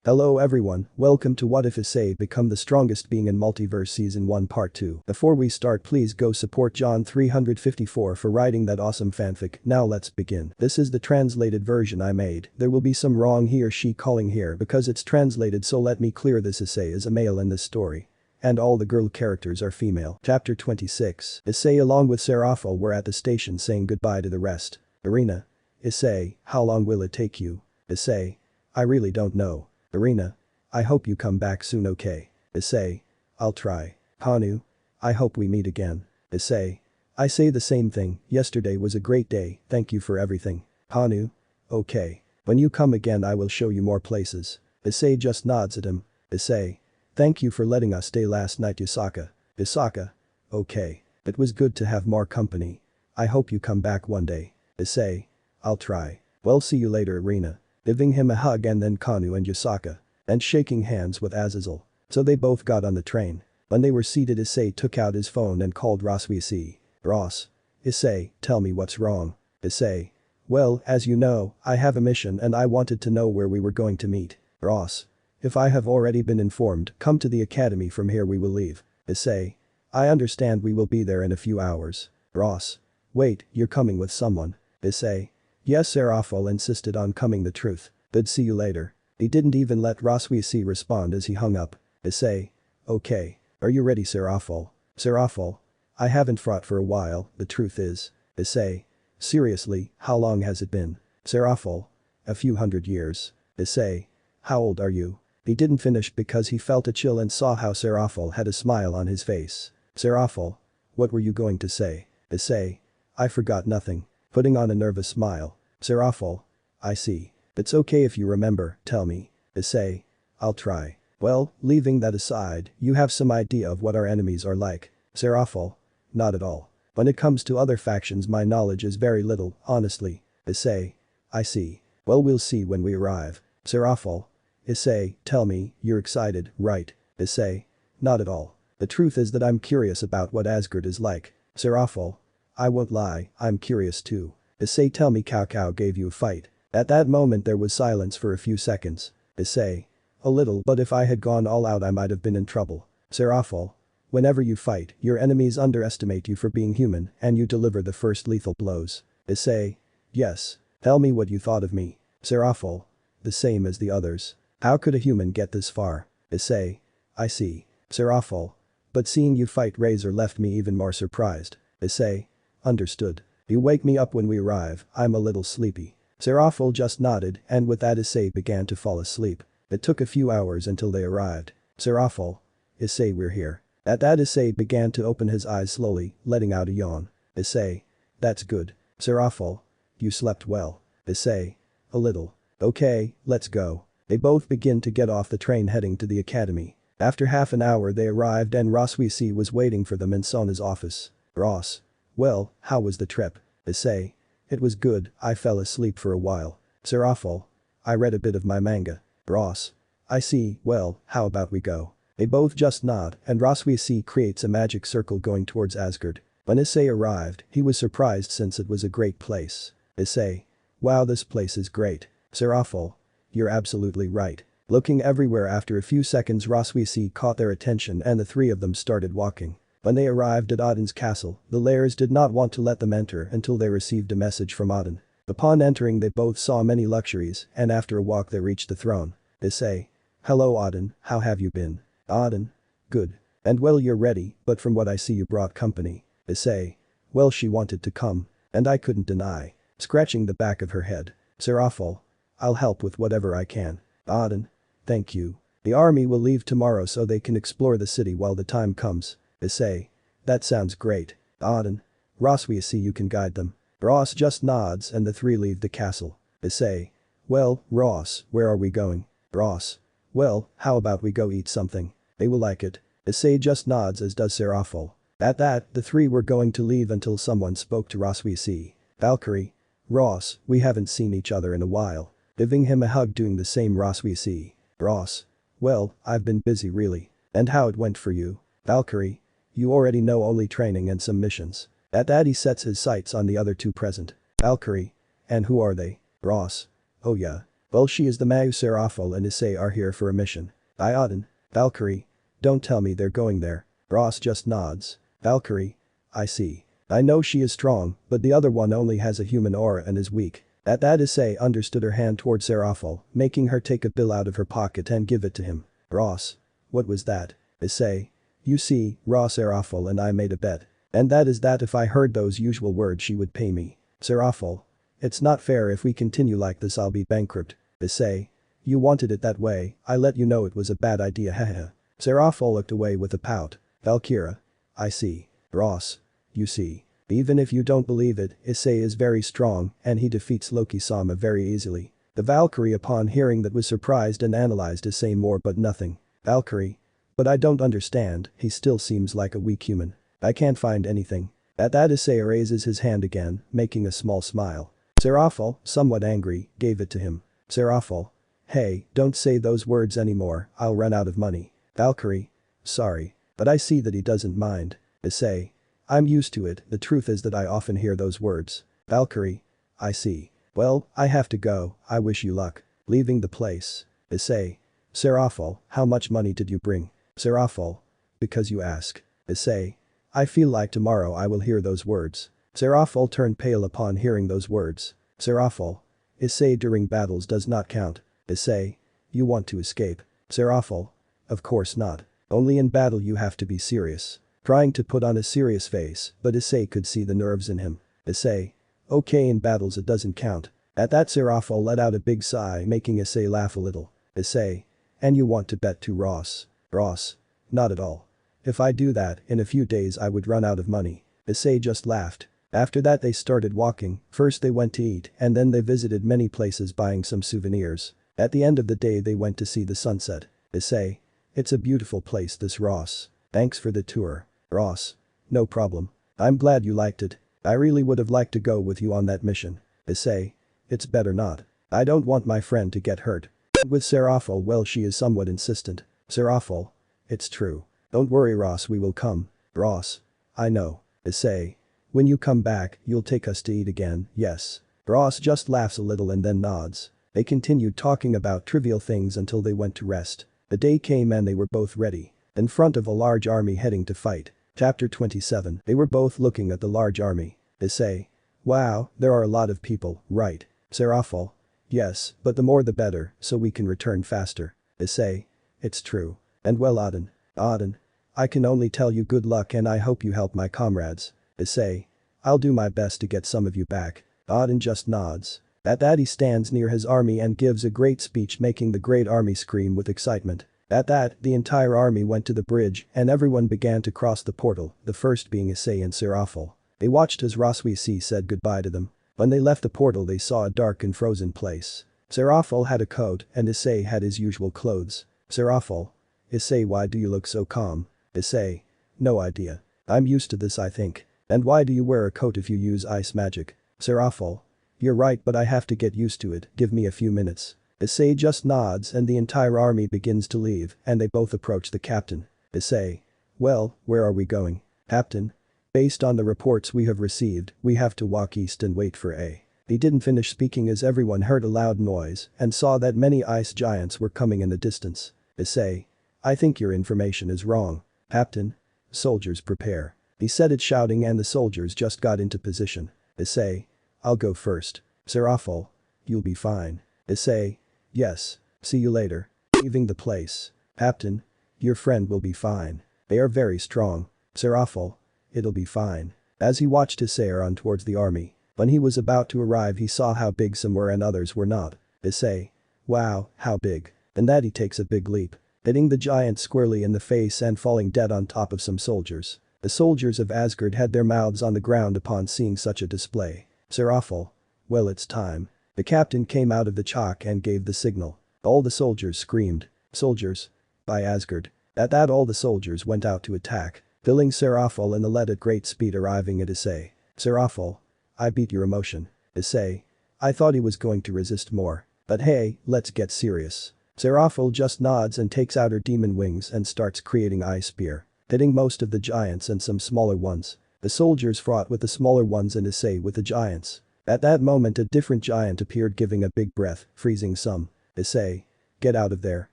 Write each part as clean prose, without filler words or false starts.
Hello everyone, welcome to What If Issei Become the Strongest Being in Multiverse Season 1 Part 2. Before we start, please go support John 354 for writing that awesome fanfic. Now let's begin. This is the translated version I made. There will be some wrong he or she calling here because it's translated, so let me clear this. Issei is a male in this story. And all the girl characters are female. Chapter 26. Issei along with Seraphil were at the station saying goodbye to the rest. Irina. Issei, how long will it take you? Issei. I really don't know. Irina. I hope you come back soon, okay? Issei. I'll try. Hanu. I hope we meet again. Issei. I say the same thing, yesterday was a great day, thank you for everything. Hanu. Okay. When you come again I will show you more places. Issei just nods at him. Issei. Thank you for letting us stay last night, Yusaka. Yusaka. Okay. It was good to have more company. I hope you come back one day. Issei. I'll try. Well, see you later, Irina. Giving him a hug and then Kanu and Yusaka. And shaking hands with Azazel. So they both got on the train. When they were seated, Issei took out his phone and called Issei. Ross. Issei, tell me what's wrong. Issei. Well, as you know, I have a mission and I wanted to know where we were going to meet. Ross. If I have already been informed, come to the academy, from here we will leave. Issei. I understand, we will be there in a few hours. Ross. Wait, you're coming with someone. Issei. Yes, Seraphil insisted on coming, the truth. But see you later. He didn't even let Issei respond as he hung up. Issei. Okay. Are you ready, Seraphil? Seraphil. I haven't fought for a while, the truth is. Issei. Seriously, how long has it been? Seraphil. A few hundred years. Issei. How old are you? He didn't finish because he felt a chill and saw how Seraphil had a smile on his face. Seraphil. What were you going to say? Issei. I forgot nothing. Putting on a nervous smile. Seraphil. I see. It's okay if you remember, tell me. Issei. I'll try. Well, leaving that aside, you have some idea of what our enemies are like. Seraphil. Not at all. When it comes to other factions, my knowledge is very little, honestly. Issei. I see. Well, we'll see when we arrive. Seraphil. Issei, tell me, you're excited, right? Issei. Not at all. The truth is that I'm curious about what Asgard is like. Seraphil. I won't lie, I'm curious too. Issei, tell me, Cao gave you a fight. At that moment there was silence for a few seconds. Issei. A little, but if I had gone all out I might have been in trouble. Seraphil. Whenever you fight, your enemies underestimate you for being human and you deliver the first lethal blows. Issei. Yes. Tell me what you thought of me. Seraphil. The same as the others. How could a human get this far? Issei. I see. Seraphil. But seeing you fight Razor left me even more surprised. Issei. Understood. You wake me up when we arrive, I'm a little sleepy. Seraphil just nodded and with that Issei began to fall asleep. It took a few hours until they arrived. Seraphil. Issei, we're here. At that Issei began to open his eyes slowly, letting out a yawn. Issei. That's good. Seraphil. You slept well. Issei. A little. Okay, let's go. They both begin to get off the train heading to the academy. After half an hour they arrived and Issei was waiting for them in Sona's office. Ross. Well, how was the trip? Issei. It was good, I fell asleep for a while. Seraphil. I read a bit of my manga. Ross. I see, well, how about we go? They both just nod and Issei creates a magic circle going towards Asgard. When Issei arrived, he was surprised since it was a great place. Issei. Wow, this place is great. Seraphil. You're absolutely right. Looking everywhere, after a few seconds Issei caught their attention and the three of them started walking. When they arrived at Odin's castle, the Lairs did not want to let them enter until they received a message from Odin. Upon entering they both saw many luxuries and after a walk they reached the throne. Issei. Hello Odin, how have you been? Odin. Good. And well, you're ready, but from what I see you brought company. Issei. Well, she wanted to come. And I couldn't deny. Scratching the back of her head. Seraphil. I'll help with whatever I can. Odin. Thank you. The army will leave tomorrow so they can explore the city while the time comes. Issei. That sounds great. Odin. Issei, you can guide them. Ross just nods and the three leave the castle. Issei. Well, Ross, where are we going? Ross. Well, how about we go eat something? They will like it. Issei just nods as does Seraphil. At that, the three were going to leave until someone spoke to Issei. Valkyrie. Ross, we haven't seen each other in a while. Giving him a hug, doing the same Issei. Ross. Well, I've been busy really. And how it went for you? Valkyrie. You already know, only training and some missions. At that he sets his sights on the other two present. Valkyrie. And who are they? Ross. Oh yeah. Well, she is the Mau Serafal and Issei are here for a mission. Odin. Valkyrie. Don't tell me they're going there. Ross just nods. Valkyrie. I see. I know she is strong, but the other one only has a human aura and is weak. At that Issei understood her hand toward Serafal, making her take a bill out of her pocket and give it to him. Ross. What was that? Issei. You see, Ross Serafal and I made a bet. And that is that if I heard those usual words she would pay me. Serafal. It's not fair if we continue like this I'll be bankrupt. Issei. You wanted it that way, I let you know it was a bad idea haha. Serafal looked away with a pout. Valkyra. I see. Ross. You see. Even if you don't believe it, Issei is very strong and he defeats Loki-sama very easily. The Valkyrie upon hearing that was surprised and analyzed Issei more but nothing. Valkyrie. But I don't understand, he still seems like a weak human. I can't find anything. At that Issei raises his hand again, making a small smile. Serafal, somewhat angry, gave it to him. Serafal. Hey, don't say those words anymore, I'll run out of money. Valkyrie. Sorry. But I see that he doesn't mind. Issei. I'm used to it, the truth is that I often hear those words. Valkyrie. I see. Well, I have to go, I wish you luck. Leaving the place. Issei. Serafal, how much money did you bring? Serafal. Because you ask. Issei. I feel like tomorrow I will hear those words. Serafal turned pale upon hearing those words. Serafal. Issei during battles does not count. Issei. You want to escape. Serafal. Of course not. Only in battle you have to be serious. Trying to put on a serious face, but Issei could see the nerves in him. Issei. Okay, in battles it doesn't count. At that Serafal let out a big sigh making Issei laugh a little. Issei. And you want to bet to Ross. Ross. Not at all. If I do that, in a few days I would run out of money. Issei just laughed. After that they started walking, first they went to eat and then they visited many places buying some souvenirs. At the end of the day they went to see the sunset. Issei. It's a beautiful place this Ross. Thanks for the tour. Ross. No problem. I'm glad you liked it. I really would have liked to go with you on that mission. Issei. It's better not. I don't want my friend to get hurt. With Serafal, well, she is somewhat insistent. Serafal. It's true. Don't worry Ross, we will come. Ross. I know. Issei. When you come back, you'll take us to eat again, yes. Ross just laughs a little and then nods. They continued talking about trivial things until they went to rest. The day came and they were both ready. In front of a large army heading to fight. Chapter 27. They were both looking at the large army. Issei. Wow, there are a lot of people, right? Serafal. Yes, but the more the better, so we can return faster. Issei. It's true. And well Odin. Odin. I can only tell you good luck and I hope you help my comrades. Issei. I'll do my best to get some of you back. Odin just nods. At that he stands near his army and gives a great speech making the great army scream with excitement. At that, the entire army went to the bridge and everyone began to cross the portal, the first being Issei and Serafal. They watched as Roswisi said goodbye to them. When they left the portal they saw a dark and frozen place. Serafal had a coat and Issei had his usual clothes. Serafal. Issei, why do you look so calm? Issei. No idea. I'm used to this I think. And why do you wear a coat if you use ice magic? Serafal. You're right but I have to get used to it, give me a few minutes. Issei just nods and the entire army begins to leave and they both approach the captain. Issei. Well, where are we going? Captain. Based on the reports we have received, we have to walk east and wait for A. He didn't finish speaking as everyone heard a loud noise and saw that many ice giants were coming in the distance. Issei. I think your information is wrong. Captain. Soldiers prepare. He said it shouting and the soldiers just got into position. Issei. I'll go first. Serafal. You'll be fine. Issei. Yes. See you later. Leaving the place. Captain. Your friend will be fine. They are very strong. Serafal. It'll be fine. As he watched Issei run towards the army. When he was about to arrive he saw how big some were and others were not. Issei. Wow, how big. And that he takes a big leap. Hitting the giant squarely in the face and falling dead on top of some soldiers. The soldiers of Asgard had their mouths on the ground upon seeing such a display. Serafal. Well, it's time. The captain came out of the chalk and gave the signal. All the soldiers screamed. Soldiers. By Asgard. At that all the soldiers went out to attack. Filling Serafal and the lead at great speed arriving at Issei. Serafal. I beat your emotion. Issei. I thought he was going to resist more. But hey, let's get serious. Serafal just nods and takes out her demon wings and starts creating ice spear. Hitting most of the giants and some smaller ones. The soldiers fought with the smaller ones and Issei with the giants. At that moment a different giant appeared giving a big breath, freezing some. Issei. Get out of there.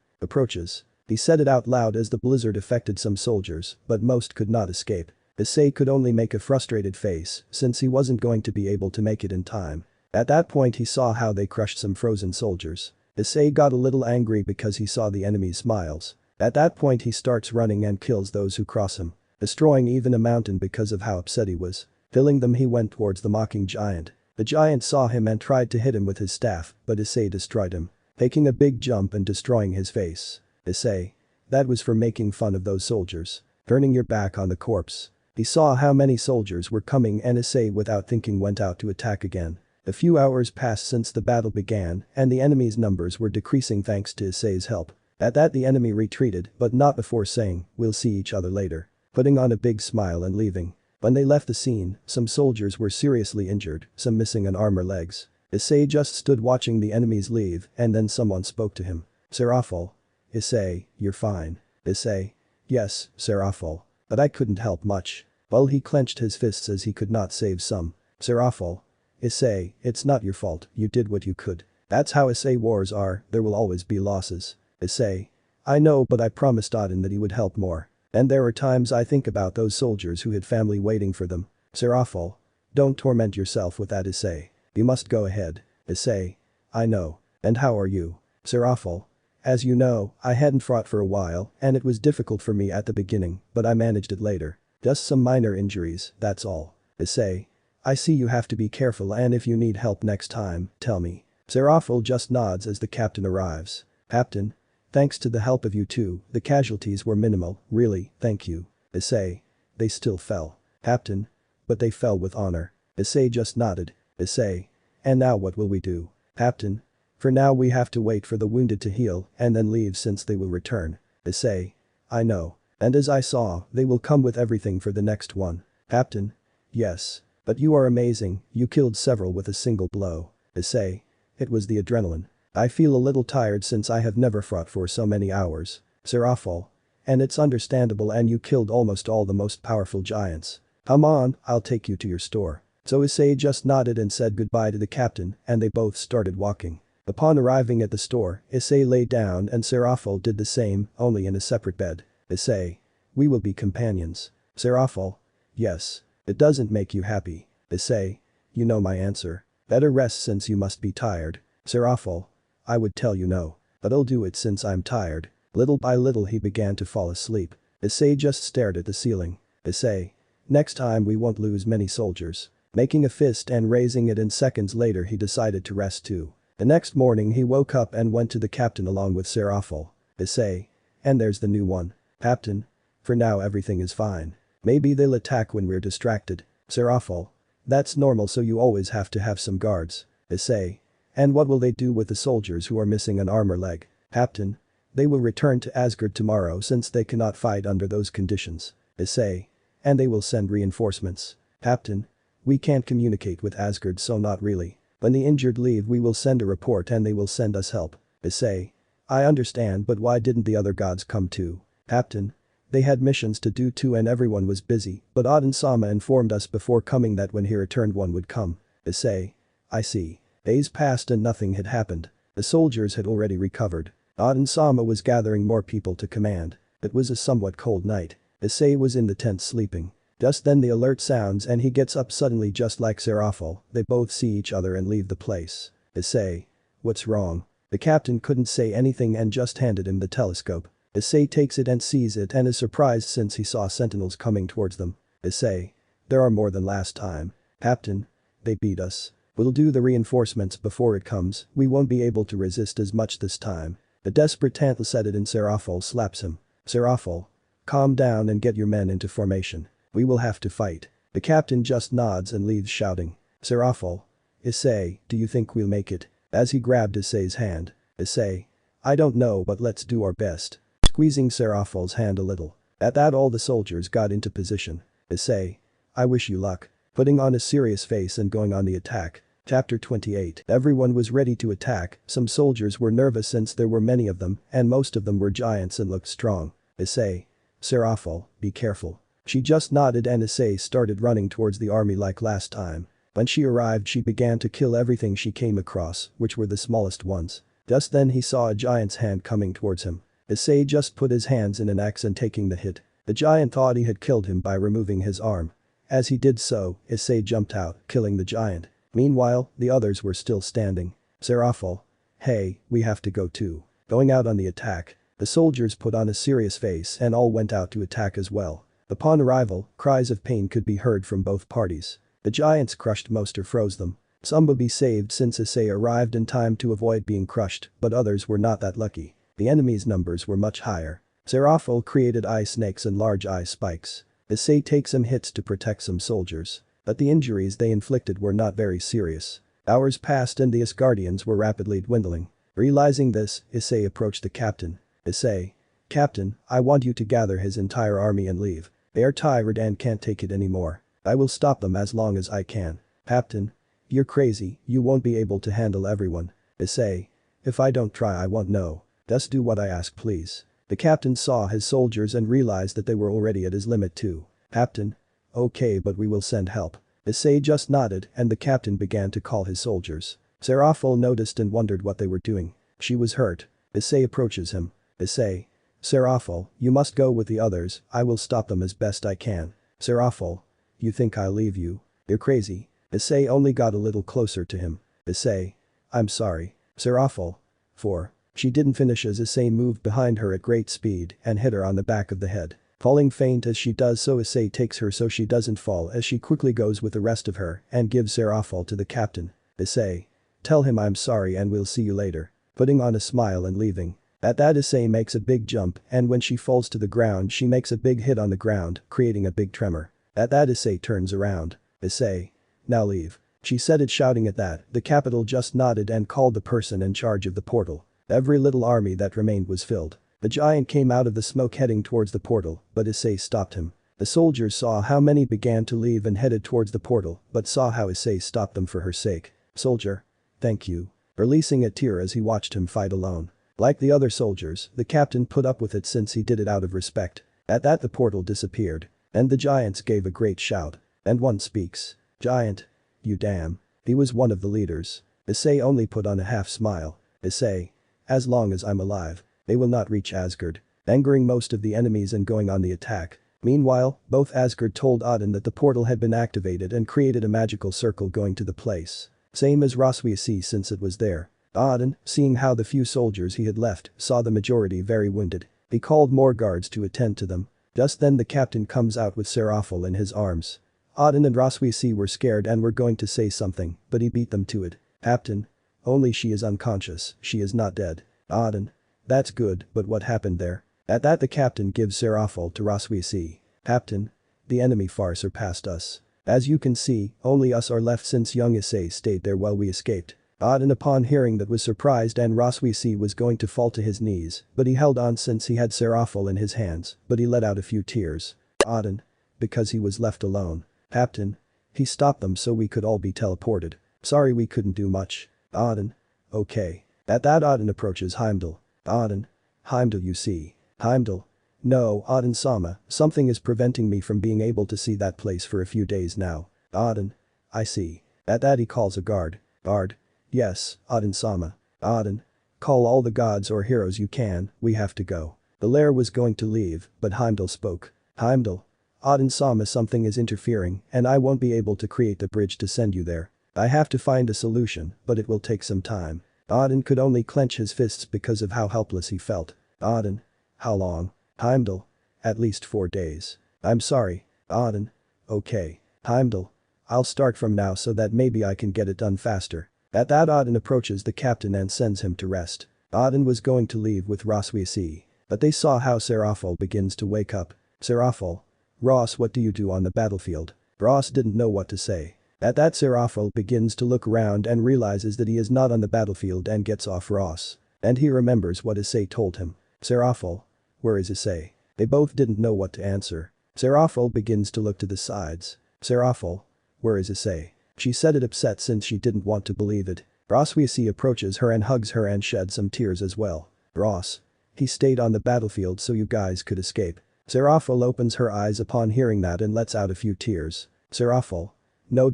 Approaches. He said it out loud as the blizzard affected some soldiers, but most could not escape. Issei could only make a frustrated face, since he wasn't going to be able to make it in time. At that point he saw how they crushed some frozen soldiers. Issei got a little angry because he saw the enemy's smiles. At that point he starts running and kills those who cross him, destroying even a mountain because of how upset he was. Killing them, he went towards the mocking giant. The giant saw him and tried to hit him with his staff, but Issei destroyed him, taking a big jump and destroying his face. Issei. That was for making fun of those soldiers. Turning your back on the corpse. He saw how many soldiers were coming and Issei without thinking went out to attack again. A few hours passed since the battle began and the enemy's numbers were decreasing thanks to Issei's help. At that the enemy retreated but not before saying, "We'll see each other later," putting on a big smile and leaving. When they left the scene, some soldiers were seriously injured, some missing an arm or legs. Issei just stood watching the enemies leave and then someone spoke to him. Serafal. Issei, you're fine. Issei. Yes, Serafal. But I couldn't help much. Well, he clenched his fists as he could not save some. Serafal. Issei, it's not your fault, you did what you could. That's how Issei wars are, there will always be losses. Issei. I know, but I promised Odin that he would help more. And there are times I think about those soldiers who had family waiting for them. Serafal. Don't torment yourself with that, Issei. You must go ahead. Issei. I know. And how are you? Serafal. As you know, I hadn't fought for a while and it was difficult for me at the beginning, but I managed it later. Just some minor injuries, that's all. Issei. I see you have to be careful and if you need help next time, tell me. Serafal just nods as the captain arrives. Captain. Thanks to the help of you two, the casualties were minimal, really, thank you. Issei. They still fell. Captain. But they fell with honor. Issei just nodded. Issei. And now what will we do? Captain. For now we have to wait for the wounded to heal and then leave since they will return. Issei. I know. And as I saw, they will come with everything for the next one. Captain. Yes. But you are amazing, you killed several with a single blow. Issei. It was the adrenaline. I feel a little tired since I have never fought for so many hours. Serafal. And it's understandable and you killed almost all the most powerful giants. Come on, I'll take you to your store. So Issei just nodded and said goodbye to the captain and they both started walking. Upon arriving at the store, Issei lay down and Serafal did the same, only in a separate bed. Issei. We will be companions. Serafal. Yes. It doesn't make you happy. Issei. You know my answer. Better rest since you must be tired. Serafal. I would tell you no. But I'll do it since I'm tired. Little by little he began to fall asleep. Issei just stared at the ceiling. Issei. Next time we won't lose many soldiers. Making a fist and raising it and seconds later he decided to rest too. The next morning he woke up and went to the captain along with Serafal. Issei. And there's the new one. Captain. For now everything is fine. Maybe they'll attack when we're distracted. Serafal. That's normal so you always have to have some guards. Issei. And what will they do with the soldiers who are missing an arm or leg? Captain. They will return to Asgard tomorrow since they cannot fight under those conditions. Issei. And they will send reinforcements. Captain. We can't communicate with Asgard so not really. When the injured leave we will send a report and they will send us help. Issei. I understand but why didn't the other gods come too? Captain. They had missions to do too and everyone was busy, but Odin-sama informed us before coming that when he returned one would come. Issei. I see. Days passed and nothing had happened. The soldiers had already recovered. Odin-sama was gathering more people to command. It was a somewhat cold night. Issei was in the tent sleeping. Just then the alert sounds and he gets up suddenly just like Serafal. They both see each other and leave the place. Issei. What's wrong? The captain couldn't say anything and just handed him the telescope. Issei takes it and sees it and is surprised since he saw sentinels coming towards them. Issei. There are more than last time. Captain. They beat us. We'll do the reinforcements before it comes, we won't be able to resist as much this time. The desperate Tantal said it and Serafal slaps him. Serafal. Calm down and get your men into formation. We will have to fight. The captain just nods and leaves shouting. Serafal. Issei, do you think we'll make it? As he grabbed Issei's hand. Issei. I don't know but let's do our best. Squeezing Serafal's hand a little. At that all the soldiers got into position. Issei. I wish you luck. Putting on a serious face and going on the attack. Chapter 28. Everyone was ready to attack, some soldiers were nervous since there were many of them and most of them were giants and looked strong. Issei. Serafal, be careful. She just nodded and Issei started running towards the army like last time. When she arrived she began to kill everything she came across, which were the smallest ones. Just then he saw a giant's hand coming towards him. Issei just put his hands in an axe and taking the hit. The giant thought he had killed him by removing his arm. As he did so, Issei jumped out, killing the giant. Meanwhile, the others were still standing. Serafal. Hey, we have to go too. Going out on the attack. The soldiers put on a serious face and all went out to attack as well. Upon arrival, cries of pain could be heard from both parties. The giants crushed most or froze them. Some would be saved since Issei arrived in time to avoid being crushed, but others were not that lucky. The enemies' numbers were much higher. Serafal created ice snakes and large ice spikes. Issei takes some hits to protect some soldiers. But the injuries they inflicted were not very serious. Hours passed and the Asgardians were rapidly dwindling. Realizing this, Issei approached the captain. Issei. Captain, I want you to gather his entire army and leave. They are tired and can't take it anymore. I will stop them as long as I can. Captain. You're crazy, you won't be able to handle everyone. Issei. If I don't try I won't know. Just do what I ask please. The captain saw his soldiers and realized that they were already at his limit too. Captain. Okay, but we will send help. Issei just nodded and the captain began to call his soldiers. Serafal noticed and wondered what they were doing. She was hurt. Issei approaches him. Issei. Serafal, you must go with the others, I will stop them as best I can. Serafal. You think I'll leave you? You're crazy. Issei only got a little closer to him. Issei. I'm sorry. Serafal. 4. She didn't finish as Issei moved behind her at great speed and hit her on the back of the head. Falling faint as she does so Issei takes her so she doesn't fall as she quickly goes with the rest of her and gives Serafal to the captain. Issei. Tell him I'm sorry and we'll see you later. Putting on a smile and leaving. At that Issei makes a big jump and when she falls to the ground she makes a big hit on the ground, creating a big tremor. At that Issei turns around. Issei. Now leave. She said it shouting at that, the capital just nodded and called the person in charge of the portal. Every little army that remained was filled. The giant came out of the smoke heading towards the portal, but Issei stopped him. The soldiers saw how many began to leave and headed towards the portal, but saw how Issei stopped them for her sake. Soldier. Thank you. Releasing a tear as he watched him fight alone. Like the other soldiers, the captain put up with it since he did it out of respect. At that the portal disappeared. And the giants gave a great shout. And one speaks. Giant. You damn. He was one of the leaders. Issei only put on a half smile. Issei. As long as I'm alive, they will not reach Asgard. Angering most of the enemies and going on the attack. Meanwhile, both Asgard told Odin that the portal had been activated and created a magical circle going to the place. Same as Issei since it was there. Odin, seeing how the few soldiers he had left, saw the majority very wounded. He called more guards to attend to them. Just then the captain comes out with Serafal in his arms. Odin and Issei were scared and were going to say something, but he beat them to it. Captain. Only she is unconscious, she is not dead. Odin. That's good, but what happened there? At that the captain gives Serafal to Issei. Captain. The enemy far surpassed us. As you can see, only us are left since young Issei stayed there while we escaped. Odin upon hearing that was surprised and Issei was going to fall to his knees, but he held on since he had Serafal in his hands, but he let out a few tears. Odin. Because he was left alone. Captain. He stopped them so we could all be teleported. Sorry we couldn't do much. Odin. Okay. At that Odin approaches Heimdall. Odin. Heimdall you see. Heimdall. No, Odin-sama, something is preventing me from being able to see that place for a few days now. Odin. I see. At that he calls a guard. Guard. Yes, Odin-sama. Odin. Call all the gods or heroes you can, we have to go. The lair was going to leave, but Heimdall spoke. Heimdall. Odin-sama something is interfering and I won't be able to create the bridge to send you there. I have to find a solution, but it will take some time. Odin could only clench his fists because of how helpless he felt. Odin. How long? Heimdall. At least 4 days. I'm sorry. Odin. Okay. Heimdall. I'll start from now so that maybe I can get it done faster. At that Odin approaches the captain and sends him to rest. Odin was going to leave with Issei, but they saw how Serafal begins to wake up. Serafal. Ross, what do you do on the battlefield? Ross didn't know what to say. At that Serafal begins to look around and realizes that he is not on the battlefield and gets off Ross. And he remembers what Issei told him. Serafal. Where is Issei? They both didn't know what to answer. Serafal begins to look to the sides. Serafal. Where is Issei? She said it upset since she didn't want to believe it. Issei approaches her and hugs her and sheds some tears as well. Ross. He stayed on the battlefield so you guys could escape. Serafal opens her eyes upon hearing that and lets out a few tears. Serafal. No.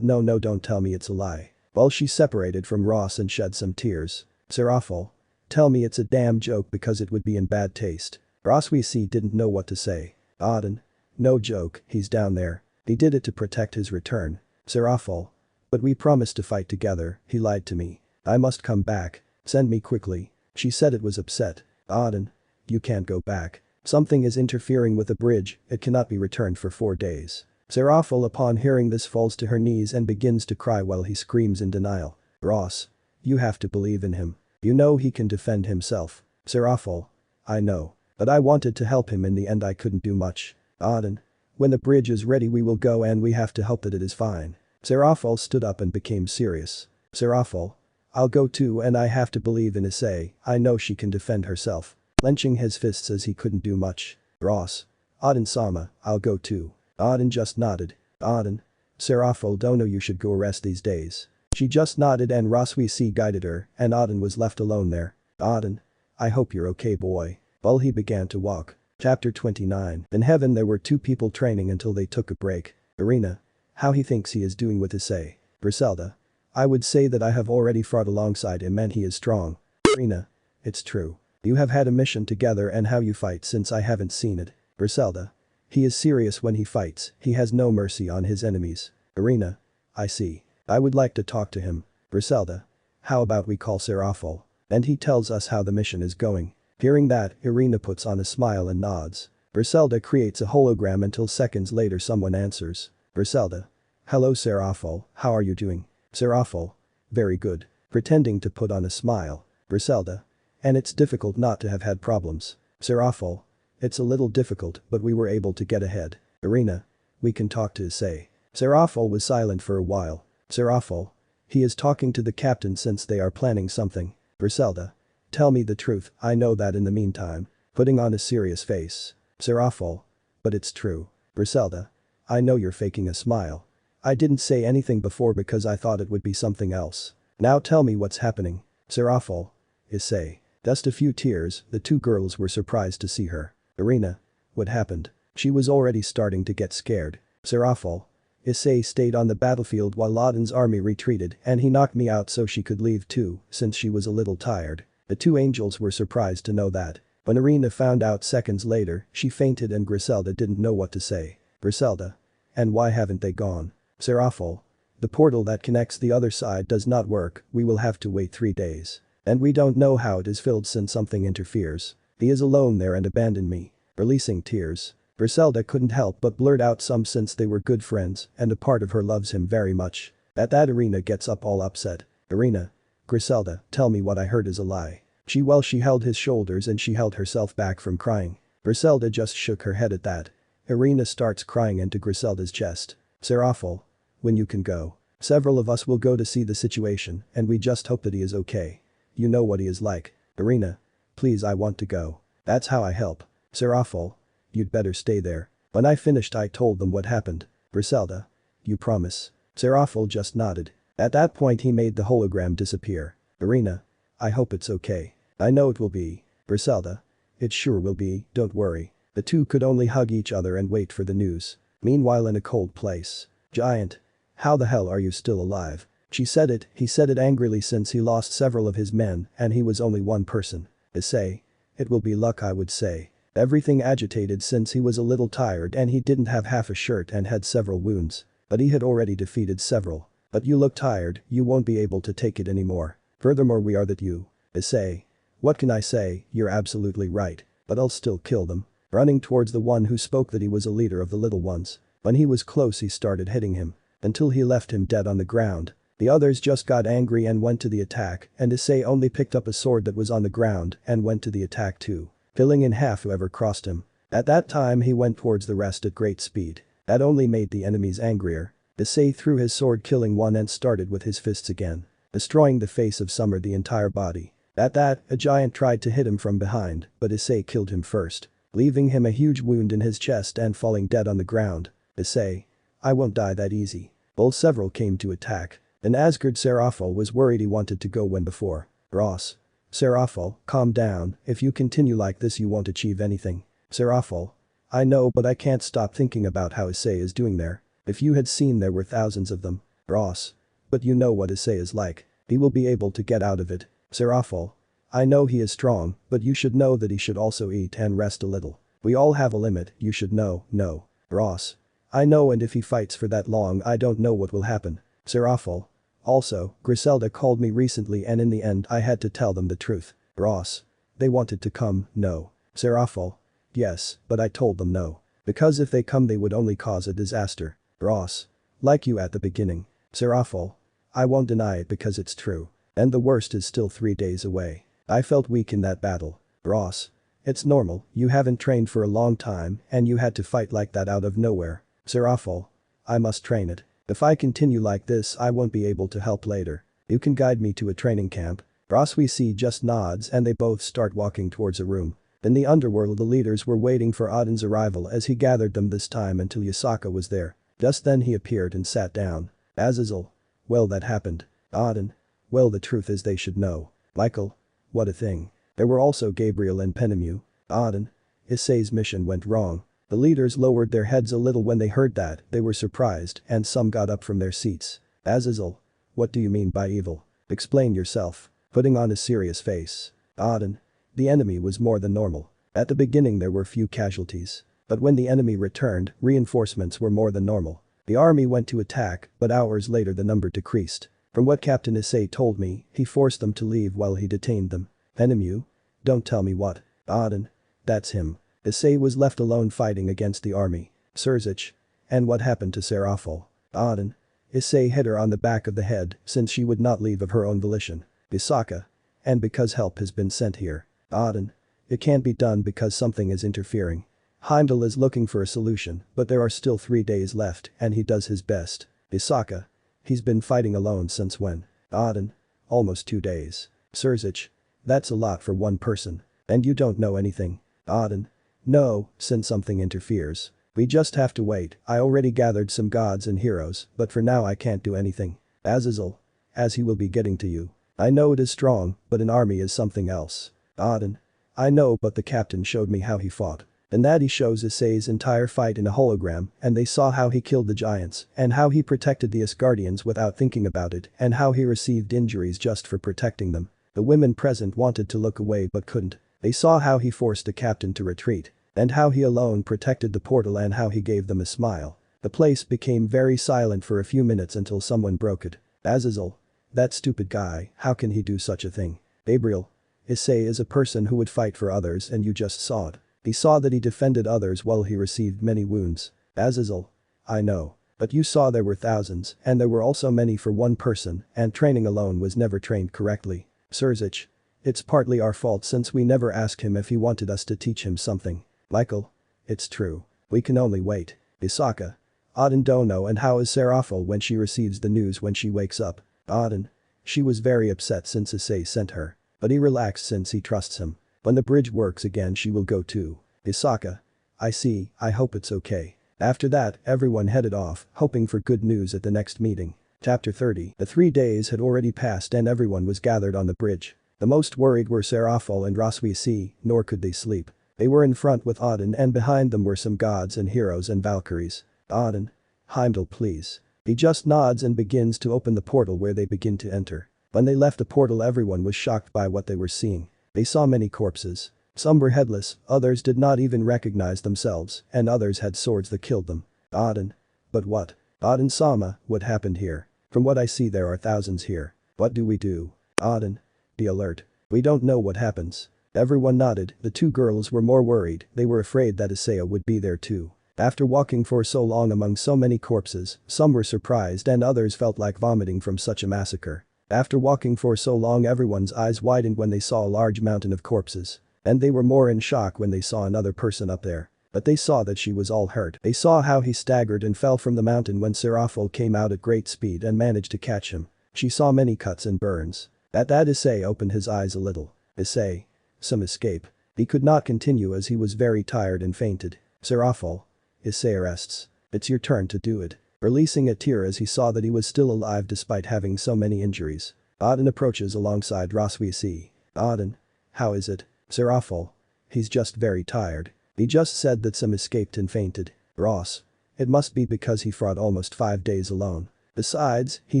No, don't tell me it's a lie. Well, she separated from Ross and shed some tears. Serafal. Tell me it's a damn joke because it would be in bad taste. Ross Issei didn't know what to say. Auden. No joke, he's down there. He did it to protect his return. Serafal. But we promised to fight together, he lied to me. I must come back. Send me quickly. She said it was upset. Auden. You can't go back. Something is interfering with the bridge, it cannot be returned for 4 days. Serafal upon hearing this falls to her knees and begins to cry while he screams in denial. Ross. You have to believe in him. You know he can defend himself. Serafal. I know. But I wanted to help him, in the end I couldn't do much. Auden. When the bridge is ready we will go and we have to hope that it is fine. Serafal stood up and became serious. Serafal. I'll go too and I have to believe in Issei, I know she can defend herself. Clenching his fists as he couldn't do much. Ross. Auden-sama, I'll go too. Auden just nodded. Auden. Serafal don't know you should go rest these days. She just nodded and Ross Issei guided her and Auden was left alone there. Auden. I hope you're okay boy. Well, he began to walk. Chapter 29. In heaven there were 2 people training until they took a break. Irina. How he thinks he is doing with Issei. Griselda. I would say that I have already fought alongside him and he is strong. Irina. It's true. You have had a mission together and how you fight since I haven't seen it. Griselda. He is serious when he fights, he has no mercy on his enemies. Irina. I see. I would like to talk to him. Griselda. How about we call Serafal? And he tells us how the mission is going. Hearing that, Irina puts on a smile and nods. Griselda creates a hologram until seconds later someone answers. Griselda. Hello Serafal, how are you doing? Serafal. Very good. Pretending to put on a smile. Griselda. And it's difficult not to have had problems. Serafal. It's a little difficult but we were able to get ahead. Irina. We can talk to Issei. Serafal was silent for a while. Serafal. He is talking to the captain since they are planning something. Griselda. Tell me the truth, I know that in the meantime. Putting on a serious face. Serafal. But it's true. Griselda. I know you're faking a smile. I didn't say anything before because I thought it would be something else. Now tell me what's happening. Serafal. Issei. Just a few tears, the 2 girls were surprised to see her. Irina. What happened? She was already starting to get scared. Serafal. Issei stayed on the battlefield while Auden's army retreated and he knocked me out so she could leave too, since she was a little tired. The 2 angels were surprised to know that. When Irina found out seconds later, she fainted and Griselda didn't know what to say. Griselda. And why haven't they gone? Serafal. The portal that connects the other side does not work, we will have to wait 3 days. And we don't know how it is filled since something interferes. He is alone there and abandoned me. Releasing tears. Griselda couldn't help but blurt out some since they were good friends and a part of her loves him very much. At that Irina gets up all upset. Irina. Griselda, tell me what I heard is a lie. She held his shoulders and she held herself back from crying. Griselda just shook her head at that. Irina starts crying into Griselda's chest. Serafal. When you can go. Several of us will go to see the situation and we just hope that he is okay. You know what he is like. Irina. Please, I want to go. That's how I help. Serafal. You'd better stay there. When I finished I told them what happened. Griselda. You promise? Serafal just nodded. At that point he made the hologram disappear. Irina. I hope it's okay. I know it will be. Griselda. It sure will be, don't worry. The 2 could only hug each other and wait for the news. Meanwhile in a cold place. Giant. How the hell are you still alive? He said it angrily since he lost several of his men and he was only one person. Issei. It will be luck I would say. Everything agitated since he was a little tired and he didn't have half a shirt and had several wounds. But he had already defeated several. But you look tired, you won't be able to take it anymore. Furthermore we are that you. Issei. What can I say, you're absolutely right. But I'll still kill them. Running towards the one who spoke that he was a leader of the little ones. When he was close he started hitting him. Until he left him dead on the ground. The others just got angry and went to the attack and Issei only picked up a sword that was on the ground and went to the attack too. Killing in half whoever crossed him. At that time he went towards the rest at great speed. That only made the enemies angrier. Issei threw his sword killing one and started with his fists again. Destroying the face of Summer the entire body. At that, a giant tried to hit him from behind, but Issei killed him first. Leaving him a huge wound in his chest and falling dead on the ground. Issei. I won't die that easy. Well, several came to attack. And Asgard Serafal was worried he wanted to go when before. Ross. Serafal, calm down, if you continue like this you won't achieve anything. Serafal. I know but I can't stop thinking about how Issei is doing there. If you had seen there were thousands of them. Ross. But you know what Issei is like. He will be able to get out of it. Serafal. I know he is strong, but you should know that he should also eat and rest a little. We all have a limit, you should know, no. Ross. I know, and if he fights for that long I don't know what will happen. Serafal. Also, Griselda called me recently and in the end I had to tell them the truth. Ross. They wanted to come, no. Serafal. Yes, but I told them no. Because if they come they would only cause a disaster. Ross. Like you at the beginning. Serafal. I won't deny it because it's true. And the worst is still 3 days away. I felt weak in that battle. Ross. It's normal, you haven't trained for a long time and you had to fight like that out of nowhere. Serafal. I must train it. If I continue like this I won't be able to help later. You can guide me to a training camp. Issei just nods and they both start walking towards a room. In the underworld the leaders were waiting for Auden's arrival as he gathered them this time until Yasaka was there. Just then he appeared and sat down. Azazel. Well, that happened. Auden. Well, the truth is they should know. Michael. What a thing. There were also Gabriel and Penemu. Auden. Issei's mission went wrong. The leaders lowered their heads a little when they heard that, they were surprised and some got up from their seats. Azazel. What do you mean by evil? Explain yourself. Putting on a serious face. Auden. The enemy was more than normal. At the beginning there were few casualties. But when the enemy returned, reinforcements were more than normal. The army went to attack, but hours later the number decreased. From what Captain Issei told me, he forced them to leave while he detained them. Penemu? Don't tell me what. Auden. That's him. Issei was left alone fighting against the army. Surzich. And what happened to Serafal? Auden. Issei hit her on the back of the head since she would not leave of her own volition. Isaka. And because help has been sent here. Auden. It can't be done because something is interfering. Heimdall is looking for a solution, but there are still 3 days left and he does his best. Isaka. He's been fighting alone since when? Auden. Almost 2 days. Surzich. That's a lot for one person. And you don't know anything. Auden. No, since something interferes. We just have to wait. I already gathered some gods and heroes, but for now I can't do anything. Azazel. As he will be getting to you. I know it is strong, but an army is something else. Auden. I know, but the captain showed me how he fought. And that he shows Issei's entire fight in a hologram and they saw how he killed the giants and how he protected the Asgardians without thinking about it and how he received injuries just for protecting them. The women present wanted to look away but couldn't. They saw how he forced the captain to retreat and how he alone protected the portal and how he gave them a smile. The place became very silent for a few minutes until someone broke it. Azazel. That stupid guy, how can he do such a thing? Gabriel. Issei is a person who would fight for others and you just saw it. He saw that he defended others while he received many wounds. Azazel. I know. But you saw there were thousands and there were also many for one person and training alone was never trained correctly. Surzich. It's partly our fault since we never asked him if he wanted us to teach him something. Michael. It's true. We can only wait. Isaka. Auden don't know, and how is Serafal when she receives the news when she wakes up? Auden. She was very upset since Issei sent her. But he relaxed since he trusts him. When the bridge works again she will go too. Isaka. I see, I hope it's okay. After that, everyone headed off, hoping for good news at the next meeting. Chapter 30. The 3 days had already passed and everyone was gathered on the bridge. The most worried were Serafal and Issei, nor could they sleep. They were in front with Auden and behind them were some gods and heroes and Valkyries. Auden. Heimdall, please. He just nods and begins to open the portal where they begin to enter. When they left the portal everyone was shocked by what they were seeing. They saw many corpses. Some were headless, others did not even recognize themselves, and others had swords that killed them. Auden. But what? Auden-sama, what happened here? From what I see there are thousands here. What do we do? Auden. Be alert. We don't know what happens. Everyone nodded. The 2 girls were more worried, they were afraid that Issei would be there too. After walking for so long among so many corpses, some were surprised and others felt like vomiting from such a massacre. After walking for so long everyone's eyes widened when they saw a large mountain of corpses. And they were more in shock when they saw another person up there. But they saw that she was all hurt. They saw how he staggered and fell from the mountain when Serafal came out at great speed and managed to catch him. She saw many cuts and burns. At that Issei opened his eyes a little. Issei. Some escape. He could not continue as he was very tired and fainted. Serafal. Issei arrests. It's your turn to do it. Releasing a tear as he saw that he was still alive despite having so many injuries. Auden approaches alongside Issei. Auden. How is it? Serafal. He's just very tired. He just said that some escaped and fainted. Ross. It must be because he fought almost 5 days alone. Besides, he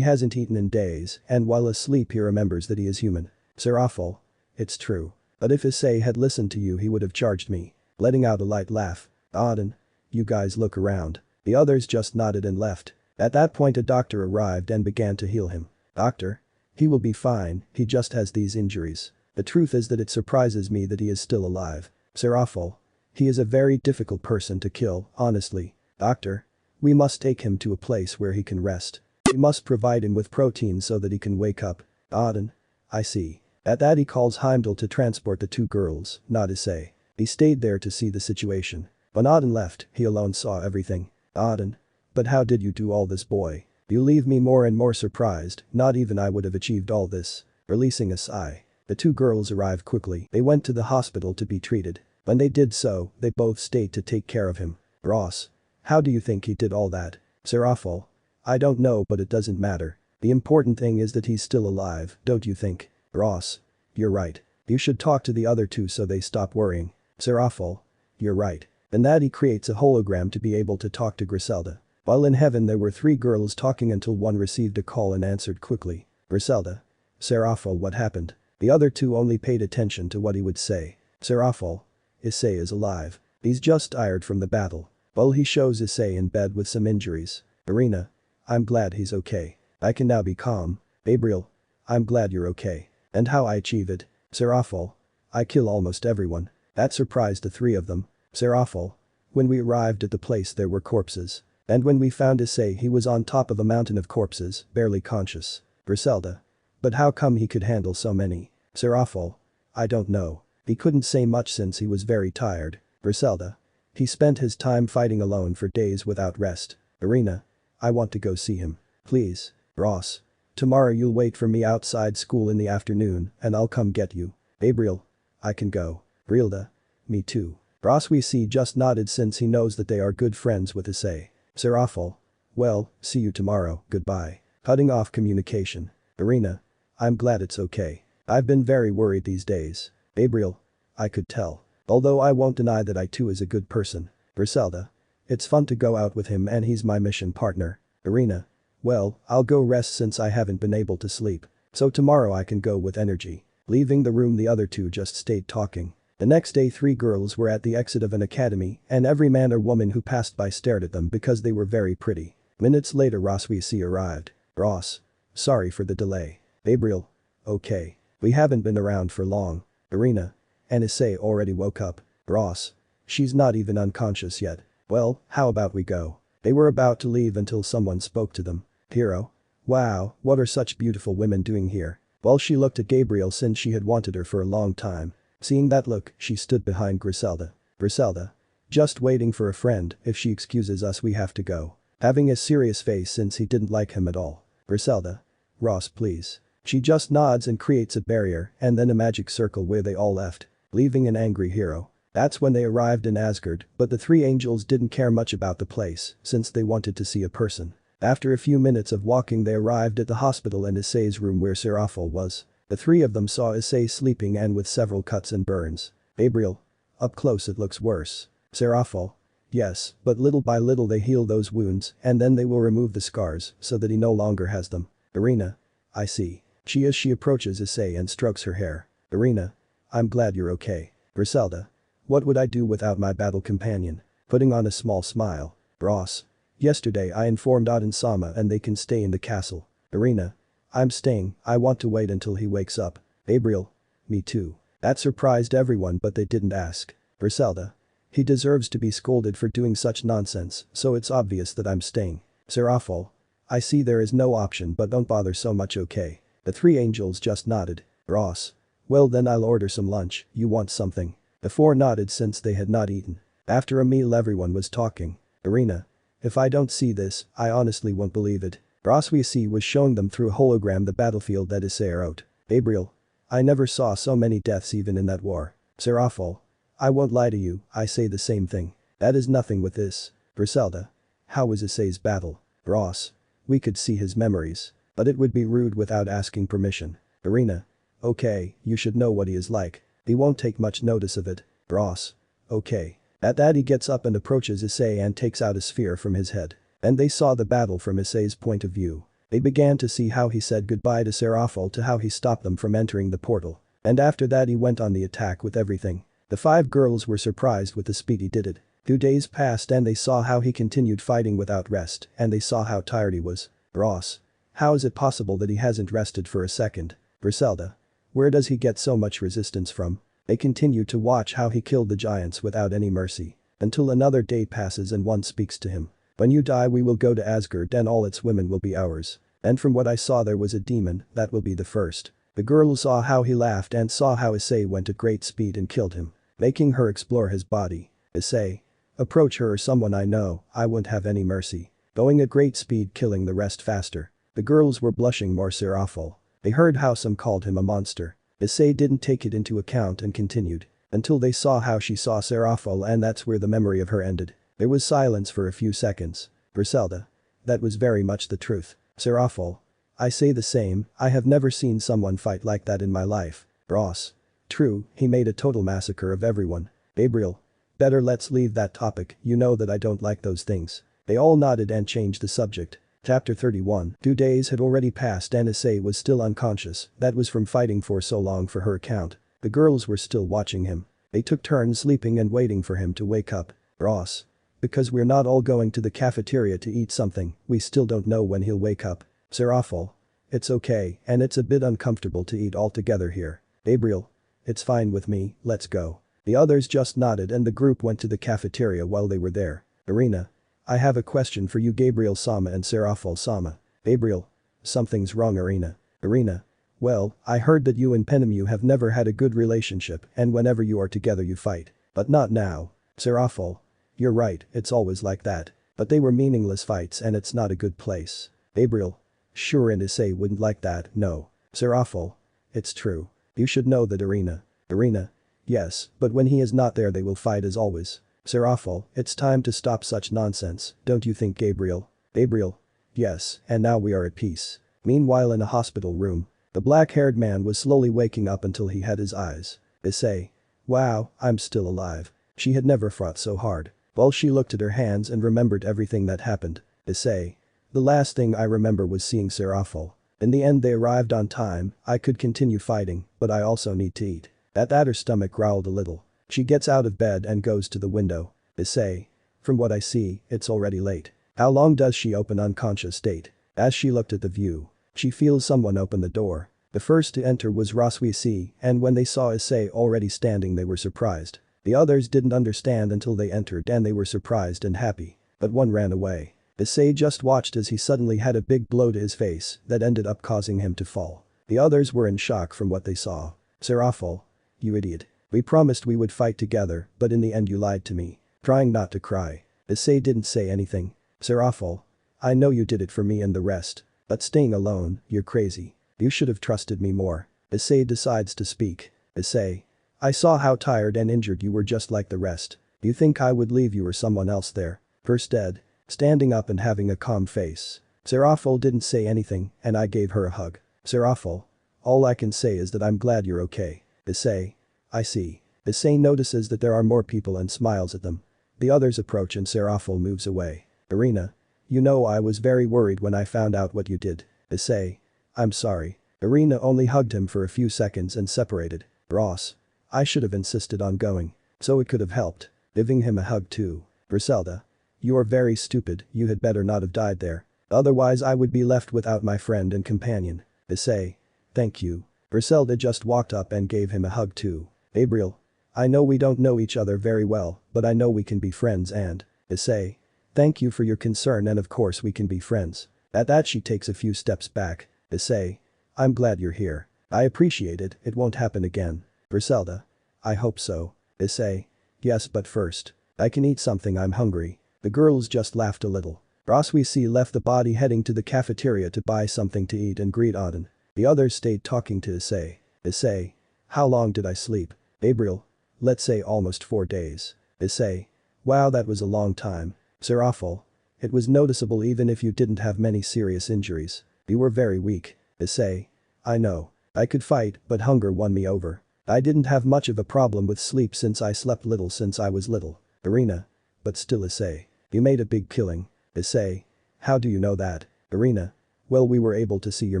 hasn't eaten in days, and while asleep he remembers that he is human. Serafal. It's true. But if Issei had listened to you he would have charged me. Letting out a light laugh. Auden. You guys look around. The others just nodded and left. At that point a doctor arrived and began to heal him. Doctor? He will be fine, he just has these injuries. The truth is that it surprises me that he is still alive. Serafal. He is a very difficult person to kill, honestly. Doctor? We must take him to a place where he can rest. We must provide him with protein so that he can wake up. Auden. I see. At that he calls Heimdall to transport the 2 girls, not Issei. He stayed there to see the situation. When Auden left, he alone saw everything. Auden. But how did you do all this, boy? You leave me more and more surprised, not even I would have achieved all this. Releasing a sigh. The 2 girls arrived quickly. They went to the hospital to be treated. When they did so, they both stayed to take care of him. Ross. How do you think he did all that? Serafal. I don't know, but it doesn't matter. The important thing is that he's still alive, don't you think? Ross. You're right. You should talk to the other 2 so they stop worrying. Serafal. You're right. And that he creates a hologram to be able to talk to Griselda. While in heaven there were 3 girls talking until one received a call and answered quickly. Griselda. Serafal, what happened? The other 2 only paid attention to what he would say. Serafal. Issei is alive. He's just tired from the battle. Well, he shows Issei in bed with some injuries. Irina. I'm glad he's okay. I can now be calm. Gabriel. I'm glad you're okay. And how I achieve it? Serafal. I kill almost everyone. That surprised the 3 of them. Serafal. When we arrived at the place there were corpses. And when we found Issei he was on top of a mountain of corpses, barely conscious. Griselda. But how come he could handle so many? Serafal. I don't know. He couldn't say much since he was very tired. Griselda. He spent his time fighting alone for days without rest. Irina. I want to go see him. Please. Ross. Tomorrow you'll wait for me outside school in the afternoon and I'll come get you. Gabriel. I can go. Brilda. Me too. Ross we see just nodded since he knows that they are good friends with Issei. Serafal. Well, see you tomorrow, goodbye. Cutting off communication. Irina. I'm glad it's okay. I've been very worried these days. Gabriel. I could tell. Although I won't deny that I too is a good person. Griselda. It's fun to go out with him and he's my mission partner. Irina. Well, I'll go rest since I haven't been able to sleep. So tomorrow I can go with energy. Leaving the room the other 2 just stayed talking. The next day 3 girls were at the exit of an academy and every man or woman who passed by stared at them because they were very pretty. Minutes later Ross we see arrived. Ross. Sorry for the delay. Gabriel. Okay. We haven't been around for long. Irina. And Issei already woke up. Ross. She's not even unconscious yet. Well, how about we go? They were about to leave until someone spoke to them. Hero. Wow, what are such beautiful women doing here? Well, she looked at Gabriel since she had wanted her for a long time. Seeing that look, she stood behind Griselda. Griselda. Just waiting for a friend, if she excuses us we have to go. Having a serious face since he didn't like him at all. Griselda. Ross, please. She just nods and creates a barrier and then a magic circle where they all left, leaving an angry hero. That's when they arrived in Asgard, but the 3 angels didn't care much about the place since they wanted to see a person. After a few minutes of walking they arrived at the hospital and Issei's room where Serafal was. The 3 of them saw Issei sleeping and with several cuts and burns. Gabriel. Up close it looks worse. Serafal. Yes, but little by little they heal those wounds and then they will remove the scars so that he no longer has them. Irina. I see. She approaches Issei and strokes her hair. Irina. I'm glad you're okay. Griselda. What would I do without my battle companion? Putting on a small smile. Ross. Yesterday I informed Auden-sama and they can stay in the castle. Irina. I'm staying, I want to wait until he wakes up. Gabriel. Me too. That surprised everyone but they didn't ask. Griselda. He deserves to be scolded for doing such nonsense, so it's obvious that I'm staying. Serafal. I see there is no option but don't bother so much, okay. The 3 angels just nodded. Ross. Well then I'll order some lunch, you want something? The 4 nodded since they had not eaten. After a meal everyone was talking. Irina. If I don't see this, I honestly won't believe it. Ross we see was showing them through a hologram the battlefield that Issei wrote. Gabriel. I never saw so many deaths even in that war. Serafal. I won't lie to you, I say the same thing. That is nothing with this. Griselda. How was Issei's battle? Ross. We could see his memories. But it would be rude without asking permission. Irina. Okay, you should know what he is like. He won't take much notice of it. Ross. Okay. At that he gets up and approaches Issei and takes out a sphere from his head. And they saw the battle from Issei's point of view. They began to see how he said goodbye to Seraphol to how he stopped them from entering the portal. And after that he went on the attack with everything. The 5 girls were surprised with the speed he did it. 2 days passed and they saw how he continued fighting without rest and they saw how tired he was. Ross. How is it possible that he hasn't rested for a second? Griselda. Where does he get so much resistance from? They continue to watch how he killed the giants without any mercy. Until another day passes and one speaks to him. When you die we will go to Asgard and all its women will be ours. And from what I saw there was a demon, that will be the first. The girl saw how he laughed and saw how Issei went at great speed and killed him. Making her explore his body. Issei. Approach her or someone I know, I won't have any mercy. Going at great speed killing the rest faster. The girls were blushing more Seraphol. They heard how some called him a monster. Issei didn't take it into account and continued. Until they saw how she saw Seraphol and that's where the memory of her ended. There was silence for a few seconds. Griselda. That was very much the truth. Seraphol. I say the same, I have never seen someone fight like that in my life. Ross. True, he made a total massacre of everyone. Gabriel. Better let's leave that topic, you know that I don't like those things. They all nodded and changed the subject. Chapter 31. 2 days had already passed and Issei was still unconscious, that was from fighting for so long for her account. The girls were still watching him. They took turns sleeping and waiting for him to wake up. Ross. Because we're not all going to the cafeteria to eat something, we still don't know when he'll wake up. Seraphol. It's okay, and it's a bit uncomfortable to eat all together here. Gabriel. It's fine with me, let's go. The others just nodded and the group went to the cafeteria while they were there. Irina. I have a question for you Gabriel-sama and Seraphol-sama. Gabriel. Something's wrong Irina. Irina. Well, I heard that you and Penemu have never had a good relationship and whenever you are together you fight. But not now. Seraphol. You're right, it's always like that. But they were meaningless fights and it's not a good place. Gabriel. Sure and Issei wouldn't like that, no. Seraphol. It's true. You should know that Irina. Irina. Yes, but when he is not there they will fight as always. Seraphol, it's time to stop such nonsense, don't you think Gabriel? Gabriel. Yes, and now we are at peace. Meanwhile in a hospital room. The black-haired man was slowly waking up until he had his eyes. Issei. Wow, I'm still alive. She had never fought so hard. Well she looked at her hands and remembered everything that happened. Issei. The last thing I remember was seeing Seraphol. In the end they arrived on time, I could continue fighting, but I also need to eat. At that her stomach growled a little. She gets out of bed and goes to the window. Issei. From what I see, it's already late. How long does she open unconscious state? As she looked at the view. She feels someone open the door. The first to enter was Issei, and when they saw Issei already standing they were surprised. The others didn't understand until they entered and they were surprised and happy. But one ran away. Issei just watched as he suddenly had a big blow to his face that ended up causing him to fall. The others were in shock from what they saw. Seraphol. You idiot. We promised we would fight together, but in the end you lied to me. Trying not to cry. Issei didn't say anything. Seraphol. I know you did it for me and the rest. But staying alone, you're crazy. You should have trusted me more. Issei decides to speak. Issei. I saw how tired and injured you were just like the rest. Do you think I would leave you or someone else there? First dead. Standing up and having a calm face. Seraphol didn't say anything and I gave her a hug. Seraphol. All I can say is that I'm glad you're okay. Issei. I see. Issei notices that there are more people and smiles at them. The others approach and Seraphol moves away. Irina. You know I was very worried when I found out what you did. Issei. I'm sorry. Irina only hugged him for a few seconds and separated. Ross. I should have insisted on going. So it could have helped. Giving him a hug too. Griselda. You are very stupid, you had better not have died there. Otherwise I would be left without my friend and companion. Issei. Thank you. Griselda just walked up and gave him a hug too. Gabriel. I know we don't know each other very well, but I know we can be friends and. Issei. Thank you for your concern and of course we can be friends. At that she takes a few steps back. Issei. I'm glad you're here. I appreciate it, it won't happen again. Griselda. I hope so. Issei. Yes but first. I can eat something I'm hungry. The girls just laughed a little. Issei left the body heading to the cafeteria to buy something to eat and greet Auden. The others stayed talking to Issei. Issei. How long did I sleep? Gabriel. Let's say almost 4 days. Issei. Wow that was a long time. Seraphol. It was noticeable even if you didn't have many serious injuries. You were very weak. Issei. I know. I could fight, but hunger won me over. I didn't have much of a problem with sleep since I slept little since I was little. Arena. But still Issei. You made a big killing. Issei. How do you know that? Arena. Well, we were able to see your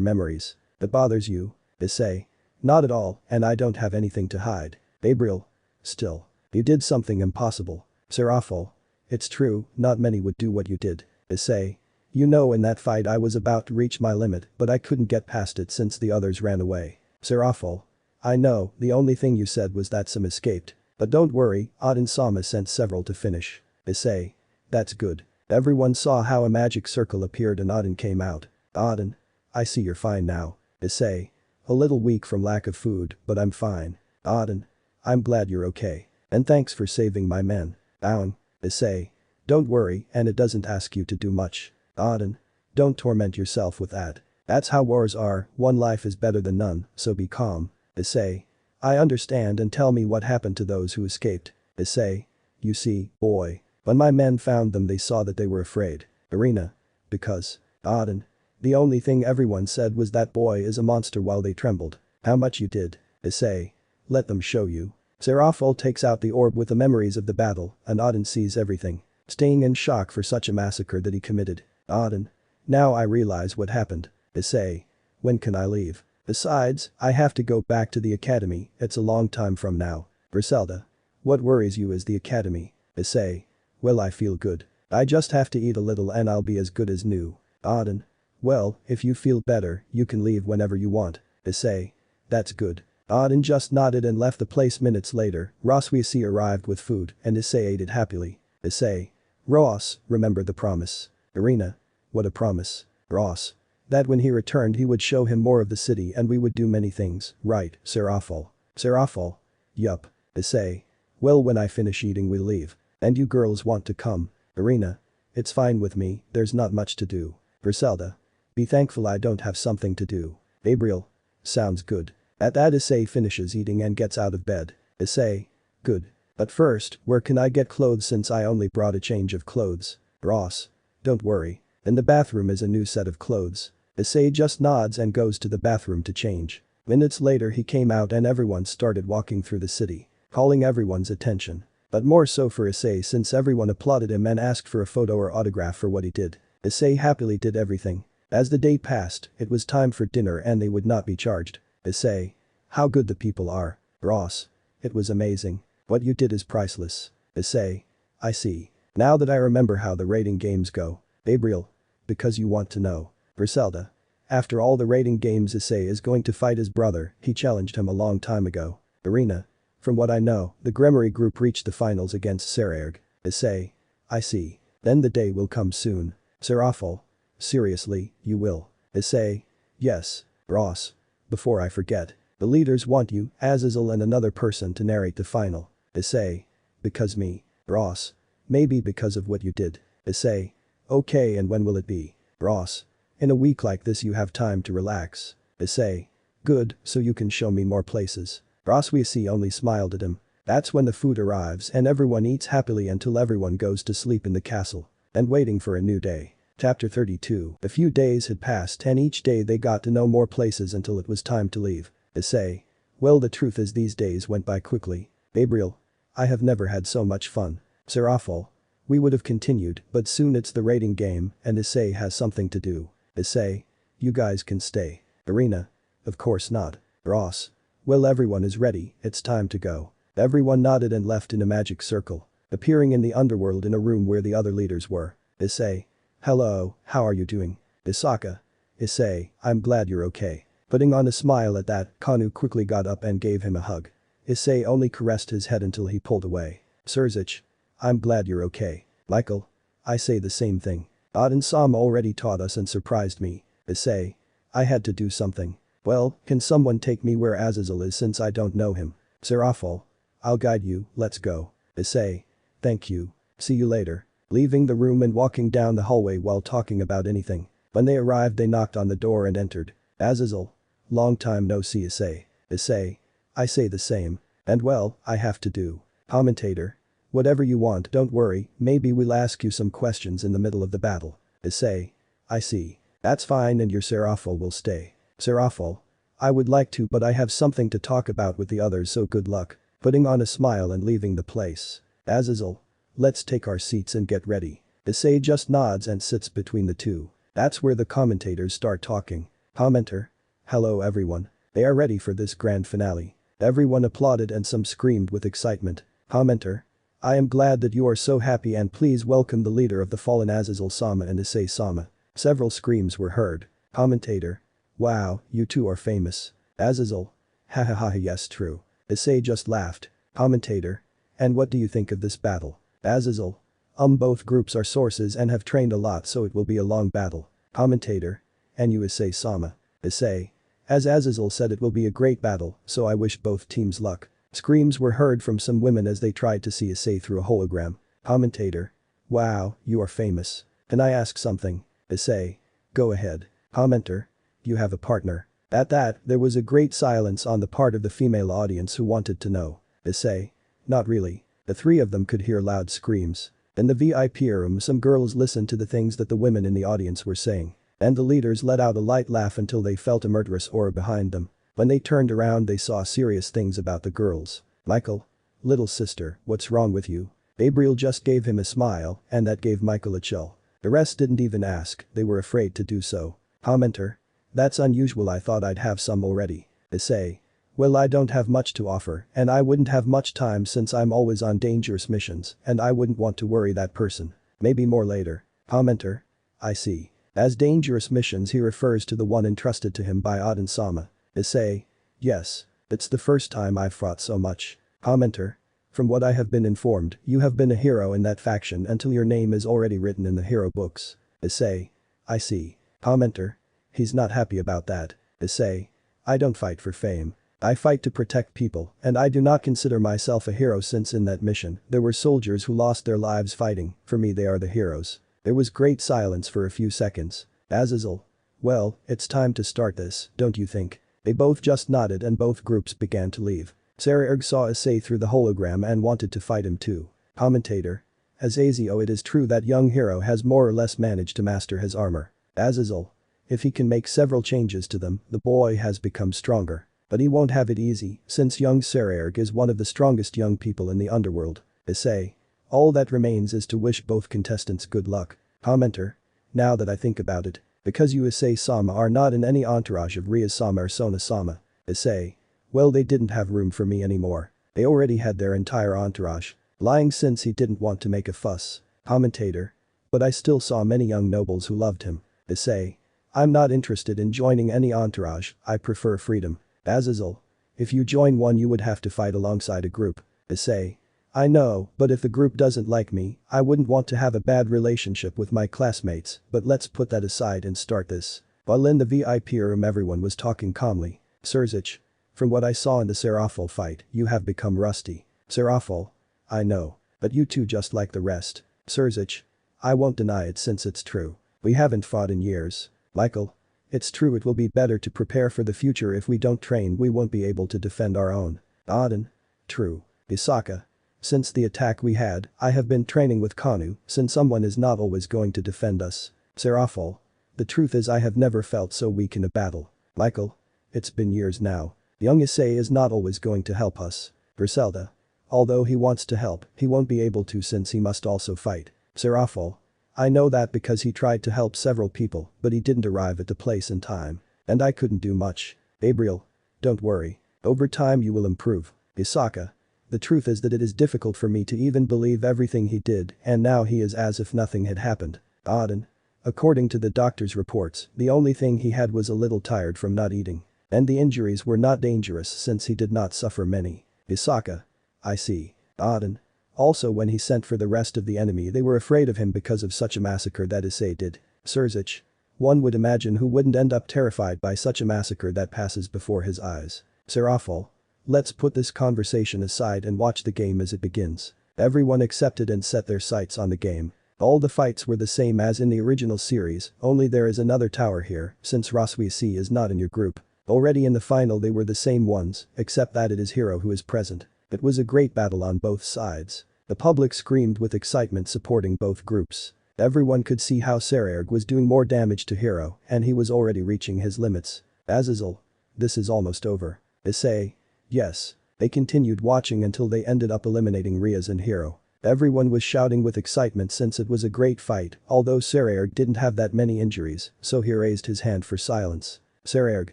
memories. That bothers you? Issei. Not at all, and I don't have anything to hide. Gabriel. Still. You did something impossible. Serafal. It's true, not many would do what you did. Issei. You know, in that fight I was about to reach my limit, but I couldn't get past it since the others ran away. Serafal. I know, the only thing you said was that some escaped. But don't worry, Odin Sama sent several to finish. Issei. That's good. Everyone saw how a magic circle appeared and Odin came out. Odin. I see you're fine now. Issei. A little weak from lack of food, but I'm fine. Odin. I'm glad you're okay. And thanks for saving my men. Aang. Issei. Don't worry, and it doesn't ask you to do much. Odin. Don't torment yourself with that. That's how wars are, one life is better than none, so be calm. Issei. I understand, and tell me what happened to those who escaped. Issei. You see, boy. When my men found them they saw that they were afraid. Arena. Because. Odin. The only thing everyone said was that boy is a monster while they trembled. How much you did. Issei. Let them show you. Serafal takes out the orb with the memories of the battle, and Odin sees everything. Staying in shock for such a massacre that he committed. Odin. Now I realize what happened. Issei. When can I leave? Besides, I have to go back to the academy, it's a long time from now. Griselda. What worries you is the academy. Issei. Well, I feel good. I just have to eat a little and I'll be as good as new. Odin. Well, if you feel better, you can leave whenever you want. Issei. That's good. Odin just nodded and left the place minutes later. Issei arrived with food and Issei ate it happily. Issei. Ross, remember the promise. Arena. What a promise. Ross. That when he returned he would show him more of the city and we would do many things, right, Serafal? Serafal. Yup. Issei. Well, when I finish eating we'll leave. And you girls want to come. Arena. It's fine with me, there's not much to do. Griselda. Be thankful I don't have something to do. Gabriel. Sounds good. At that Issei finishes eating and gets out of bed. Issei. Good. But first, where can I get clothes since I only brought a change of clothes? Ross. Don't worry. In the bathroom is a new set of clothes. Issei just nods and goes to the bathroom to change. Minutes later he came out and everyone started walking through the city, calling everyone's attention. But more so for Issei since everyone applauded him and asked for a photo or autograph for what he did. Issei happily did everything. As the day passed, it was time for dinner and they would not be charged. Issei. How good the people are. Ross. It was amazing. What you did is priceless. Issei. I see. Now that I remember how the rating games go. Gabriel. Because you want to know. Griselda. After all the rating games Issei is going to fight his brother, he challenged him a long time ago. Arena. From what I know, the Gremory group reached the finals against Sererg. Issei. I see. Then the day will come soon. Serafal. Seriously, you will. Issei. Yes. Ross. Before I forget. The leaders want you, Azazel and another person to narrate the final. Issei. Because me. Ross. Maybe because of what you did. Issei. Okay, and when will it be? Ross. In a week like this you have time to relax. Issei. Good, so you can show me more places. Issei only smiled at him. That's when the food arrives and everyone eats happily until everyone goes to sleep in the castle. And waiting for a new day. Chapter 32. A few days had passed and each day they got to know more places until it was time to leave. Issei. Well, the truth is these days went by quickly. Gabriel. I have never had so much fun. Serafal. We would have continued, but soon it's the rating game and Issei has something to do. Issei. You guys can stay. Arena. Of course not. Ross. Well, everyone is ready, it's time to go. Everyone nodded and left in a magic circle, appearing in the underworld in a room where the other leaders were. Issei. Hello, how are you doing? Isaka. Issei, I'm glad you're okay. Putting on a smile at that, Kanu quickly got up and gave him a hug. Issei only caressed his head until he pulled away. Surzich. I'm glad you're okay. Michael. I say the same thing. Odin Sama already taught us and surprised me. Issei. I had to do something. Well, can someone take me where Azazel is since I don't know him? Serafal. I'll guide you, let's go. Issei. Thank you. See you later. Leaving the room and walking down the hallway while talking about anything. When they arrived they knocked on the door and entered. Azazel. Long time no see Issei. Issei. I say the same. And well, I have to do. Commentator. Whatever you want, don't worry, maybe we'll ask you some questions in the middle of the battle. Issei. I see. That's fine and your Serafal will stay. Serafal. I would like to but I have something to talk about with the others so good luck. Putting on a smile and leaving the place. Azazel. Let's take our seats and get ready. Issei just nods and sits between the two. That's where the commentators start talking. Commenter. Hello everyone. They are ready for this grand finale. Everyone applauded and some screamed with excitement. Commenter. I am glad that you are so happy and please welcome the leader of the fallen Azazel-sama and Issei-sama. Several screams were heard. Commentator. Wow, you two are famous. Azazel. Hahaha yes true. Issei just laughed. Commentator. And what do you think of this battle? Azazel. Both groups are sources and have trained a lot so it will be a long battle. Commentator. And you Issei-sama. Issei. As Azazel said it will be a great battle, so I wish both teams luck. Screams were heard from some women as they tried to see Issei through a hologram. Commentator. Wow, you are famous. Can I ask something? Issei. Go ahead. Commenter. You have a partner. At that, there was a great silence on the part of the female audience who wanted to know. Issei. Not really. The three of them could hear loud screams. In the VIP room some girls listened to the things that the women in the audience were saying. And the leaders let out a light laugh until they felt a murderous aura behind them. When they turned around they saw serious things about the girls. Michael. Little sister, what's wrong with you? Gabriel just gave him a smile and that gave Michael a chill. The rest didn't even ask, they were afraid to do so. Commenter. That's unusual I thought I'd have some already. Issei. Well I don't have much to offer and I wouldn't have much time since I'm always on dangerous missions and I wouldn't want to worry that person. Maybe more later. Commenter. I see. As dangerous missions he refers to the one entrusted to him by Odin-sama. Issei. Yes. It's the first time I've fought so much. Commenter. From what I have been informed, you have been a hero in that faction until your name is already written in the hero books. Issei. I see. Commenter. He's not happy about that. Issei. I don't fight for fame. I fight to protect people and I do not consider myself a hero since in that mission there were soldiers who lost their lives fighting, for me they are the heroes. There was great silence for a few seconds. Azazel. Well, it's time to start this, don't you think? They both just nodded and both groups began to leave. Sarah saw Issei through the hologram and wanted to fight him too. Commentator. Azazio it is true that young hero has more or less managed to master his armor. Azazel. If he can make several changes to them, the boy has become stronger. But he won't have it easy, since young Sarerg is one of the strongest young people in the underworld. Issei. All that remains is to wish both contestants good luck. Commenter. Now that I think about it, because you Issei-sama are not in any entourage of Ria-sama or Sona-sama. Issei. Well they didn't have room for me anymore. They already had their entire entourage. Lying since he didn't want to make a fuss. Commentator. But I still saw many young nobles who loved him. Issei. I'm not interested in joining any entourage, I prefer freedom. Azazel. If you join one you would have to fight alongside a group. Issei. I know, but if the group doesn't like me, I wouldn't want to have a bad relationship with my classmates, but let's put that aside and start this. While in the VIP room everyone was talking calmly. Serzic. From what I saw in the Serafal fight, you have become rusty. Serafal. I know. But you two just like the rest. Serzic. I won't deny it since it's true. We haven't fought in years. Michael. It's true it will be better to prepare for the future if we don't train we won't be able to defend our own. Odin. True. Isaka. Since the attack we had, I have been training with Kanu, since someone is not always going to defend us. Serafal. The truth is I have never felt so weak in a battle. Michael. It's been years now. Young Issei is not always going to help us. Griselda. Although he wants to help, he won't be able to since he must also fight. Serafal. I know that because he tried to help several people, but he didn't arrive at the place in time. And I couldn't do much. Gabriel. Don't worry. Over time you will improve. Isaka. The truth is that it is difficult for me to even believe everything he did and now he is as if nothing had happened. Odin. According to the doctor's reports, the only thing he had was a little tired from not eating. And the injuries were not dangerous since he did not suffer many. Isaka. I see. Odin. Also when he sent for the rest of the enemy they were afraid of him because of such a massacre that Issei did. Serzic. One would imagine who wouldn't end up terrified by such a massacre that passes before his eyes. Serafal. Let's put this conversation aside and watch the game as it begins. Everyone accepted and set their sights on the game. All the fights were the same as in the original series, only there is another tower here since Roswiesi is not in your group. Already in the final they were the same ones, except that it is Hero who is present. It was a great battle on both sides. The public screamed with excitement supporting both groups. Everyone could see how Sarerg was doing more damage to Hero and he was already reaching his limits. Azazel. This is almost over. Issei. Yes. They continued watching until they ended up eliminating Riaz and Hero. Everyone was shouting with excitement since it was a great fight, although Sarajevo didn't have that many injuries, so he raised his hand for silence. Sarajevo.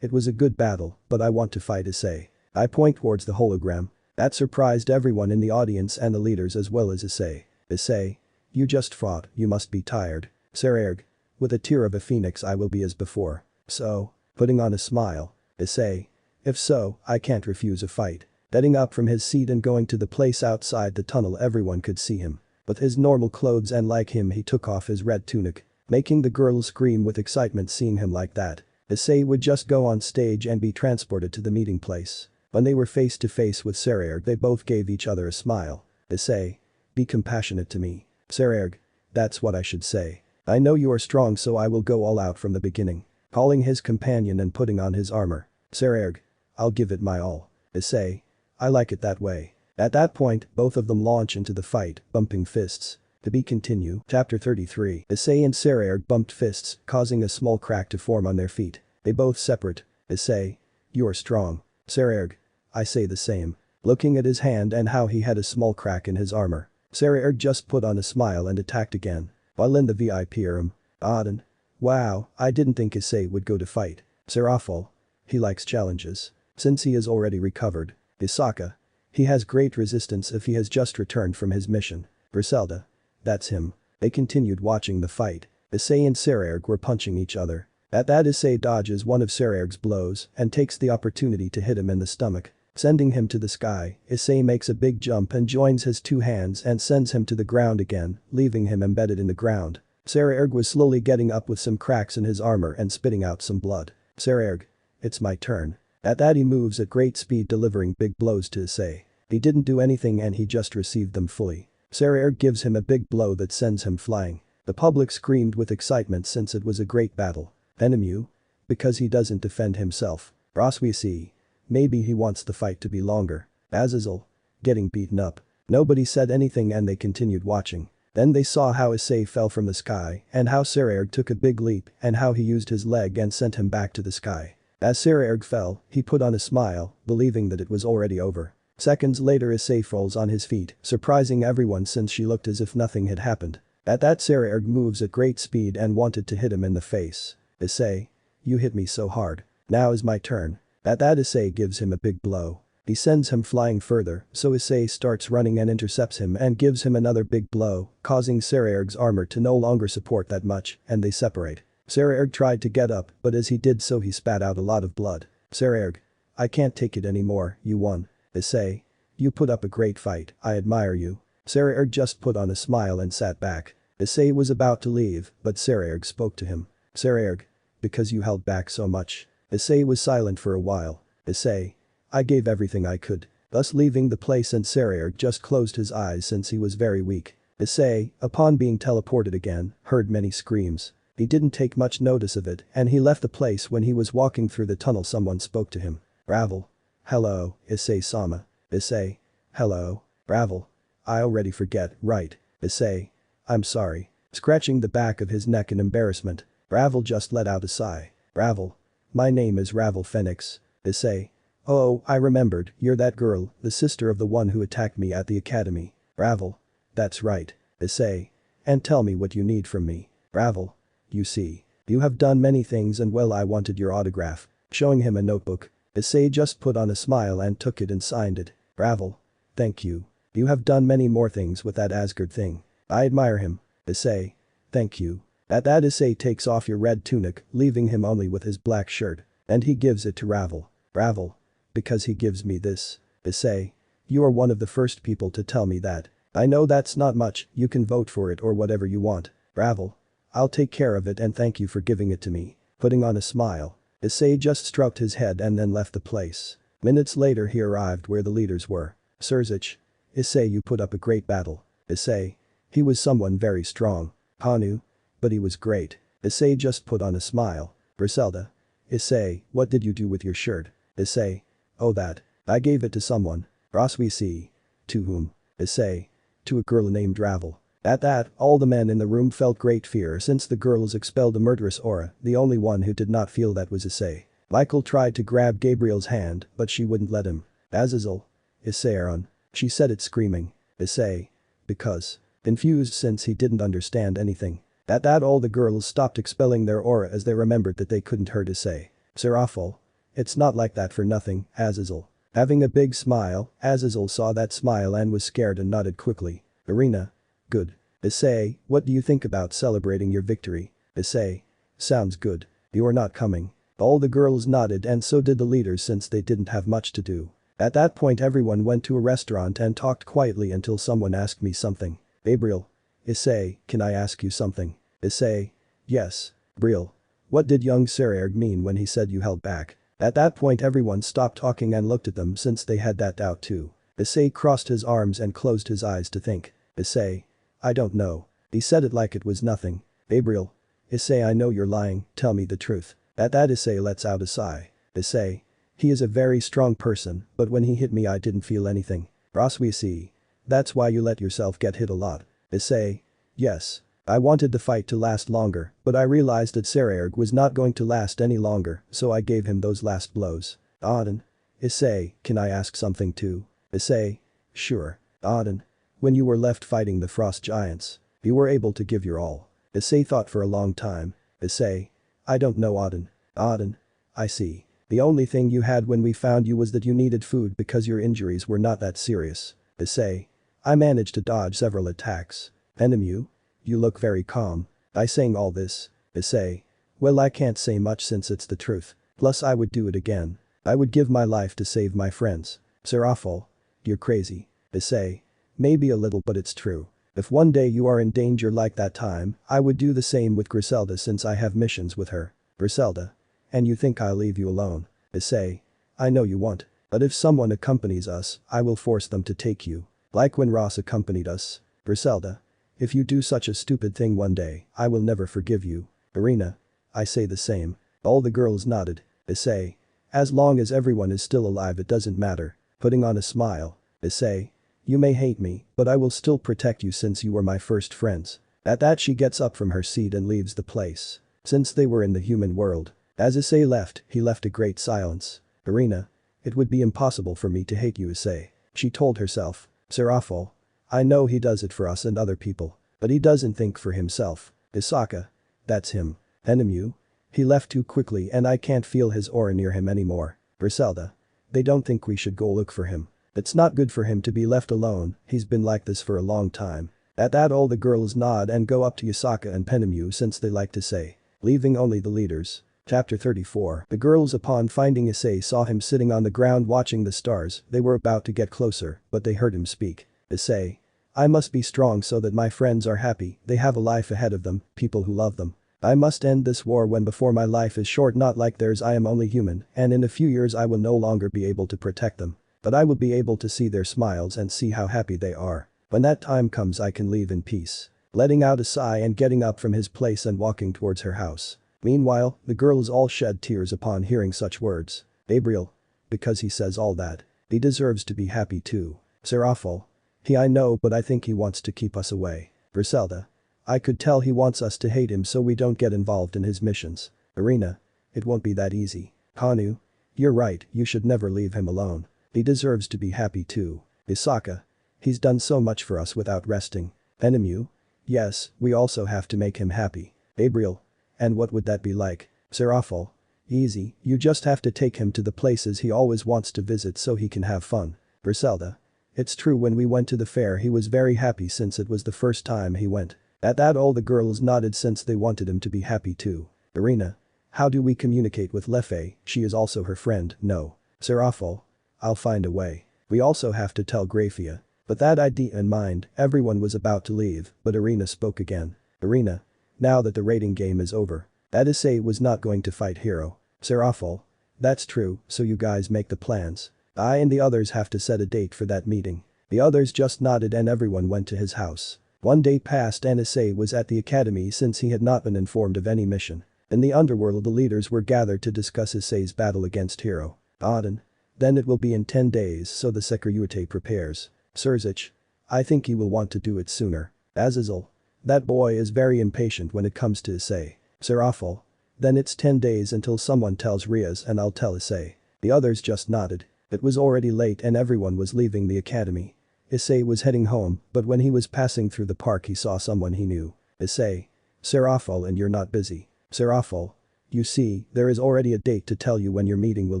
It was a good battle, but I want to fight Issei. I point towards the hologram. That surprised everyone in the audience and the leaders as well as Issei. Issei. You just fought, you must be tired. Sarajevo. With a tear of a phoenix I will be as before. So, putting on a smile. Issei. If so, I can't refuse a fight. Getting up from his seat and going to the place outside the tunnel everyone could see him. With his normal clothes and like him he took off his red tunic. Making the girls scream with excitement seeing him like that. Issei would just go on stage and be transported to the meeting place. When they were face to face with Sarajevo they both gave each other a smile. Issei. Be compassionate to me. Sarajevo. That's what I should say. I know you are strong so I will go all out from the beginning. Calling his companion and putting on his armor. Sarajevo. I'll give it my all. Issei. I like it that way. At that point, both of them launch into the fight, bumping fists. To be continue. Chapter 33. Issei and Sarajevo bumped fists, causing a small crack to form on their feet. They both separate. Issei. You are strong. Sarajevo. I say the same. Looking at his hand and how he had a small crack in his armor. Sarajevo just put on a smile and attacked again. While in the VIP room. Auden. Wow, I didn't think Issei would go to fight. Serafal. He likes challenges. Since he is already recovered. Isaka. He has great resistance if he has just returned from his mission. Griselda. That's him. They continued watching the fight. Issei and Sarajevo were punching each other. At that Issei dodges one of Sarajevo's blows and takes the opportunity to hit him in the stomach. Sending him to the sky, Issei makes a big jump and joins his two hands and sends him to the ground again, leaving him embedded in the ground. Sarajevo was slowly getting up with some cracks in his armor and spitting out some blood. Sarajevo. It's my turn. At that he moves at great speed delivering big blows to Issei. He didn't do anything and he just received them fully. Sarajevo gives him a big blow that sends him flying. The public screamed with excitement since it was a great battle. Enemu? Because he doesn't defend himself. Roswisi. Maybe he wants the fight to be longer. Azazel. Getting beaten up. Nobody said anything and they continued watching. Then they saw how Issei fell from the sky and how Sarajevo took a big leap and how he used his leg and sent him back to the sky. As Sarajevo fell, he put on a smile, believing that it was already over. Seconds later Issei falls on his feet, surprising everyone since she looked as if nothing had happened. At that Sarajevo moves at great speed and wanted to hit him in the face. Issei. You hit me so hard. Now is my turn. At that Issei gives him a big blow. He sends him flying further, so Issei starts running and intercepts him and gives him another big blow, causing Sarajevo's armor to no longer support that much, and they separate. Sarajevo tried to get up, but as he did so he spat out a lot of blood. Sarajevo. I can't take it anymore, you won. Issei. You put up a great fight, I admire you. Sarajevo just put on a smile and sat back. Issei was about to leave, but Sarajevo spoke to him. Sarajevo. Because you held back so much. Issei was silent for a while. Issei. I gave everything I could. Thus leaving the place and Sarajevo just closed his eyes since he was very weak. Issei, upon being teleported again, heard many screams. He didn't take much notice of it and he left the place when he was walking through the tunnel someone spoke to him. Ravel. Hello, Issei-sama. Issei. Hello. Ravel. I already forget, right. Issei. I'm sorry. Scratching the back of his neck in embarrassment. Ravel just let out a sigh. Ravel. My name is Ravel Phoenix. Issei. Oh, I remembered, you're that girl, the sister of the one who attacked me at the academy. Ravel. That's right. Issei. And tell me what you need from me. Ravel. You see. You have done many things and well I wanted your autograph. Showing him a notebook. Issei just put on a smile and took it and signed it. Ravel. Thank you. You have done many more things with that Asgard thing. I admire him. Issei. Thank you. At that Issei takes off your red tunic, leaving him only with his black shirt. And he gives it to Ravel. Ravel. Because he gives me this. Issei. You are one of the first people to tell me that. I know that's not much, you can vote for it or whatever you want. Ravel. I'll take care of it and thank you for giving it to me. Putting on a smile. Issei just stroked his head and then left the place. Minutes later he arrived where the leaders were. Surzich. Issei you put up a great battle. Issei. He was someone very strong. Hanu. But he was great. Issei just put on a smile. Griselda. Issei, what did you do with your shirt? Issei. Oh that. I gave it to someone. Roswisi. To whom? Issei. To a girl named Ravel. At that, all the men in the room felt great fear since the girls expelled a murderous aura, the only one who did not feel that was Issei. Michael tried to grab Gabriel's hand, but she wouldn't let him. Azazel. Issei Aaron. She said it screaming. Issei. because. Confused since he didn't understand anything. At that all the girls stopped expelling their aura as they remembered that they couldn't hurt Issei. Serafal. It's not like that for nothing, Azazel. Having a big smile, Azazel saw that smile and was scared and nodded quickly. Arena. Good. Issei, what do you think about celebrating your victory? Issei. Sounds good. You're not coming. All the girls nodded and so did the leaders since they didn't have much to do. At that point everyone went to a restaurant and talked quietly until someone asked me something. Gabriel. Issei, can I ask you something? Issei. Yes. Briel. What did young Sererg mean when he said you held back? At that point everyone stopped talking and looked at them since they had that doubt too. Issei crossed his arms and closed his eyes to think. Issei. I don't know. He said it like it was nothing. Gabriel. Issei, I know you're lying, tell me the truth. At that Issei lets out a sigh. Issei. He is a very strong person, but when he hit me I didn't feel anything. Roswisi. That's why you let yourself get hit a lot. Issei. Yes. I wanted the fight to last longer, but I realized that Sererg was not going to last any longer, so I gave him those last blows. Auden. Issei, can I ask something too? Issei. Sure. Auden. When you were left fighting the frost giants, you were able to give your all. Issei thought for a long time. Issei. I don't know Auden. Auden. I see. The only thing you had when we found you was that you needed food because your injuries were not that serious. Issei. I managed to dodge several attacks. Enemu. You look very calm. I saying all this. Issei. Well, I can't say much since it's the truth. Plus I would do it again. I would give my life to save my friends. Serafal. You're crazy. Issei. Maybe a little but it's true. If one day you are in danger like that time, I would do the same with Griselda since I have missions with her. Griselda. And you think I'll leave you alone? Issei. I know you won't. But if someone accompanies us, I will force them to take you. Like when Ross accompanied us. Griselda. If you do such a stupid thing one day, I will never forgive you. Arena. I say the same. All the girls nodded. Issei. As long as everyone is still alive it doesn't matter. Putting on a smile. Issei. You may hate me, but I will still protect you since you were my first friends. At that she gets up from her seat and leaves the place. Since they were in the human world. As Issei left, he left a great silence. Arena. It would be impossible for me to hate you, Issei. She told herself. Serafal. I know he does it for us and other people. But he doesn't think for himself. Isaka. That's him. Enemu. He left too quickly and I can't feel his aura near him anymore. Griselda. They don't think we should go look for him. It's not good for him to be left alone, he's been like this for a long time. At that all the girls nod and go up to Yasaka and Penemu since they like to say. Leaving only the leaders. Chapter 34. The girls upon finding Issei saw him sitting on the ground watching the stars, they were about to get closer, but they heard him speak. Issei. I must be strong so that my friends are happy, they have a life ahead of them, people who love them. I must end this war when before my life is short not like theirs I am only human and in a few years I will no longer be able to protect them. But I will be able to see their smiles and see how happy they are. When that time comes I can leave in peace. Letting out a sigh and getting up from his place and walking towards her house. Meanwhile, the girls all shed tears upon hearing such words. Gabriel. Because he says all that. He deserves to be happy too. Serafal. I know but I think he wants to keep us away. Griselda. I could tell he wants us to hate him so we don't get involved in his missions. Arena. It won't be that easy. Hanu. You're right, you should never leave him alone. He deserves to be happy too. Isaka. He's done so much for us without resting. Enemu. Yes, we also have to make him happy. Gabriel. And what would that be like? Serafal. Easy, you just have to take him to the places he always wants to visit so he can have fun. Griselda. It's true when we went to the fair he was very happy since it was the first time he went. At that all the girls nodded since they wanted him to be happy too. Arena. How do we communicate with Lefei, she is also her friend, no. Serafal. I'll find a way. We also have to tell Graphia. But that idea in mind, everyone was about to leave, but Arena spoke again. Arena. Now that the rating game is over. That Issei was not going to fight Hero. Serafal. That's true, so you guys make the plans. I and the others have to set a date for that meeting. The others just nodded and everyone went to his house. One day passed and Issei was at the academy since he had not been informed of any mission. In the underworld the leaders were gathered to discuss Issei's battle against Hero. Auden. Then it will be in 10 days so the Securite prepares. Surzich. I think he will want to do it sooner. Azazel. That boy is very impatient when it comes to Issei. Serafal. Then it's 10 days until someone tells Riaz and I'll tell Issei. The others just nodded. It was already late and everyone was leaving the academy. Issei was heading home, but when he was passing through the park he saw someone he knew. Issei. Serafal, and you're not busy. Serafal. You see, there is already a date to tell you when your meeting will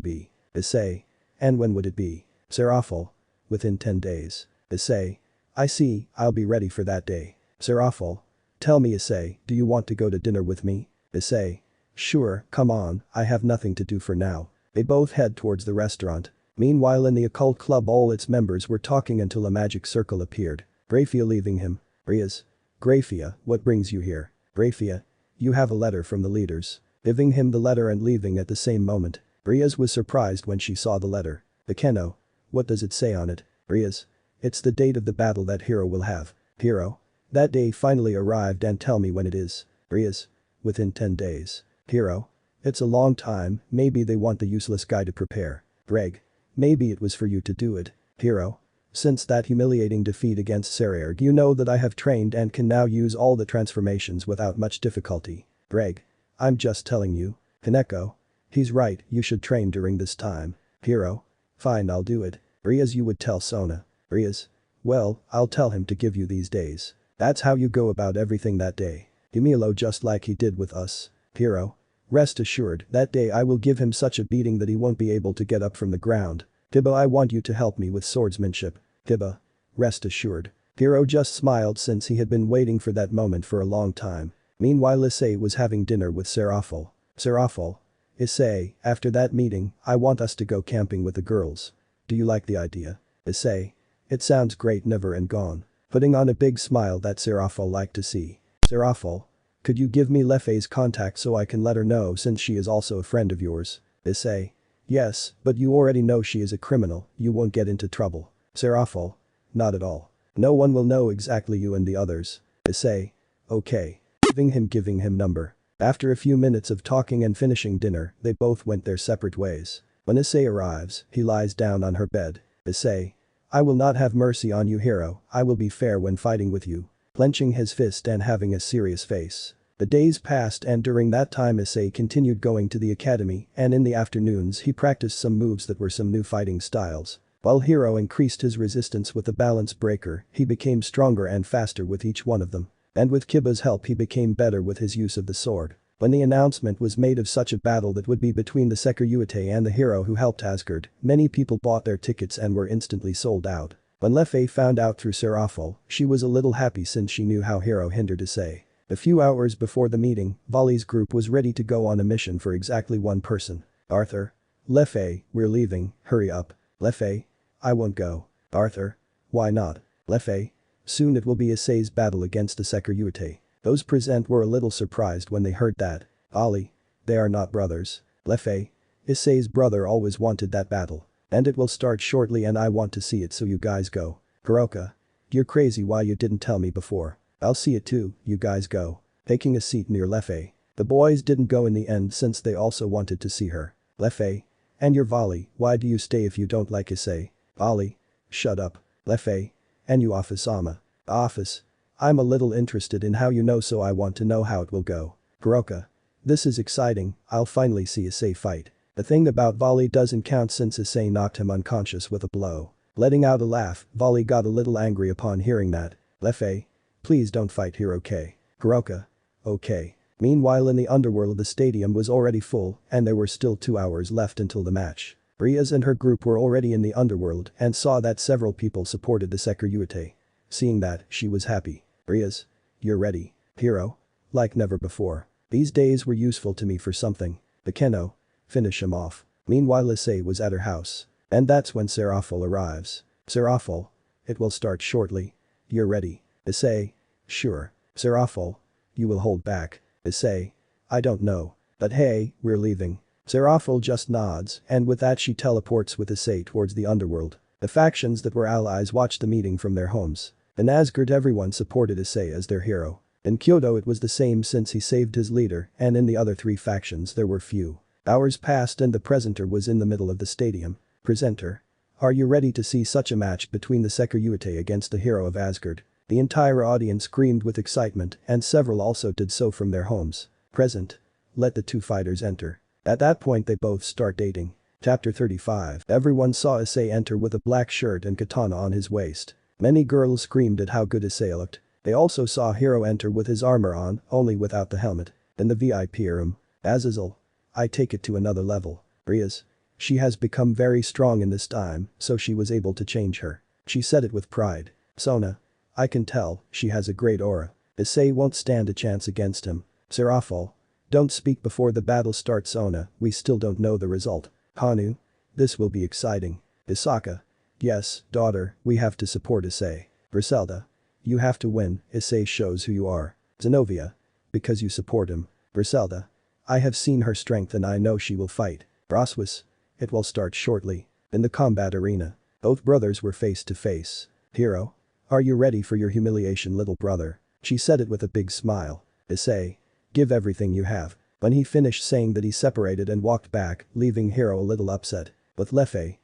be. Issei. And when would it be? Serafal. Within 10 days. Issei. I see, I'll be ready for that day. Serafal. Tell me, Issei, do you want to go to dinner with me? Issei. Sure, come on, I have nothing to do for now. They both head towards the restaurant. Meanwhile in the occult club all its members were talking until a magic circle appeared. Grafia leaving him. Riaz. Grafia, what brings you here? Grafia. You have a letter from the leaders. Giving him the letter and leaving at the same moment. Riaz was surprised when she saw the letter. The Keno. What does it say on it? Riaz. It's the date of the battle that hero will have. Hero. That day finally arrived and tell me when it is. Riaz. Within 10 days. Hero. It's a long time, maybe they want the useless guy to prepare. Greg. Maybe it was for you to do it. Hero. Since that humiliating defeat against Sererg you know that I have trained and can now use all the transformations without much difficulty. Greg. I'm just telling you. Kaneko. He's right, you should train during this time. Hero. Fine, I'll do it. Riaz, you would tell Sona. Riaz. Well, I'll tell him to give you these days. That's how you go about everything that day. Humilo just like he did with us. Hero. Rest assured, that day I will give him such a beating that he won't be able to get up from the ground. Tiba, I want you to help me with swordsmanship. Tiba. Rest assured. Hero just smiled since he had been waiting for that moment for a long time. Meanwhile Issei was having dinner with Serafal. Serafal. Issei, after that meeting, I want us to go camping with the girls. Do you like the idea? Issei. It sounds great, never and gone. Putting on a big smile that Serafal liked to see. Serafal. Could you give me Lefei's contact so I can let her know since she is also a friend of yours? Issei. Yes, but you already know she is a criminal, you won't get into trouble. Serafal. Not at all. No one will know exactly you and the others. Issei. Okay. Giving him number. After a few minutes of talking and finishing dinner, they both went their separate ways. When Issei arrives, he lies down on her bed. Issei. I will not have mercy on you, hero, I will be fair when fighting with you. Clenching his fist and having a serious face. The days passed and during that time Issei continued going to the academy and in the afternoons he practiced some moves that were some new fighting styles. While Hero increased his resistance with the balance breaker, he became stronger and faster with each one of them. And with Kiba's help he became better with his use of the sword. When the announcement was made of such a battle that would be between the Sekir'Yuutei and the hero who helped Asgard, many people bought their tickets and were instantly sold out. When Lefei found out through Serafal, she was a little happy since she knew how Hero hindered Issei. A few hours before the meeting, Vali's group was ready to go on a mission for exactly one person. Arthur. Lefei, we're leaving, hurry up. Lefei. I won't go. Arthur. Why not? Lefei. Soon it will be Issei's battle against the Sekir'Yuutei. Those present were a little surprised when they heard that. Ali. They are not brothers. Lefei. Issei's brother always wanted that battle. And it will start shortly and I want to see it, so you guys go. Hiroka. You're crazy, why you didn't tell me before? I'll see it too, you guys go. Taking a seat near Lefei. The boys didn't go in the end since they also wanted to see her. Lefei. And your Vali, why do you stay if you don't like Issei? Ali. Shut up. Lefei. And you Office-sama. Office. I'm a little interested in how you know, so I want to know how it will go. Hiroka. This is exciting, I'll finally see Issei fight. The thing about Vali doesn't count since Issei knocked him unconscious with a blow. Letting out a laugh, Vali got a little angry upon hearing that. Lefei. Please don't fight here, okay? Hiroka. Okay. Meanwhile in the underworld the stadium was already full and there were still 2 hours left until the match. Riaz and her group were already in the underworld and saw that several people supported the Sekir'Yuutei. Seeing that, she was happy. Riaz. You're ready. Hero. Like never before. These days were useful to me for something. The Keno. Finish him off. Meanwhile Issei was at her house. And that's when Serafal arrives. Serafal. It will start shortly. You're ready. Issei. Sure. Serafal. You will hold back. Issei. I don't know. But hey, we're leaving. Serafal just nods and with that she teleports with Issei towards the underworld. The factions that were allies watched the meeting from their homes. In Asgard everyone supported Issei as their hero. In Kyoto it was the same since he saved his leader and in the other 3 factions there were few. Hours passed and the presenter was in the middle of the stadium. Presenter. Are you ready to see such a match between the Sekir'Yuutei against the hero of Asgard? The entire audience screamed with excitement and several also did so from their homes. Present. Let the 2 fighters enter. At that point they both start dating. Chapter 35. Everyone saw Issei enter with a black shirt and katana on his waist. Many girls screamed at how good Issei looked. They also saw Hero enter with his armor on, only without the helmet. In the VIP room. Azazel. I take it to another level. Riaz. She has become very strong in this time, so she was able to change her. She said it with pride. Sona. I can tell, she has a great aura. Issei won't stand a chance against him. Serafal. Don't speak before the battle starts, Sona, we still don't know the result. Hanu. This will be exciting. Isaka. Yes, daughter, we have to support Issei. Griselda. You have to win, Issei shows who you are. Zenobia. Because you support him. Griselda. I have seen her strength and I know she will fight. Braswis. It will start shortly. In the combat arena. Both brothers were face to face. Hero. Are you ready for your humiliation, little brother? She said it with a big smile. Issei. Give everything you have. When he finished saying that, he separated and walked back, leaving Hero a little upset. With Lefei.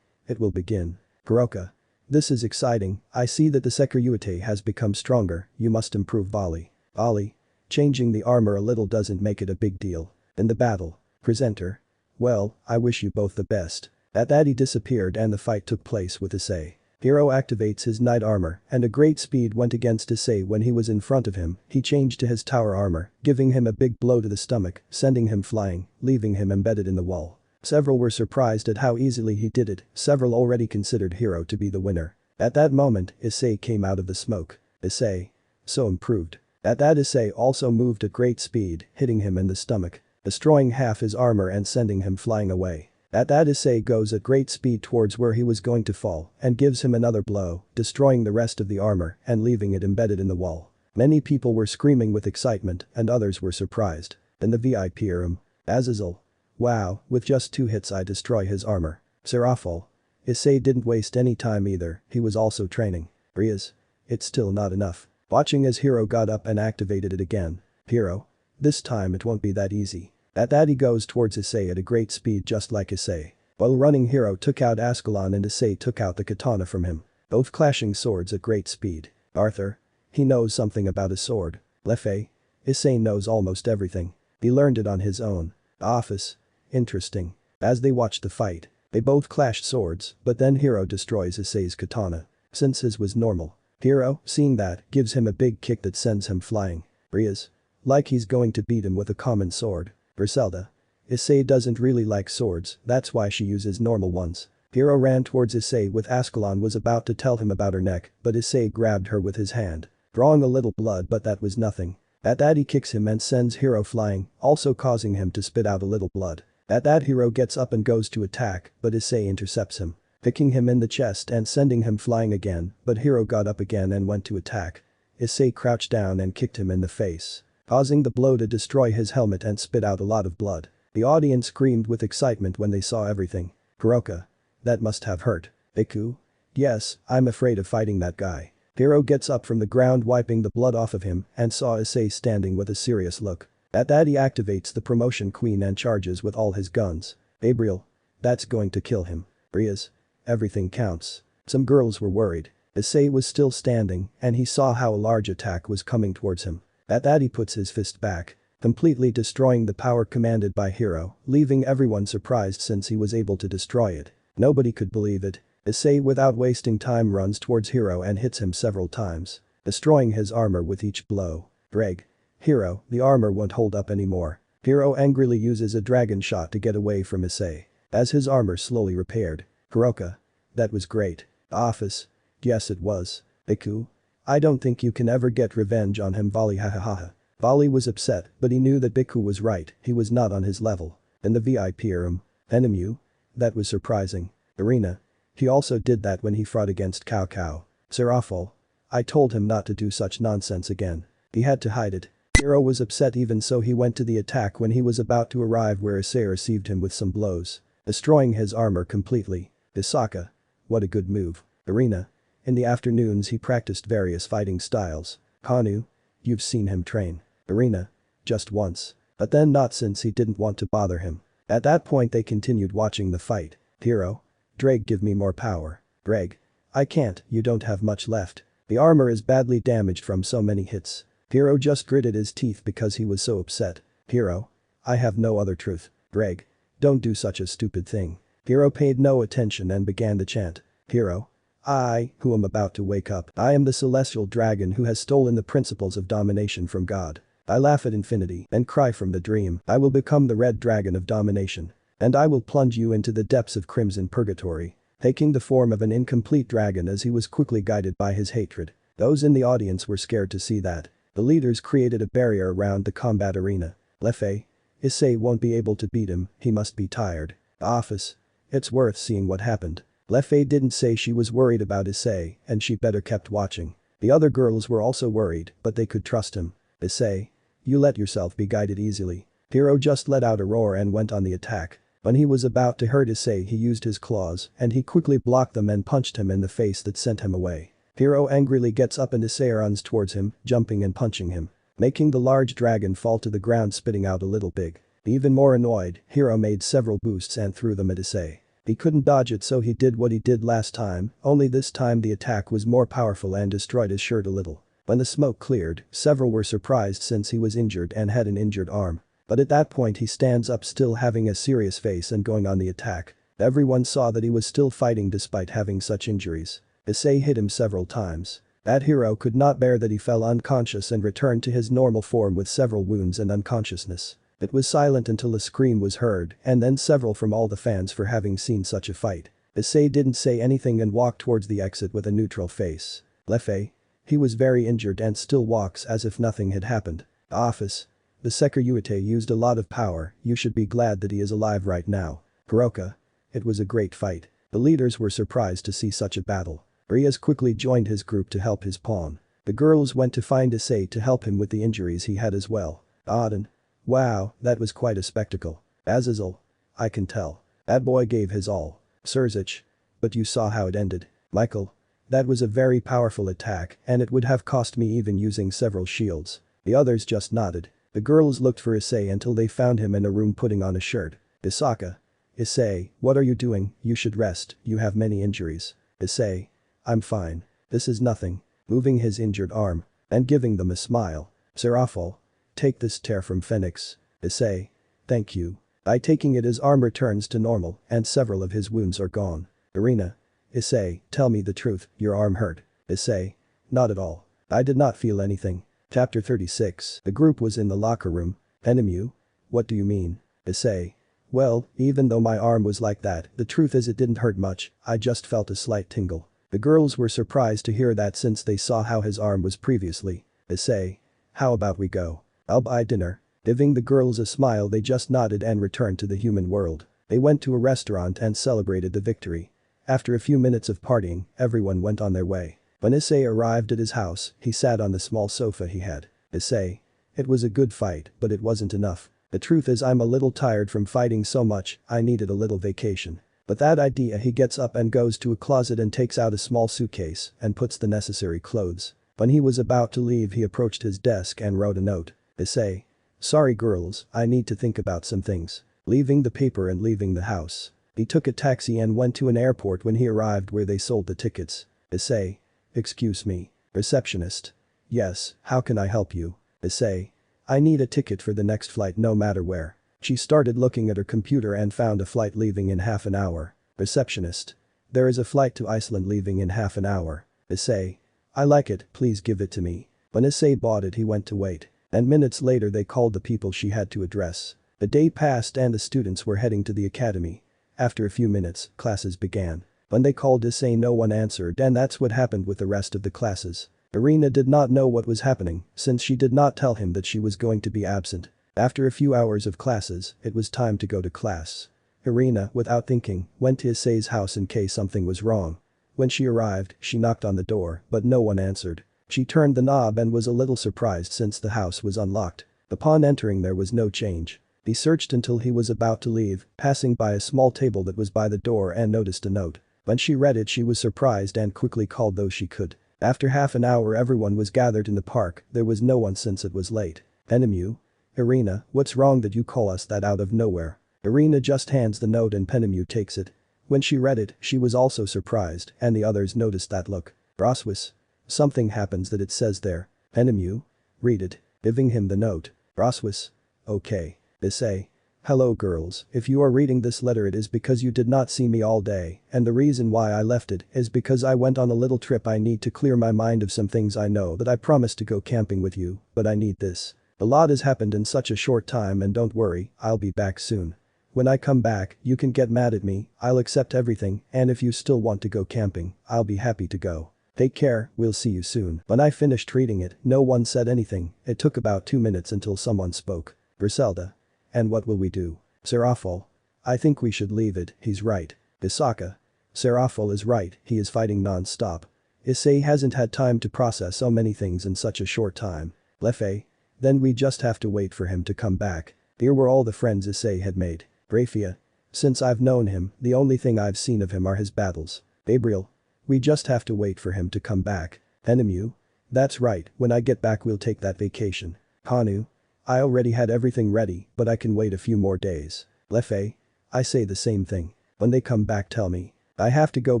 It will begin. Kuroka. This is exciting, I see that the Sekiryuite has become stronger, you must improve Bali. Ali. Changing the armor a little doesn't make it a big deal. In the battle. Presenter. Well, I wish you both the best. At that he disappeared and the fight took place with Issei. Hero activates his knight armor and a great speed went against Issei when he was in front of him, he changed to his tower armor, giving him a big blow to the stomach, sending him flying, leaving him embedded in the wall. Several were surprised at how easily he did it, several already considered Hero to be the winner. At that moment, Issei came out of the smoke. Issei. So improved. At that Issei also moved at great speed, hitting him in the stomach, destroying half his armor and sending him flying away. At that Issei goes at great speed towards where he was going to fall and gives him another blow, destroying the rest of the armor and leaving it embedded in the wall. Many people were screaming with excitement and others were surprised. In the VIP room. Azazel. Wow, with just 2 hits I destroy his armor. Serafal. Issei didn't waste any time either, he was also training. Riaz. It's still not enough. Watching as Hero got up and activated it again. Hero. This time it won't be that easy. At that he goes towards Issei at a great speed just like Issei. While running, Hero took out Ascalon and Issei took out the katana from him. Both clashing swords at great speed. Arthur. He knows something about a sword. Lefei. Issei knows almost everything. He learned it on his own. Office. Interesting. As they watched the fight, they both clashed swords, but then Hero destroys Issei's katana. Since his was normal. Hero, seeing that, gives him a big kick that sends him flying. Riaz. Like he's going to beat him with a common sword. Griselda. Issei doesn't really like swords, that's why she uses normal ones. Hero ran towards Issei with Ascalon was about to tell him about her neck, but Issei grabbed her with his hand. Drawing a little blood, but that was nothing. At that he kicks him and sends Hero flying, also causing him to spit out a little blood. At that Hero gets up and goes to attack, but Issei intercepts him, picking him in the chest and sending him flying again, but Hero got up again and went to attack. Issei crouched down and kicked him in the face, causing the blow to destroy his helmet and spit out a lot of blood. The audience screamed with excitement when they saw everything. Kuroka. That must have hurt. Iku. Yes, I'm afraid of fighting that guy. Hero gets up from the ground wiping the blood off of him and saw Issei standing with a serious look. At that he activates the promotion queen and charges with all his guns. Gabriel. That's going to kill him. Riaz. Everything counts. Some girls were worried. Issei was still standing and he saw how a large attack was coming towards him. At that he puts his fist back, completely destroying the power commanded by Hero, leaving everyone surprised since he was able to destroy it. Nobody could believe it. Issei without wasting time runs towards Hero and hits him several times, destroying his armor with each blow. Greg. Hero, the armor won't hold up anymore. Hero angrily uses a dragon shot to get away from Issei. As his armor slowly repaired. Kuroka. That was great. Office. Yes it was. Iku. I don't think you can ever get revenge on him, Vali, hahaha. Vali was upset, but he knew that Biku was right, he was not on his level. In the VIP room. Enemu. That was surprising. Arena. He also did that when he fought against Cao Cao. Serafal. I told him not to do such nonsense again. He had to hide it. Hero was upset even so he went to the attack when he was about to arrive where Issei received him with some blows, destroying his armor completely. Isaka. What a good move. Arena. In the afternoons he practiced various fighting styles. Hanu. You've seen him train. Arena. Just once. But then not since he didn't want to bother him. At that point they continued watching the fight. Hero. Drake, give me more power. Greg. I can't, you don't have much left. The armor is badly damaged from so many hits. Hero just gritted his teeth because he was so upset. Hero. I have no other truth. Greg. Don't do such a stupid thing. Hero paid no attention and began to chant. Hero. I, who am about to wake up, I am the celestial dragon who has stolen the principles of domination from God. I laugh at infinity and cry from the dream. I will become the red dragon of domination. And I will plunge you into the depths of crimson purgatory. Taking the form of an incomplete dragon as he was quickly guided by his hatred. Those in the audience were scared to see that. The leaders created a barrier around the combat arena. Lefei. Issei won't be able to beat him, he must be tired. Office. It's worth seeing what happened. Lefei didn't say she was worried about Issei and she better kept watching. The other girls were also worried, but they could trust him. Issei. You let yourself be guided easily. Hero just let out a roar and went on the attack. When he was about to hurt Issei, he used his claws and he quickly blocked them and punched him in the face that sent him away. Hero angrily gets up and Issei runs towards him, jumping and punching him. Making the large dragon fall to the ground, spitting out a little big. Even more annoyed, Hero made several boosts and threw them at Issei. He couldn't dodge it, so he did what he did last time, only this time the attack was more powerful and destroyed his shirt a little. When the smoke cleared, several were surprised since he was injured and had an injured arm. But at that point he stands up, still having a serious face and going on the attack. Everyone saw that he was still fighting despite having such injuries. Issei hit him several times. That hero could not bear that he fell unconscious and returned to his normal form with several wounds and unconsciousness. It was silent until a scream was heard and then several from all the fans for having seen such a fight. Issei didn't say anything and walked towards the exit with a neutral face. Lefei. He was very injured and still walks as if nothing had happened. Office. The Sekiruyate used a lot of power, you should be glad that he is alive right now. Hiroka. It was a great fight. The leaders were surprised to see such a battle. Rias quickly joined his group to help his pawn. The girls went to find Issei to help him with the injuries he had as well. Auden. Wow, that was quite a spectacle. Azazel. I can tell. That boy gave his all. Surzich. But you saw how it ended. Michael. That was a very powerful attack and it would have cost me even using several shields. The others just nodded. The girls looked for Issei until they found him in a room putting on a shirt. Isaka. Issei, what are you doing? You should rest, you have many injuries. Issei. I'm fine. This is nothing. Moving his injured arm. And giving them a smile. Serafal. Take this tear from Phoenix. Issei. Thank you. By taking it, his arm returns to normal and several of his wounds are gone. Irina. Issei, tell me the truth, your arm hurt. Issei. Not at all. I did not feel anything. Chapter 36. The group was in the locker room. Enemu? What do you mean? Issei. Well, even though my arm was like that, the truth is it didn't hurt much, I just felt a slight tingle. The girls were surprised to hear that since they saw how his arm was previously. Issei. How about we go? I'll buy dinner. Giving the girls a smile, they just nodded and returned to the human world. They went to a restaurant and celebrated the victory. After a few minutes of partying, everyone went on their way. When Issei arrived at his house, he sat on the small sofa he had. Issei. It was a good fight, but it wasn't enough. The truth is I'm a little tired from fighting so much, I needed a little vacation. But that idea, he gets up and goes to a closet and takes out a small suitcase and puts the necessary clothes. When he was about to leave, he approached his desk and wrote a note. Issei. Sorry girls, I need to think about some things. Leaving the paper and leaving the house. He took a taxi and went to an airport. When he arrived where they sold the tickets. Issei. Excuse me. Receptionist. Yes, how can I help you? Issei. I need a ticket for the next flight no matter where. She started looking at her computer and found a flight leaving in half an hour. Receptionist. There is a flight to Iceland leaving in half an hour. Issei. I like it, please give it to me. When Issei bought it, he went to wait. And minutes later they called the people she had to address. The day passed and the students were heading to the academy. After a few minutes, classes began. When they called Issei, no one answered, and that's what happened with the rest of the classes. Irina did not know what was happening since she did not tell him that she was going to be absent. After a few hours of classes, it was time to go to class. Irina, without thinking, went to Issei's house in case something was wrong. When she arrived, she knocked on the door, but no one answered. She turned the knob and was a little surprised since the house was unlocked. Upon entering, there was no change. He searched until he was about to leave, passing by a small table that was by the door and noticed a note. When she read it, she was surprised and quickly called those she could. After half an hour, everyone was gathered in the park. There was no one since it was late. Penemu? Irina, what's wrong that you call us that out of nowhere? Irina just hands the note and Penemu takes it. When she read it, she was also surprised and the others noticed that look. Braswis. Something happens that it says there. Penemu? Read it. Giving him the note. Braswis. Okay. Issei. Hello girls, if you are reading this letter it is because you did not see me all day, and the reason why I left it is because I went on a little trip. I need to clear my mind of some things. I know that I promised to go camping with you, but I need this. A lot has happened in such a short time, and don't worry, I'll be back soon. When I come back, you can get mad at me, I'll accept everything, and if you still want to go camping, I'll be happy to go. Take care, we'll see you soon. When I finished reading it, no one said anything. It took about 2 minutes until someone spoke. Griselda. And what will we do? Serafal. I think we should leave it, he's right. Isaka. Serafal is right, he is fighting non-stop. Issei hasn't had time to process so many things in such a short time. Lefei. Then we just have to wait for him to come back. Here were all the friends Issei had made. Rafia. Since I've known him, the only thing I've seen of him are his battles. Gabriel. We just have to wait for him to come back. Enemu. That's right, when I get back we'll take that vacation. Hanu. I already had everything ready, but I can wait a few more days. Lefei. I say the same thing. When they come back tell me. I have to go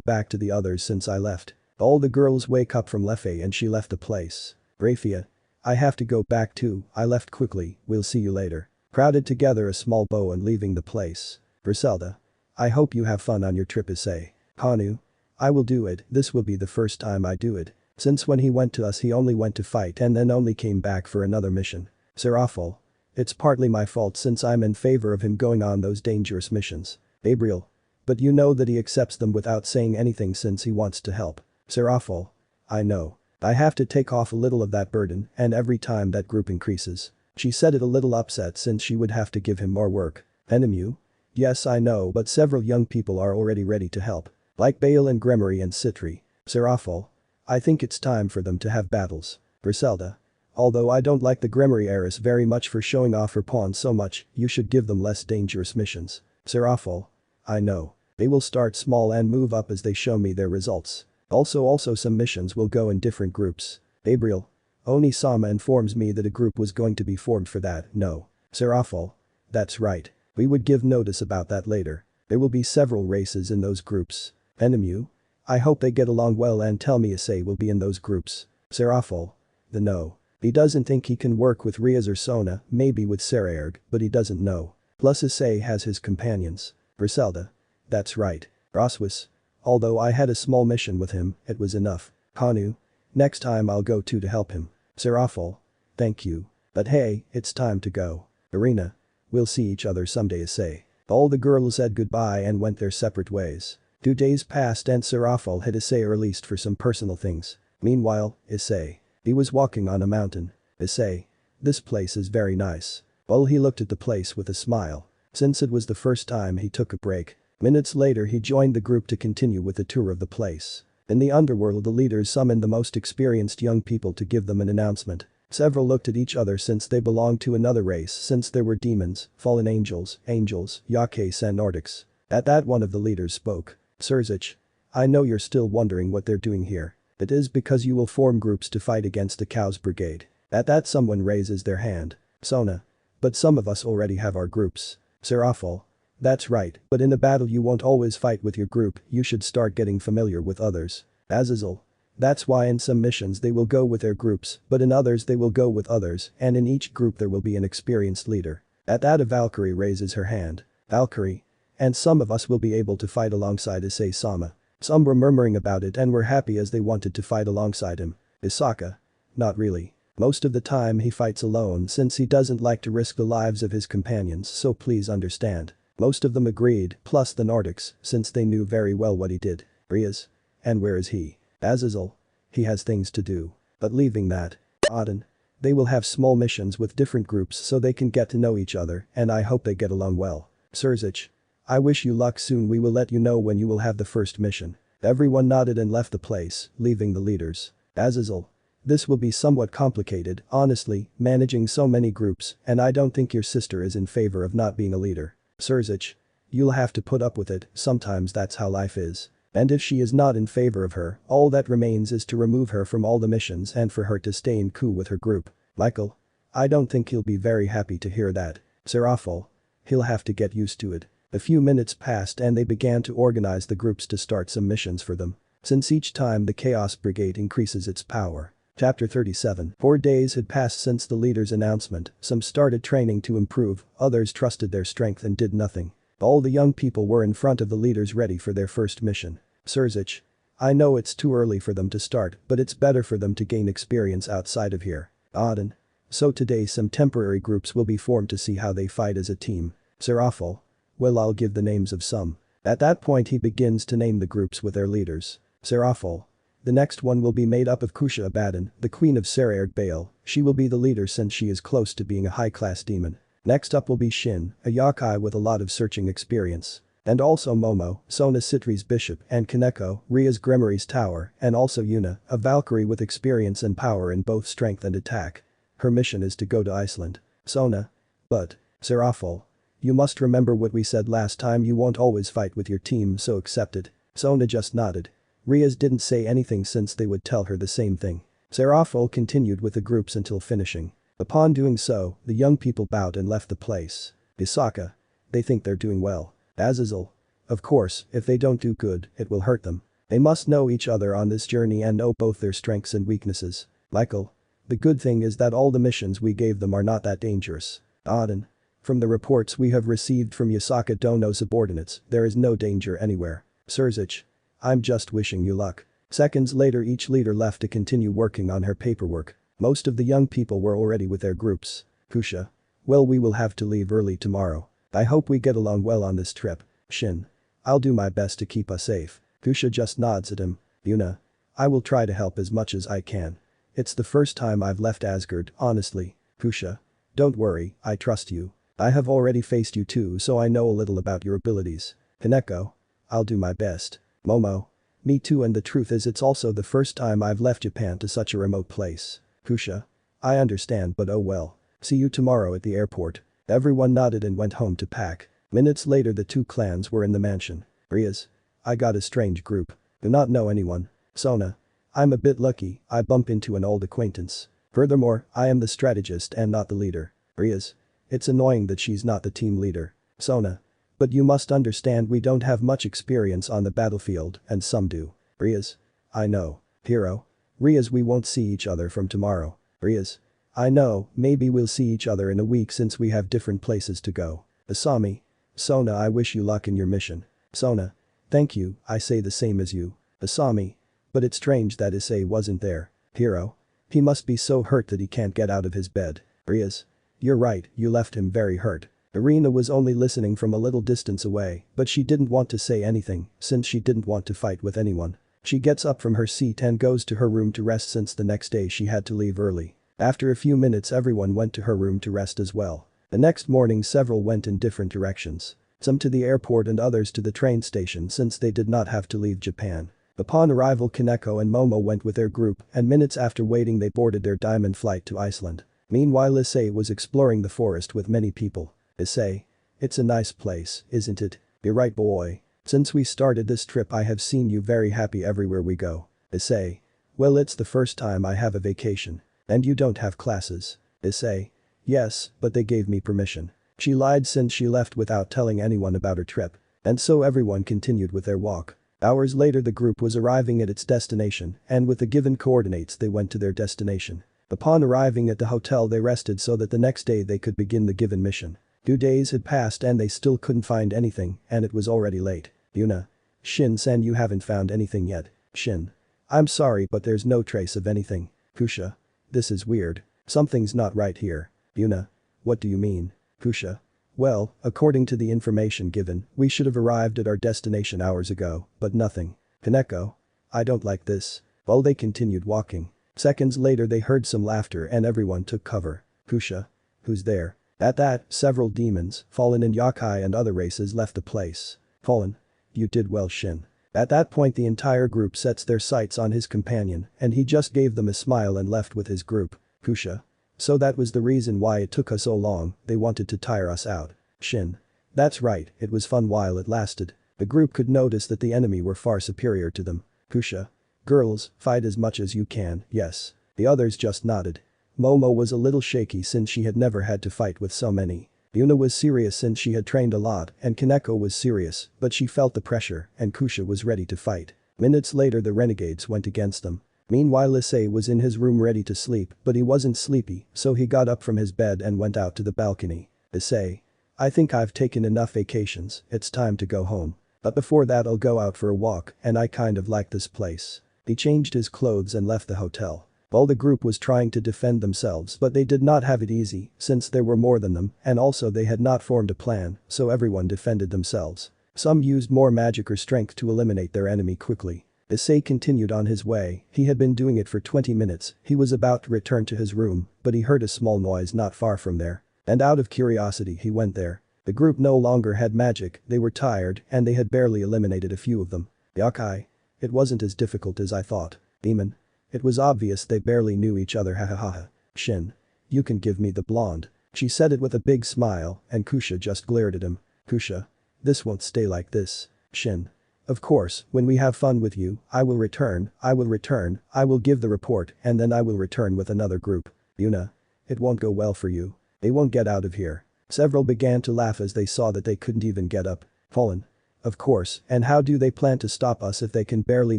back to the others since I left. All the girls wake up from Lefei and she left the place. Rafia. I have to go back too, I left quickly, we'll see you later. Crowded together a small bow and leaving the place. Griselda. I hope you have fun on your trip. Issei. Hanu. I will do it, this will be the first time I do it. Since when he went to us he only went to fight and then only came back for another mission. Serafal. It's partly my fault since I'm in favor of him going on those dangerous missions. Gabriel. But you know that he accepts them without saying anything since he wants to help. Serafal. I know. I have to take off a little of that burden and every time that group increases. She said it a little upset since she would have to give him more work. Enemu. Yes I know but several young people are already ready to help. Like Bale and Gremory and Citri. Serafal. I think it's time for them to have battles. Griselda. Although I don't like the Gremory heiress very much for showing off her pawn so much, you should give them less dangerous missions. Serafal. I know. They will start small and move up as they show me their results. Also some missions will go in different groups. Gabriel. Oni-sama informs me that a group was going to be formed for that, no. Serafal. That's right. We would give notice about that later. There will be several races in those groups. Enemu. I hope they get along well and tell me Issei will be in those groups. Serafal. No. He doesn't think he can work with Riaz or Sona, maybe with Saraerg, but he doesn't know. Plus Issei has his companions. Griselda. That's right. Roswis. Although I had a small mission with him, it was enough. Hanu. Next time I'll go too to help him. Serafal. Thank you. But hey, it's time to go. Arena. We'll see each other someday. Issei. All the girls said goodbye and went their separate ways. 2 days passed and Serafal had Issei released for some personal things. Meanwhile, Issei. He was walking on a mountain. Issei. This place is very nice. Well, he looked at the place with a smile. Since it was the first time he took a break. Minutes later he joined the group to continue with the tour of the place. In the underworld the leaders summoned the most experienced young people to give them an announcement. Several looked at each other since they belonged to another race since there were demons, fallen angels, Yakes and Nordics. At that one of the leaders spoke. Surzich. I know you're still wondering what they're doing here. It is because you will form groups to fight against the Cows Brigade. At that someone raises their hand. Sona. But some of us already have our groups. Serafal. That's right, but in a battle you won't always fight with your group, you should start getting familiar with others. Azazel. That's why in some missions they will go with their groups, but in others they will go with others, and in each group there will be an experienced leader. At that a Valkyrie raises her hand. Valkyrie. And some of us will be able to fight alongside Issei-sama. Some were murmuring about it and were happy as they wanted to fight alongside him. Isaka. Not really. Most of the time he fights alone since he doesn't like to risk the lives of his companions, so please understand. Most of them agreed, plus the Nordics, since they knew very well what he did. Riaz. And where is he? Azazel. He has things to do. But leaving that. Auden. They will have small missions with different groups so they can get to know each other and I hope they get along well. Surzich. I wish you luck soon, we will let you know when you will have the first mission. Everyone nodded and left the place, leaving the leaders. Azazel. This will be somewhat complicated, honestly, managing so many groups, and I don't think your sister is in favor of not being a leader. Surzich. You'll have to put up with it, sometimes that's how life is. And if she is not in favor of her, all that remains is to remove her from all the missions and for her to stay in coup with her group. Michael. I don't think he'll be very happy to hear that. Serafal. He'll have to get used to it. A few minutes passed and they began to organize the groups to start some missions for them. Since each time the Chaos Brigade increases its power. Chapter 37. 4 days had passed since the leader's announcement, some started training to improve, others trusted their strength and did nothing. All the young people were in front of the leaders ready for their first mission. Sirzich. I know it's too early for them to start, but it's better for them to gain experience outside of here. Auden. So today some temporary groups will be formed to see how they fight as a team. Serafal. Well, I'll give the names of some. At that point he begins to name the groups with their leaders. Serafal. The next one will be made up of Kusha Abaddon, the queen of Seraerd Bale. She will be the leader since she is close to being a high-class demon. Next up will be Shin, a yokai with a lot of searching experience. And also Momo, Sona Citri's bishop, and Kaneko, Ria's Grimory's tower, and also Yuna, a Valkyrie with experience and power in both strength and attack. Her mission is to go to Iceland. Sona. But. Serafal. You must remember what we said last time, you won't always fight with your team, so accept it. Sona just nodded. Rias didn't say anything since they would tell her the same thing. Serafal continued with the groups until finishing. Upon doing so, the young people bowed and left the place. Isaka. They think they're doing well. Azazel. Of course, if they don't do good, it will hurt them. They must know each other on this journey and know both their strengths and weaknesses. Michael. The good thing is that all the missions we gave them are not that dangerous. Auden. From the reports we have received from Yasaka Dono's subordinates, there is no danger anywhere. Sirzich. I'm just wishing you luck. Seconds later each leader left to continue working on her paperwork. Most of the young people were already with their groups. Kusha. Well, we will have to leave early tomorrow. I hope we get along well on this trip. Shin. I'll do my best to keep us safe. Kusha just nods at him. Yuna. I will try to help as much as I can. It's the first time I've left Asgard, honestly. Kusha. Don't worry, I trust you. I have already faced you too, so I know a little about your abilities. Kaneko. I'll do my best. Momo. Me too, and the truth is it's also the first time I've left Japan to such a remote place. Kusha. I understand, but oh well. See you tomorrow at the airport. Everyone nodded and went home to pack. Minutes later the two clans were in the mansion. Rias. I got a strange group. Do not know anyone. Sona. I'm a bit lucky, I bump into an old acquaintance. Furthermore, I am the strategist and not the leader. Rias. It's annoying that she's not the team leader. Sona. But you must understand we don't have much experience on the battlefield, and some do. Rias. I know. Hero. Rias, we won't see each other from tomorrow. Rias. I know, maybe we'll see each other in a week since we have different places to go. Asami. Sona, I wish you luck in your mission. Sona. Thank you, I say the same as you. Asami. But it's strange that Issei wasn't there. Hero. He must be so hurt that he can't get out of his bed. Rias. You're right, you left him very hurt. Irina was only listening from a little distance away, but she didn't want to say anything, since she didn't want to fight with anyone. She gets up from her seat and goes to her room to rest since the next day she had to leave early. After a few minutes everyone went to her room to rest as well. The next morning several went in different directions. Some to the airport and others to the train station since they did not have to leave Japan. Upon arrival Kaneko and Momo went with their group and minutes after waiting they boarded their diamond flight to Iceland. Meanwhile Issei was exploring the forest with many people. Issei. It's a nice place, isn't it? You're right, boy. Since we started this trip I have seen you very happy everywhere we go. Issei. Well, it's the first time I have a vacation. And you don't have classes. Issei. Yes, but they gave me permission. She lied since she left without telling anyone about her trip. And so everyone continued with their walk. Hours later the group was arriving at its destination and with the given coordinates they went to their destination. Upon arriving at the hotel they rested so that the next day they could begin the given mission. 2 days had passed and they still couldn't find anything and it was already late. Yuna. Shin-san, you haven't found anything yet. Shin. I'm sorry but there's no trace of anything. Kusha. This is weird. Something's not right here. Yuna. What do you mean? Kusha. Well, according to the information given, we should have arrived at our destination hours ago, but nothing. Kaneko. I don't like this. Well, they continued walking. Seconds later they heard some laughter and everyone took cover. Kusha. Who's there? At that, several demons, Fallen and Yokai and other races left the place. Fallen. You did well, Shin. At that point the entire group sets their sights on his companion and he just gave them a smile and left with his group. Kusha. So that was the reason why it took us so long, they wanted to tire us out. Shin. That's right, it was fun while it lasted. The group could notice that the enemy were far superior to them. Kusha. Girls, fight as much as you can, yes. The others just nodded. Momo was a little shaky since she had never had to fight with so many. Yuna was serious since she had trained a lot and Kaneko was serious, but she felt the pressure and Kusha was ready to fight. Minutes later the renegades went against them. Meanwhile Issei was in his room ready to sleep, but he wasn't sleepy, so he got up from his bed and went out to the balcony. Issei. I think I've taken enough vacations, it's time to go home. But before that I'll go out for a walk, and I kind of like this place. He changed his clothes and left the hotel. While the group was trying to defend themselves, but they did not have it easy, since there were more than them, and also they had not formed a plan, so everyone defended themselves. Some used more magic or strength to eliminate their enemy quickly. Issei continued on his way, he had been doing it for 20 minutes, he was about to return to his room, but he heard a small noise not far from there. And out of curiosity he went there. The group no longer had magic, they were tired, and they had barely eliminated a few of them. Yakai. It wasn't as difficult as I thought. Demon. It was obvious they barely knew each other hahaha. Shin. You can give me the blonde. She said it with a big smile, and Kusha just glared at him. Kusha. This won't stay like this. Shin. Of course, when we have fun with you, I will return, I will give the report, and then I will return with another group. Yuna. It won't go well for you. They won't get out of here. Several began to laugh as they saw that they couldn't even get up. Fallen. Of course, and how do they plan to stop us if they can barely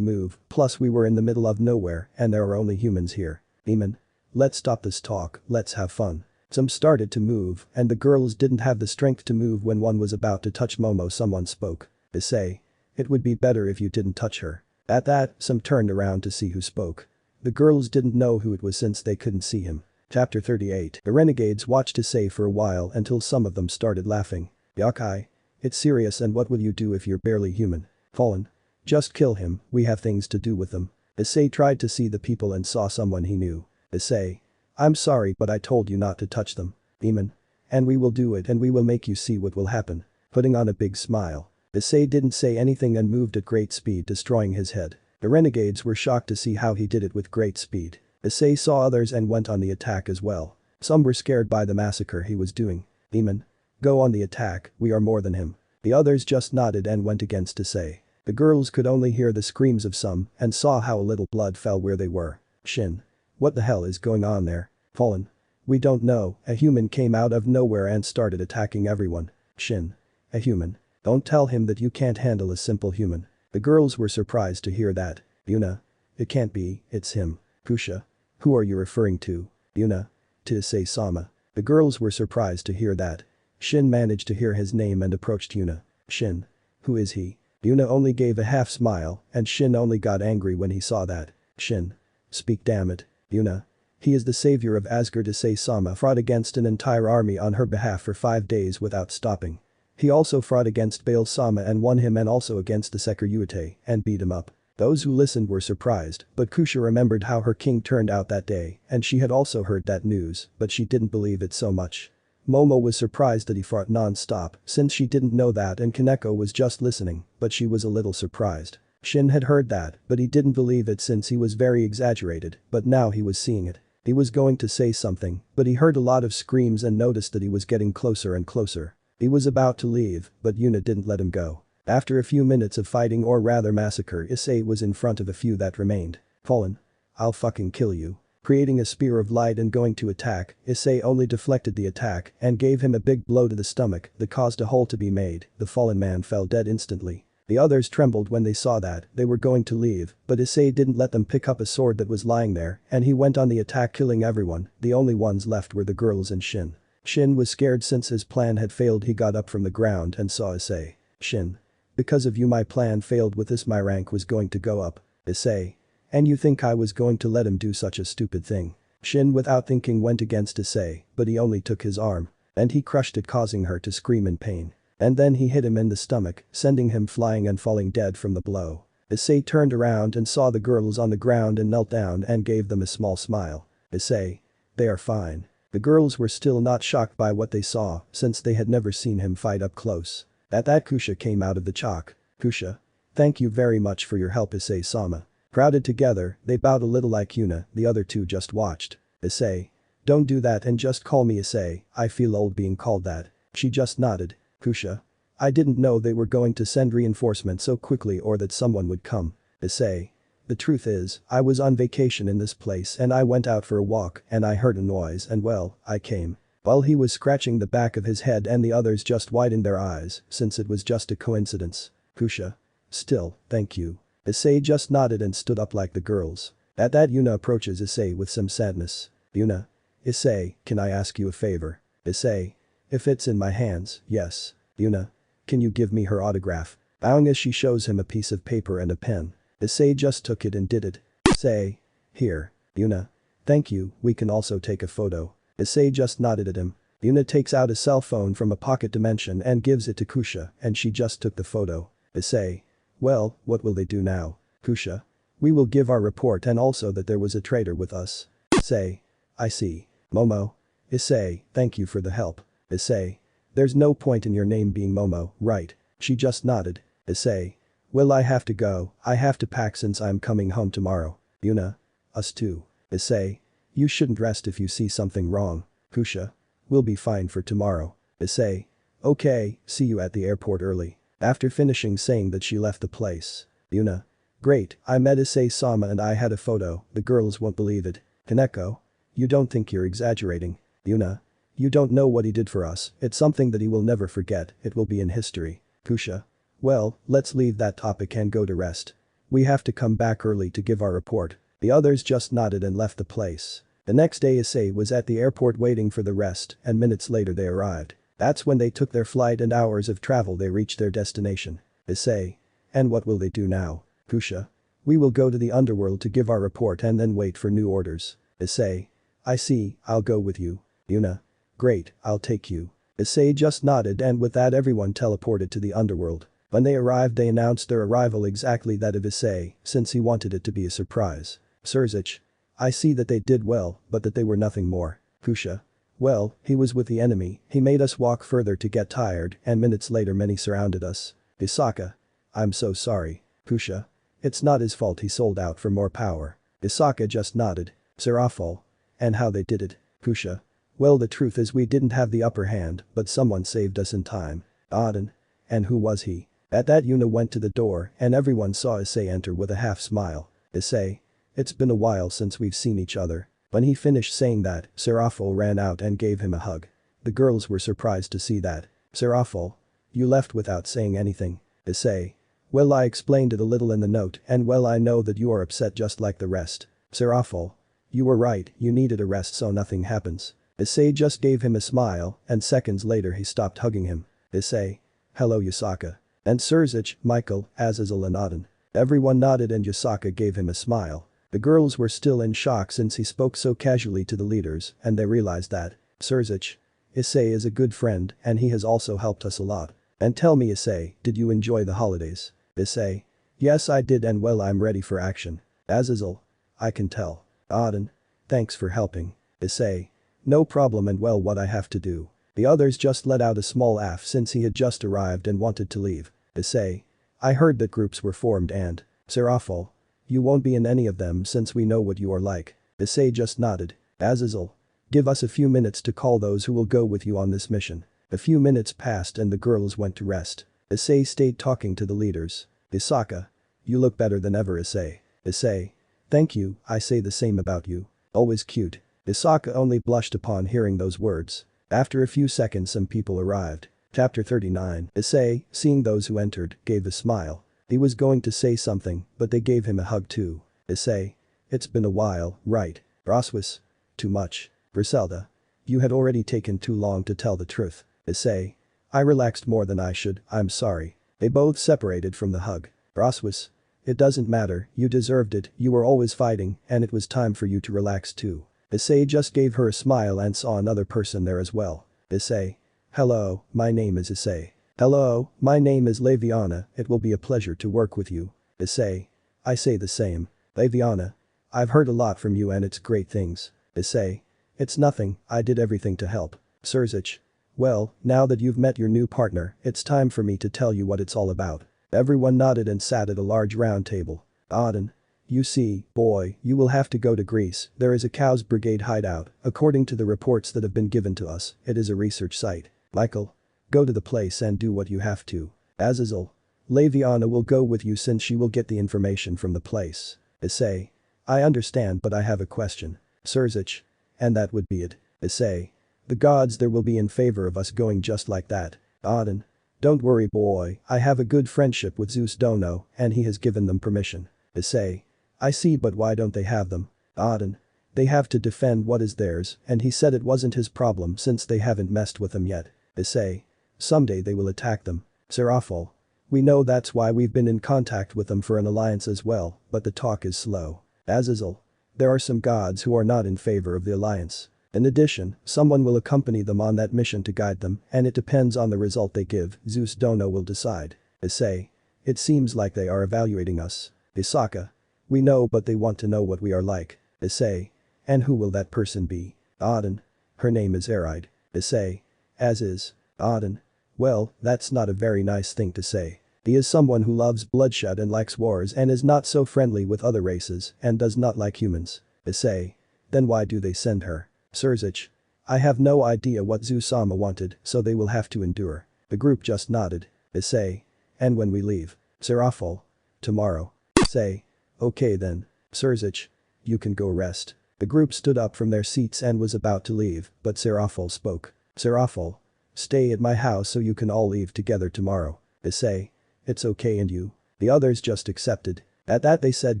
move, plus we were in the middle of nowhere and there are only humans here. Demon. Let's stop this talk, let's have fun. Some started to move, and the girls didn't have the strength to move when one was about to touch Momo. Someone spoke. Issei. It would be better if you didn't touch her. At that, some turned around to see who spoke. The girls didn't know who it was since they couldn't see him. Chapter 38. The renegades watched Issei for a while until some of them started laughing. Yakai. It's serious, and what will you do if you're barely human? Fallen. Just kill him, we have things to do with them. Issei tried to see the people and saw someone he knew. Issei. I'm sorry, but I told you not to touch them. Demon. And we will do it, and we will make you see what will happen. Putting on a big smile. Issei didn't say anything and moved at great speed, destroying his head. The renegades were shocked to see how he did it with great speed. Issei saw others and went on the attack as well. Some were scared by the massacre he was doing. Demon. Go on the attack, we are more than him. The others just nodded and went against Issei. The girls could only hear the screams of some and saw how a little blood fell where they were. Shin. What the hell is going on there? Fallen. We don't know, a human came out of nowhere and started attacking everyone. Shin. A human. Don't tell him that you can't handle a simple human. The girls were surprised to hear that. Yuna. It can't be, it's him. Kusha. Who are you referring to? Yuna. To Issei-sama. The girls were surprised to hear that. Shin managed to hear his name and approached Yuna. Shin. Who is he? Yuna only gave a half smile, and Shin only got angry when he saw that. Shin. Speak, damn it. Yuna. He is the savior of Asgard. Issei-sama fought against an entire army on her behalf for 5 days without stopping. He also fought against Bale-sama and won him, and also against the Sekiryu and beat him up. Those who listened were surprised, but Kusha remembered how her king turned out that day, and she had also heard that news, but she didn't believe it so much. Momo was surprised that he fought non-stop, since she didn't know that, and Kaneko was just listening, but she was a little surprised. Shin had heard that, but he didn't believe it since he was very exaggerated, but now he was seeing it. He was going to say something, but he heard a lot of screams and noticed that he was getting closer and closer. He was about to leave, but Yuna didn't let him go. After a few minutes of fighting, or rather massacre, Issei was in front of a few that remained. Fallen. I'll fucking kill you. Creating a spear of light and going to attack, Issei only deflected the attack and gave him a big blow to the stomach that caused a hole to be made. The fallen man fell dead instantly. The others trembled when they saw that. They were going to leave, but Issei didn't let them pick up a sword that was lying there, and he went on the attack, killing everyone. The only ones left were the girls and Shin. Shin was scared since his plan had failed. He got up from the ground and saw Issei. Shin. Because of you my plan failed. With this my rank was going to go up. Issei. And you think I was going to let him do such a stupid thing? Shin without thinking went against Issei, but he only took his arm. And he crushed it, causing her to scream in pain. And then he hit him in the stomach, sending him flying and falling dead from the blow. Issei turned around and saw the girls on the ground and knelt down and gave them a small smile. Issei. They are fine. The girls were still not shocked by what they saw, since they had never seen him fight up close. At that, Kusha came out of the chalk. Kusha. Thank you very much for your help, Issei-sama. Crowded together, they bowed a little like Yuna. The other two just watched. Issei. Don't do that and just call me Issei, I feel old being called that. She just nodded. Kusha. I didn't know they were going to send reinforcements so quickly or that someone would come. Issei. The truth is, I was on vacation in this place and I went out for a walk and I heard a noise and well, I came. While he was scratching the back of his head and the others just widened their eyes since it was just a coincidence. Kusha. Still, thank you. Issei just nodded and stood up like the girls. At that Yuna approaches Issei with some sadness. Yuna. Issei, can I ask you a favor? Issei. If it's in my hands, yes. Yuna. Can you give me her autograph? Bowing as she shows him a piece of paper and a pen. Issei just took it and did it. Issei. Here. Yuna. Thank you, we can also take a photo. Issei just nodded at him. Yuna takes out a cell phone from a pocket dimension and gives it to Kusha, and she just took the photo. Issei. Well, what will they do now? Kusha. We will give our report and also that there was a traitor with us. Issei. I see. Momo. Issei, thank you for the help. Issei. There's no point in your name being Momo, right? She just nodded. Issei. Well, I have to go, I have to pack since I'm coming home tomorrow. Yuna. Us too. Issei. You shouldn't rest if you see something wrong. Kusha. We'll be fine for tomorrow. Issei. Okay, see you at the airport early. After finishing saying that she left the place. Yuna. Great, I met Issei-sama and I had a photo, the girls won't believe it. Kaneko. You don't think you're exaggerating. Yuna. You don't know what he did for us, it's something that he will never forget, it will be in history. Kusha. Well, let's leave that topic and go to rest. We have to come back early to give our report. The others just nodded and left the place. The next day Issei was at the airport waiting for the rest and minutes later they arrived. That's when they took their flight and hours of travel they reached their destination. Issei. And what will they do now? Kusha. We will go to the underworld to give our report and then wait for new orders. Issei. I see, I'll go with you. Yuna. Great, I'll take you. Issei just nodded and with that everyone teleported to the underworld. When they arrived they announced their arrival exactly that of Issei, since he wanted it to be a surprise. Surzich. I see that they did well, but that they were nothing more. Kusha. Well, he was with the enemy, he made us walk further to get tired and minutes later many surrounded us. Isaka. I'm so sorry. Kusha. It's not his fault he sold out for more power. Isaka just nodded. Serafal. And how they did it. Kusha. Well, the truth is we didn't have the upper hand, but someone saved us in time. Auden. And who was he? At that Yuna went to the door and everyone saw Issei enter with a half smile. Issei. It's been a while since we've seen each other. When he finished saying that, Serafal ran out and gave him a hug. The girls were surprised to see that. Serafal. You left without saying anything. Issei. Well, I explained it a little in the note and well I know that you are upset just like the rest. Serafal. You were right, you needed a rest so nothing happens. Issei just gave him a smile and seconds later he stopped hugging him. Issei. Hello Yusaka. And Surzich, Michael, Azazel and Auden. Everyone nodded and Yusaka gave him a smile. The girls were still in shock since he spoke so casually to the leaders and they realized that. Surzich. Issei is a good friend and he has also helped us a lot. And tell me Issei, did you enjoy the holidays? Issei. Yes I did and well I'm ready for action. Azazel. I can tell. Auden. Thanks for helping. Issei. No problem and well what I have to do. The others just let out a small laugh since he had just arrived and wanted to leave. Issei. I heard that groups were formed and. Serafal. You won't be in any of them since we know what you are like. Issei just nodded. Azazel. Give us a few minutes to call those who will go with you on this mission. A few minutes passed and the girls went to rest. Issei stayed talking to the leaders. Isaka. You look better than ever Issei. Issei. Thank you, I say the same about you. Always cute. Isaka only blushed upon hearing those words. After a few seconds some people arrived. Chapter 39. Issei, seeing those who entered, gave a smile. He was going to say something, but they gave him a hug too. Issei. It's been a while, right? Roswis. Too much. Griselda. You had already taken too long to tell the truth. Issei. I relaxed more than I should, I'm sorry. They both separated from the hug. Roswis. It doesn't matter, you deserved it, you were always fighting, and it was time for you to relax too. Issei just gave her a smile and saw another person there as well. Issei. Hello, my name is Issei. Hello, my name is Leviana, it will be a pleasure to work with you. Issei. I say the same. Leviana. I've heard a lot from you and it's great things. Issei. It's nothing, I did everything to help. Surzich. Well, now that you've met your new partner, it's time for me to tell you what it's all about. Everyone nodded and sat at a large round table. Auden. You see, boy, you will have to go to Greece, there is a Cows Brigade hideout, according to the reports that have been given to us, it is a research site. Michael. Go to the place and do what you have to. Azazel. Leviana will go with you since she will get the information from the place. Issei. I understand but I have a question. Surzich. And that would be it. Issei. The gods there will be in favor of us going just like that. Auden. Don't worry boy, I have a good friendship with Zeus Dono and he has given them permission. Issei. I see, but why don't they have them? Auden. They have to defend what is theirs, and he said it wasn't his problem since they haven't messed with them yet. Issei. Someday they will attack them. Serafal. We know that's why we've been in contact with them for an alliance as well, but the talk is slow. Azazel. There are some gods who are not in favor of the alliance. In addition, someone will accompany them on that mission to guide them, and it depends on the result they give. Zeus Dono will decide. Issei. It seems like they are evaluating us. Isaka. We know, but they want to know what we are like. Issei. And who will that person be? Auden. Her name is Eride. Issei. As is. Auden. Well, that's not a very nice thing to say. He is someone who loves bloodshed and likes wars and is not so friendly with other races and does not like humans. Issei. Then why do they send her? Surzich. I have no idea what Zeus-sama wanted, so they will have to endure. The group just nodded. Issei. And when we leave? Serafal. Tomorrow. Issei. Okay then. Surzich. You can go rest. The group stood up from their seats and was about to leave, but Serafal spoke. Serafal. Stay at my house so you can all leave together tomorrow. Issei. It's okay, and you? The others just accepted. At that they said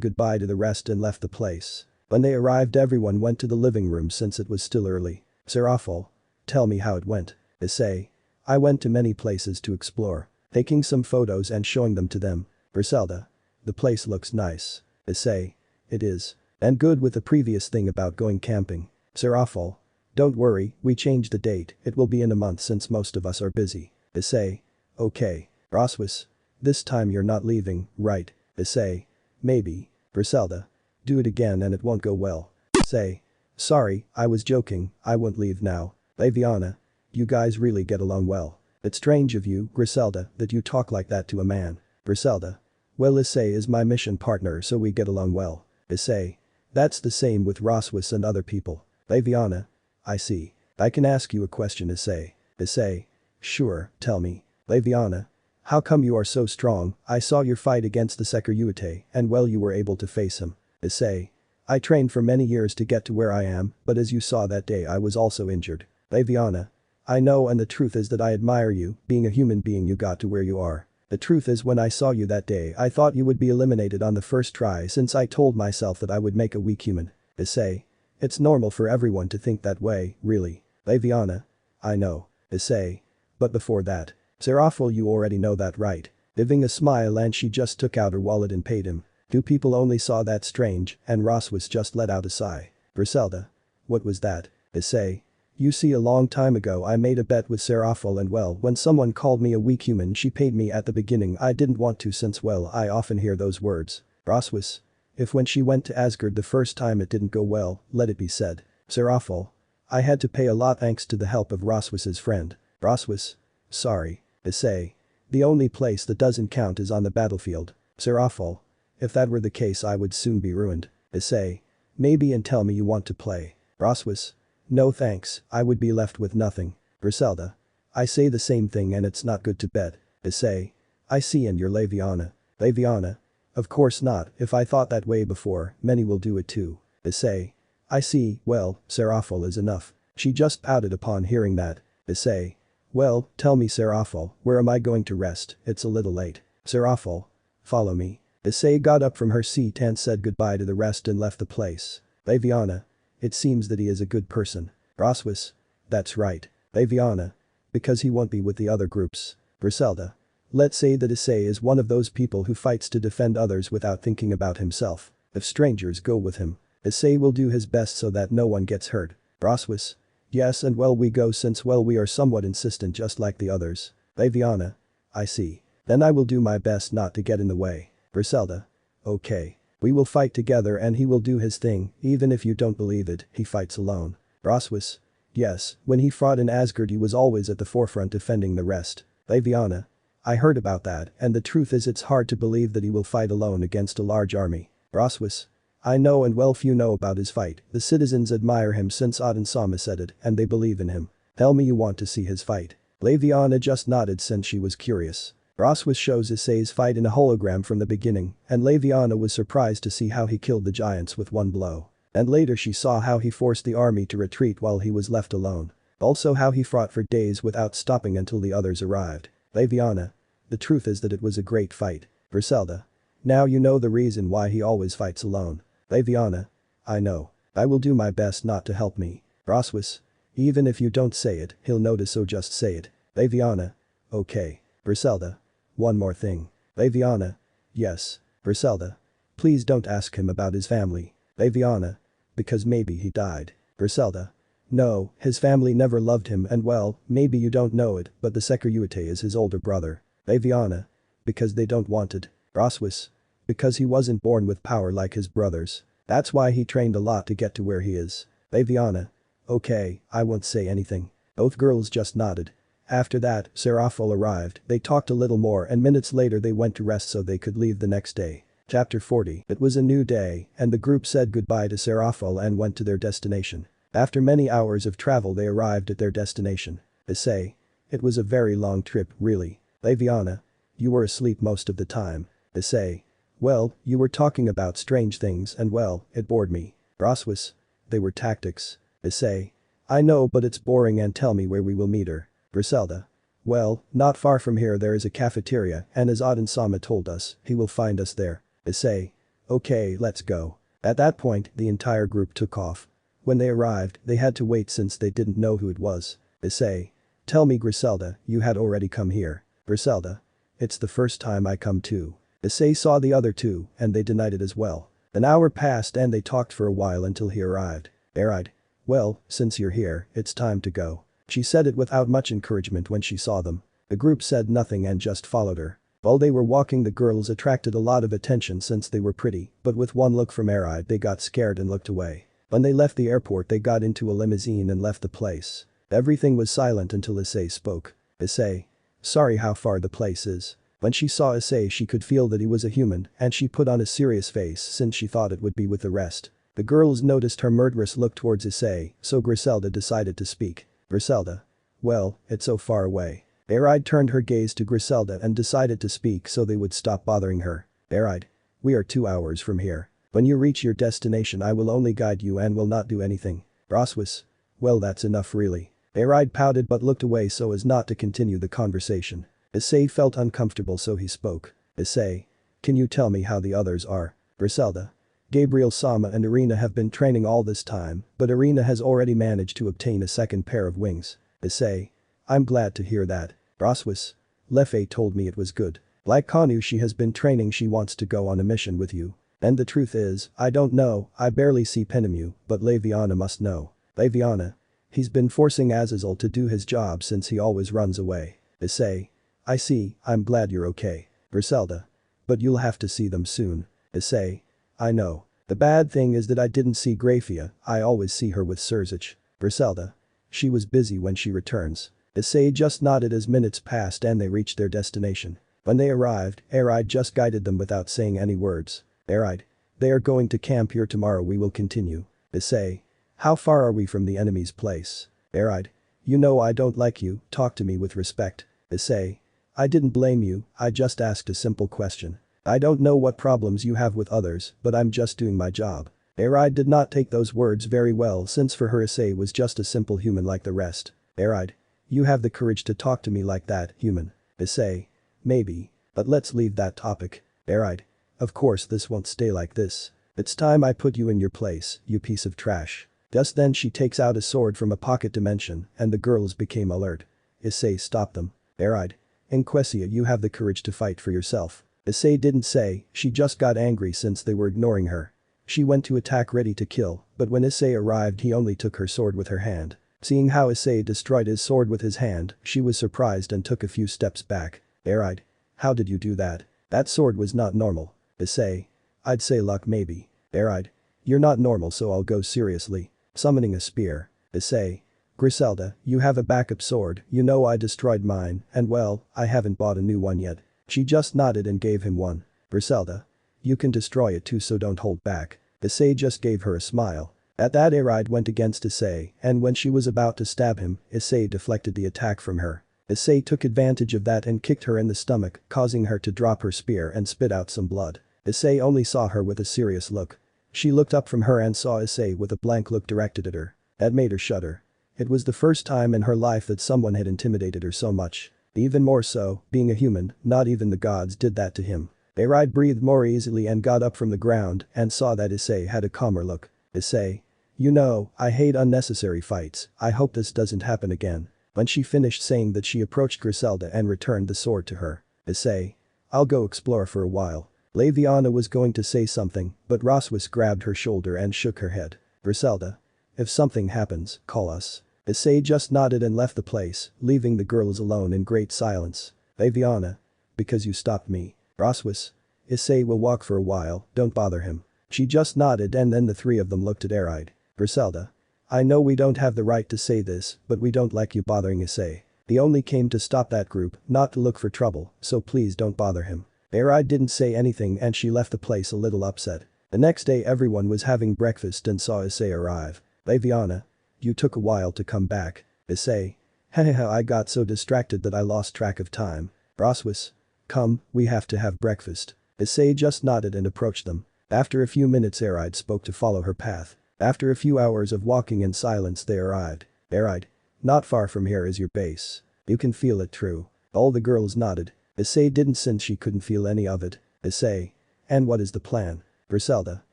goodbye to the rest and left the place. When they arrived, everyone went to the living room since it was still early. Serafal. Tell me how it went. Issei. I went to many places to explore, taking some photos and showing them to them. Griselda. The place looks nice. Issei. It is. And good with the previous thing about going camping. Serafal. Don't worry, we changed the date, it will be in a month since most of us are busy. Issei. Okay. Roswis. This time you're not leaving, right? Issei. Maybe. Griselda. Do it again and it won't go well. Issei. Sorry, I was joking, I won't leave now. Laviana. You guys really get along well. It's strange of you, Griselda, that you talk like that to a man. Griselda. Well, Issei is my mission partner, so we get along well. Issei. That's the same with Roswis and other people. Laviana. I see. I can ask you a question, Issei. Issei. Sure, tell me. Laviana. How come you are so strong? I saw your fight against the Sekiryuite, and well, you were able to face him. Issei. I trained for many years to get to where I am, but as you saw that day I was also injured. Laviana. I know, and the truth is that I admire you, being a human being you got to where you are. The truth is, when I saw you that day I thought you would be eliminated on the first try since I told myself that I would make a weak human. Issei. It's normal for everyone to think that way, really. Laviana. I know. Issei. But before that. Serafal, you already know that, right? Giving a smile, and she just took out her wallet and paid him. Two people only saw that strange, and Roswis just let out a sigh. Griselda. What was that? Issei. You see, a long time ago I made a bet with Serafal, and well, when someone called me a weak human she paid me. At the beginning I didn't want to since well, I often hear those words. Roswis. If when she went to Asgard the first time it didn't go well, let it be said. Serafal. I had to pay a lot thanks to the help of Roswis's friend. Roswis. Sorry. Issei. The only place that doesn't count is on the battlefield. Serafal. If that were the case I would soon be ruined. Issei. Maybe, and tell me you want to play. Roswis. No thanks, I would be left with nothing. Griselda. I say the same thing, and it's not good to bet. Issei. I see, and you're Laviana. Laviana. Of course not, if I thought that way before, many will do it too. Issei. I see, well, Serafal is enough. She just pouted upon hearing that. Issei. Well, tell me, Serafal, where am I going to rest? It's a little late. Serafal. Follow me. Issei got up from her seat and said goodbye to the rest and left the place. Laviana. It seems that he is a good person. Roswis. That's right. Laviana. Because he won't be with the other groups. Griselda. Let's say that Issei is one of those people who fights to defend others without thinking about himself. If strangers go with him, Issei will do his best so that no one gets hurt. Roswis. Yes, and well, we go since well, we are somewhat insistent just like the others. Laviana. I see. Then I will do my best not to get in the way. Griselda. Okay. We will fight together and he will do his thing, even if you don't believe it, he fights alone. Roswis. Yes, when he fought in Asgard he was always at the forefront defending the rest. Laviana. I heard about that, and the truth is it's hard to believe that he will fight alone against a large army. Roswis. I know, and well, few know about his fight. The citizens admire him since Auden-sama said it, and they believe in him. Tell me you want to see his fight. Laviana just nodded since she was curious. Roswis shows Issei's fight in a hologram from the beginning, and Laviana was surprised to see how he killed the giants with one blow. And later she saw how he forced the army to retreat while he was left alone. Also how he fought for days without stopping until the others arrived. Laviana. The truth is that it was a great fight. Griselda. Now you know the reason why he always fights alone. Leviana. I know. I will do my best not to help me. Roswis. Even if you don't say it, he'll notice, so just say it. Leviana. Okay. Griselda. One more thing. Leviana. Yes. Griselda. Please don't ask him about his family. Leviana. Because maybe he died. Griselda. No, his family never loved him, and well, maybe you don't know it, but the Secretary is his older brother. Leviana. Because they don't want it. Roswis. Because he wasn't born with power like his brothers. That's why he trained a lot to get to where he is. Leviana. Okay, I won't say anything. Both girls just nodded. After that, Serafol arrived, they talked a little more and minutes later they went to rest so they could leave the next day. Chapter 40. It was a new day, and the group said goodbye to Serafol and went to their destination. After many hours of travel they arrived at their destination. Issei. It was a very long trip, really. Leviana. You were asleep most of the time. Issei. Well, you were talking about strange things and well, it bored me. Roswis. They were tactics. Issei. I know, but it's boring, and tell me where we will meet her. Griselda. Well, not far from here there is a cafeteria and as Aden-sama told us, he will find us there. Issei. Okay, let's go. At that point, the entire group took off. When they arrived, they had to wait since they didn't know who it was. Issei. Tell me, Griselda, you had already come here. Griselda. It's the first time I come too. Issei saw the other two and they denied it as well. An hour passed and they talked for a while until he arrived. Alright. Well, since you're here, it's time to go. She said it without much encouragement when she saw them. The group said nothing and just followed her. While they were walking, the girls attracted a lot of attention since they were pretty, but with one look from Issei they got scared and looked away. When they left the airport they got into a limousine and left the place. Everything was silent until Issei spoke. Issei. Sorry, how far the place is? When she saw Issei she could feel that he was a human and she put on a serious face since she thought it would be with the rest. The girls noticed her murderous look towards Issei, so Griselda decided to speak. Griselda. Well, it's so far away. Issei turned her gaze to Griselda and decided to speak so they would stop bothering her. Issei. We are 2 hours from here. When you reach your destination I will only guide you and will not do anything. Roswis. Well, that's enough really. Issei pouted but looked away so as not to continue the conversation. Issei felt uncomfortable so he spoke. Issei. Can you tell me how the others are? Griselda. Gabriel-sama and Irina have been training all this time, but Irina has already managed to obtain a second pair of wings. Issei. I'm glad to hear that. Roswis. Lefei told me it was good. Like Kanu, she has been training, she wants to go on a mission with you. And the truth is, I don't know, I barely see Penemu, but Leviana must know. Leviana. He's been forcing Azazel to do his job since he always runs away. Issei. I see, I'm glad you're okay. Griselda. But you'll have to see them soon. Issei. I know. The bad thing is that I didn't see Grafia, I always see her with Surzich. Griselda. She was busy when she returns. Issei just nodded as minutes passed and they reached their destination. When they arrived, Issei just guided them without saying any words. Issei. They are going to camp here tomorrow, we will continue. Issei. How far are we from the enemy's place? Issei. You know I don't like you, talk to me with respect. Issei. I didn't blame you, I just asked a simple question. I don't know what problems you have with others, but I'm just doing my job. Issei did not take those words very well since for her Issei was just a simple human like the rest. Issei. You have the courage to talk to me like that, human. Issei. Maybe. But let's leave that topic. Issei. Of course this won't stay like this. It's time I put you in your place, you piece of trash. Just then she takes out a sword from a pocket dimension and the girls became alert. Issei stopped them. Issei. Inquesia, you have the courage to fight for yourself. Issei didn't say, she just got angry since they were ignoring her. She went to attack ready to kill, but when Issei arrived he only took her sword with her hand. Seeing how Issei destroyed his sword with his hand, she was surprised and took a few steps back. Issei. How did you do that? That sword was not normal. Issei. I'd say luck maybe. Issei. You're not normal so I'll go seriously. Summoning a spear. Issei. Griselda, you have a backup sword, you know I destroyed mine, and well, I haven't bought a new one yet. She just nodded and gave him one. Griselda. You can destroy it too so don't hold back. Issei just gave her a smile. At that Issei went against Issei and when she was about to stab him, Issei deflected the attack from her. Issei took advantage of that and kicked her in the stomach, causing her to drop her spear and spit out some blood. Issei only saw her with a serious look. She looked up from her and saw Issei with a blank look directed at her. That made her shudder. It was the first time in her life that someone had intimidated her so much. Even more so, being a human, not even the gods did that to him. Aride breathed more easily and got up from the ground and saw that Issei had a calmer look. Issei. You know, I hate unnecessary fights, I hope this doesn't happen again. When she finished saying that she approached Griselda and returned the sword to her. Issei. I'll go explore for a while. Leviana was going to say something, but Roswis grabbed her shoulder and shook her head. Griselda. If something happens, call us. Issei just nodded and left the place, leaving the girls alone in great silence. Leviana. Because you stopped me. Roswis. Issei will walk for a while, don't bother him. She just nodded and then the three of them looked at Aride. Griselda. I know we don't have the right to say this, but we don't like you bothering Issei. He only came to stop that group, not to look for trouble, so please don't bother him. Aride didn't say anything and she left the place a little upset. The next day everyone was having breakfast and saw Issei arrive. Leviana. You took a while to come back. Issei. Hahaha, I got so distracted that I lost track of time. Roswis. Come, we have to have breakfast. Issei just nodded and approached them. After a few minutes Aride spoke to follow her path. After a few hours of walking in silence they arrived. Aride. Not far from here is your base. You can feel it true. All the girls nodded. Issei didn't since she couldn't feel any of it. Issei. And what is the plan? Griselda.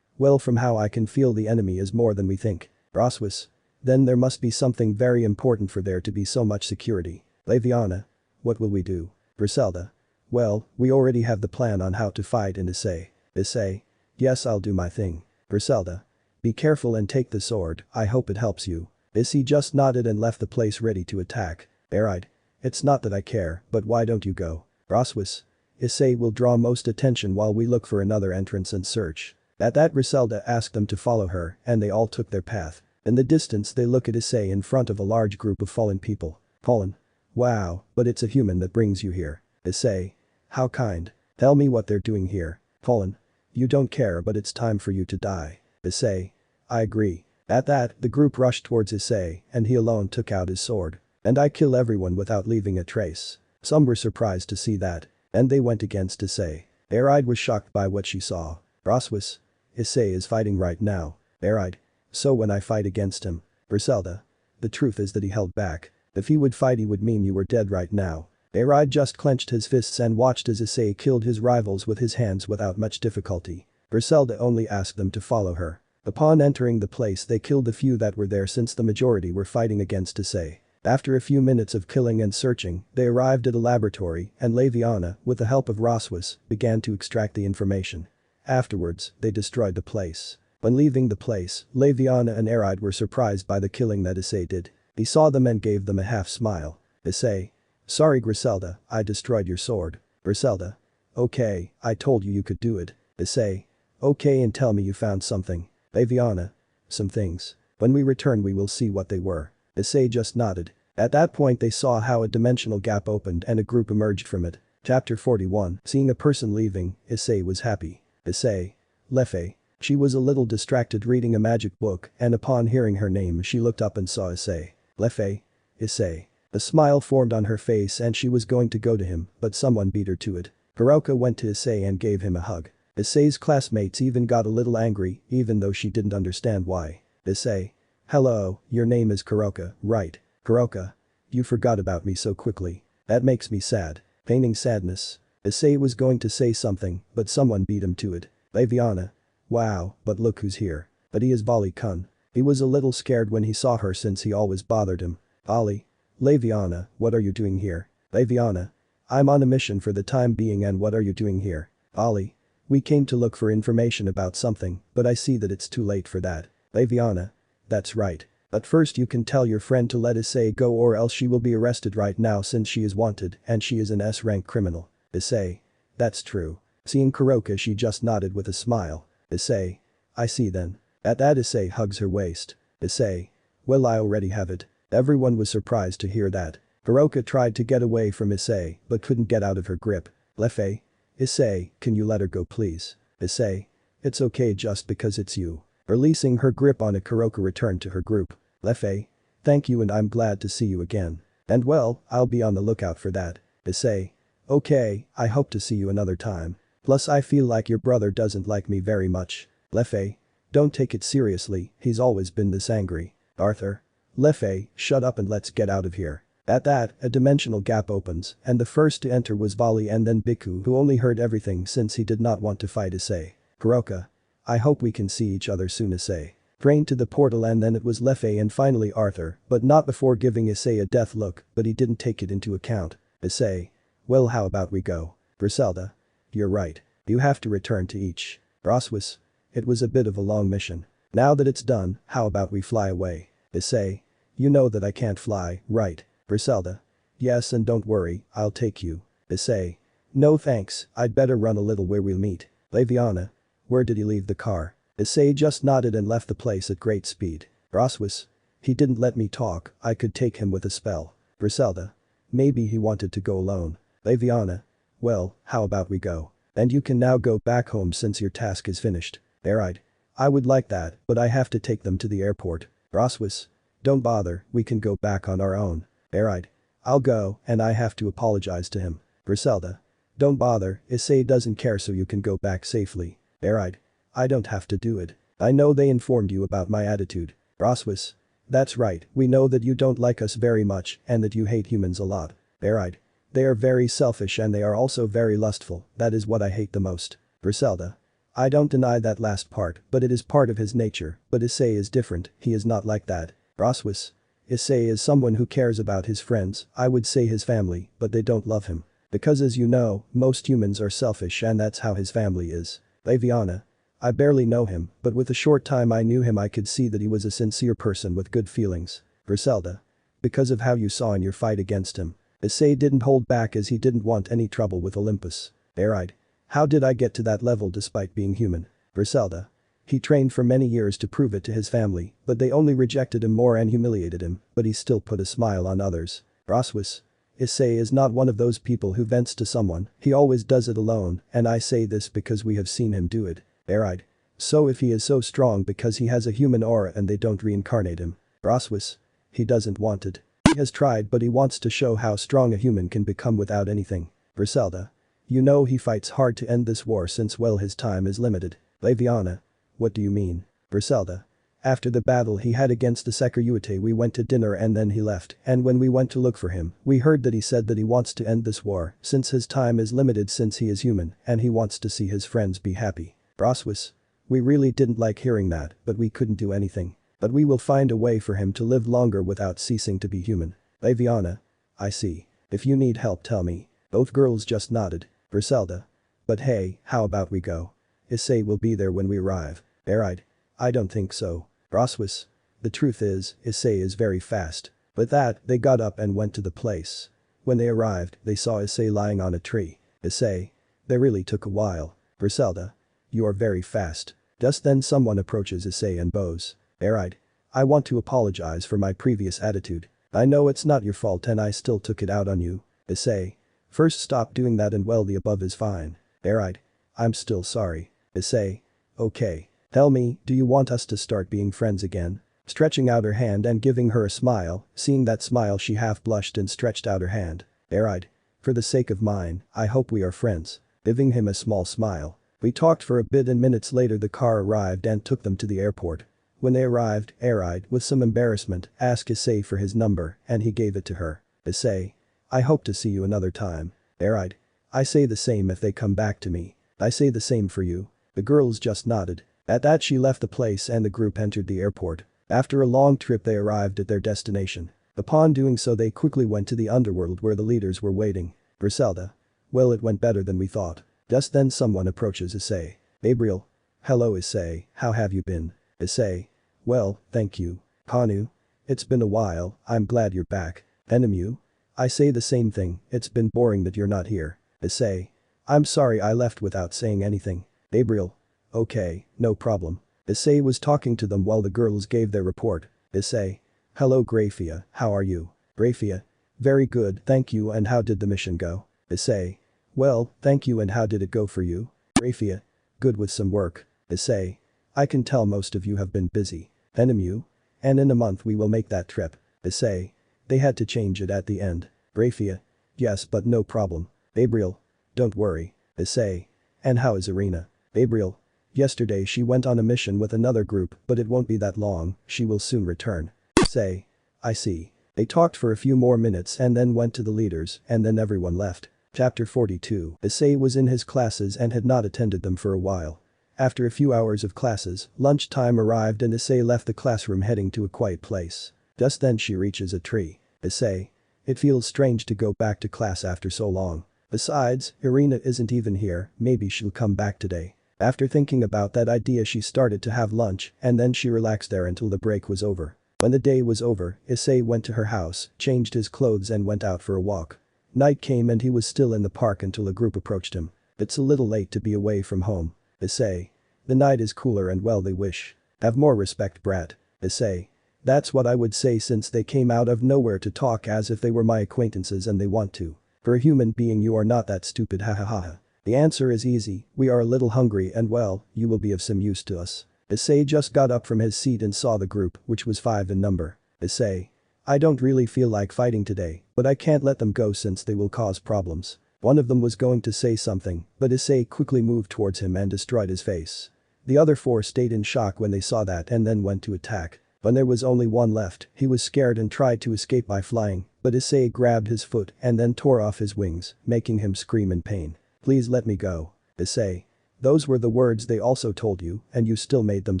Well, from how I can feel the enemy is more than we think. Roswis. Then there must be something very important for there to be so much security. Leviana. What will we do? Griselda. Well, we already have the plan on how to fight in Issei. Issei. Yes, I'll do my thing. Griselda. Be careful and take the sword, I hope it helps you. Issei just nodded and left the place ready to attack. Aride. It's not that I care, but why don't you go? Roswis. Issei will draw most attention while we look for another entrance and search. At that Griselda asked them to follow her and they all took their path. In the distance they look at Issei in front of a large group of fallen people. Fallen. Wow, but it's a human that brings you here. Issei. How kind. Tell me what they're doing here. Fallen. You don't care but it's time for you to die. Issei. I agree. At that, the group rushed towards Issei and he alone took out his sword. And I kill everyone without leaving a trace. Some were surprised to see that. And they went against Issei. Aride was shocked by what she saw. Roswis. Issei is fighting right now. Aride. So when I fight against him. Griselda. The truth is that he held back. If he would fight he would mean you were dead right now. Aride just clenched his fists and watched as Issei killed his rivals with his hands without much difficulty. Griselda only asked them to follow her. Upon entering the place they killed the few that were there since the majority were fighting against Issei. After a few minutes of killing and searching, they arrived at a laboratory and Leviana, with the help of Roswis, began to extract the information. Afterwards, they destroyed the place. When leaving the place, Leviana and Aride were surprised by the killing that Issei did. He saw them and gave them a half smile. Issei. Sorry Griselda, I destroyed your sword. Griselda. Okay, I told you you could do it. Issei. Okay, and tell me you found something. Leviana. Some things. When we return we will see what they were. Issei just nodded. At that point they saw how a dimensional gap opened and a group emerged from it. Chapter 41. Seeing a person leaving, Issei was happy. Issei. Lefei. She was a little distracted reading a magic book and upon hearing her name she looked up and saw Issei. Lefei. Issei. A smile formed on her face and she was going to go to him, but someone beat her to it. Kuroka went to Issei and gave him a hug. Issei's classmates even got a little angry, even though she didn't understand why. Issei. Hello, your name is Kuroka, right? Kuroka. You forgot about me so quickly. That makes me sad. Feigning sadness. Issei was going to say something, but someone beat him to it. Leviana. Wow, but look who's here. But he is Bali-kun. He was a little scared when he saw her since he always bothered him. Ali. Leviana, what are you doing here? Leviana. I'm on a mission for the time being and what are you doing here? Ali. We came to look for information about something, but I see that it's too late for that. Leviana. That's right. But first you can tell your friend to let Issei go or else she will be arrested right now since she is wanted and she is an S-rank criminal. Issei. That's true. Seeing Kuroka she just nodded with a smile. Issei. I see then. At that Issei hugs her waist. Issei. Well I already have it. Everyone was surprised to hear that. Kuroka tried to get away from Issei but couldn't get out of her grip. Lefei. Issei, can you let her go please? Issei. It's okay just because it's you. Releasing her grip on it Kuroka returned to her group. Lefei. Thank you and I'm glad to see you again. And well, I'll be on the lookout for that. Issei. Okay, I hope to see you another time. Plus I feel like your brother doesn't like me very much. Lefei. Don't take it seriously, he's always been this angry. Arthur. Lefei, shut up and let's get out of here. At that, a dimensional gap opens, and the first to enter was Vali and then Biku, who only heard everything since he did not want to fight Issei. Kuroka. I hope we can see each other soon, Issei. Drained to the portal, and then it was Lefei and finally Arthur, but not before giving Issei a death look, but he didn't take it into account. Issei. Well, how about we go? Griselda. You're right. You have to return to each. Roswis. It was a bit of a long mission. Now that it's done, how about we fly away? Issei. You know that I can't fly, right? Griselda. Yes, and don't worry, I'll take you. Issei. No thanks, I'd better run a little. Where we'll meet. Leviana. Where did he leave the car? Issei just nodded and left the place at great speed. Roswis. He didn't let me talk, I could take him with a spell. Griselda. Maybe he wanted to go alone. Leviana. Well, how about we go? And you can now go back home since your task is finished. Alright. I would like that, but I have to take them to the airport. Roswis. Don't bother, we can go back on our own. Alright. I'll go, and I have to apologize to him. Griselda. Don't bother, Issei doesn't care, so you can go back safely. Alright. I don't have to do it. I know they informed you about my attitude. Roswis. That's right, we know that you don't like us very much and that you hate humans a lot. Alright. They are very selfish and they are also very lustful, that is what I hate the most. Griselda. I don't deny that last part, but it is part of his nature, but Issei is different, he is not like that. Roswis. Issei is someone who cares about his friends, I would say his family, but they don't love him. Because as you know, most humans are selfish and that's how his family is. Leviana. I barely know him, but with the short time I knew him I could see that he was a sincere person with good feelings. Griselda. Because of how you saw in your fight against him. Issei didn't hold back as he didn't want any trouble with Olympus. Alright. How did I get to that level despite being human? Griselda. He trained for many years to prove it to his family, but they only rejected him more and humiliated him, but he still put a smile on others. Roswis. Issei is not one of those people who vents to someone, he always does it alone, and I say this because we have seen him do it. Alright. So if he is so strong because he has a human aura and they don't reincarnate him. Roswis. He doesn't want it. He has tried, but he wants to show how strong a human can become without anything. Griselda. You know he fights hard to end this war since well his time is limited. Leviana. What do you mean? Griselda. After the battle he had against the Sekiruyute we went to dinner and then he left, and when we went to look for him, we heard that he said that he wants to end this war since his time is limited since he is human and he wants to see his friends be happy. Roswis. We really didn't like hearing that, but we couldn't do anything. But we will find a way for him to live longer without ceasing to be human. Leviana. I see. If you need help tell me. Both girls just nodded. Griselda. But hey, how about we go? Issei will be there when we arrive. Alright. I don't think so. Roswis. The truth is, Issei is very fast. With that, they got up and went to the place. When they arrived, they saw Issei lying on a tree. Issei. They really took a while. Griselda. You are very fast. Just then someone approaches Issei and bows. Alright. I want to apologize for my previous attitude. I know it's not your fault and I still took it out on you. Issei. First stop doing that and well the above is fine. Alright. I'm still sorry. Issei. Okay. Tell me, do you want us to start being friends again? Stretching out her hand and giving her a smile, seeing that smile she half blushed and stretched out her hand. Alright. For the sake of mine, I hope we are friends. Giving him a small smile. We talked for a bit and minutes later the car arrived and took them to the airport. When they arrived, Aride, with some embarrassment, asked Issei for his number and he gave it to her. Issei. I hope to see you another time. Aride. I say the same if they come back to me. I say the same for you. The girls just nodded. At that she left the place and the group entered the airport. After a long trip they arrived at their destination. Upon doing so they quickly went to the underworld where the leaders were waiting. Griselda. Well, it went better than we thought. Just then someone approaches Issei. Gabriel. Hello Issei, how have you been? Issei. Well, thank you. Hanu. It's been a while, I'm glad you're back. Enemu. I say the same thing, it's been boring that you're not here. Issei. I'm sorry I left without saying anything. Gabriel. Okay, no problem. Issei was talking to them while the girls gave their report. Issei. Hello Grafia, how are you? Grafia. Very good, thank you, and how did the mission go? Issei. Well, thank you, and how did it go for you? Grafia. Good with some work. Issei. I can tell most of you have been busy. Enemu. And in a month we will make that trip. Issei. They had to change it at the end. Grafia. Yes, but no problem. Gabriel. Don't worry. Issei. And how is Irina? Gabriel. Yesterday she went on a mission with another group, but it won't be that long, she will soon return. Issei. I see. They talked for a few more minutes and then went to the leaders and then everyone left. Chapter 42. Issei was in his classes and had not attended them for a while. After a few hours of classes, lunchtime arrived and Issei left the classroom heading to a quiet place. Just then she reaches a tree. Issei. It feels strange to go back to class after so long. Besides, Irina isn't even here, maybe she'll come back today. After thinking about that idea she started to have lunch and then she relaxed there until the break was over. When the day was over, Issei went to her house, changed his clothes and went out for a walk. Night came and he was still in the park until a group approached him. It's a little late to be away from home. Issei. The night is cooler and well they wish. Have more respect, brat. Issei. That's what I would say since they came out of nowhere to talk as if they were my acquaintances and they want to. For a human being you are not that stupid, hahaha. The answer is easy, we are a little hungry and well, you will be of some use to us. Issei just got up from his seat and saw the group, which was 5 in number. Issei. I don't really feel like fighting today, but I can't let them go since they will cause problems. One of them was going to say something, but Issei quickly moved towards him and destroyed his face. The other 4 stayed in shock when they saw that and then went to attack. When there was only one left, he was scared and tried to escape by flying, but Issei grabbed his foot and then tore off his wings, making him scream in pain. Please let me go. Issei. Those were the words they also told you, and you still made them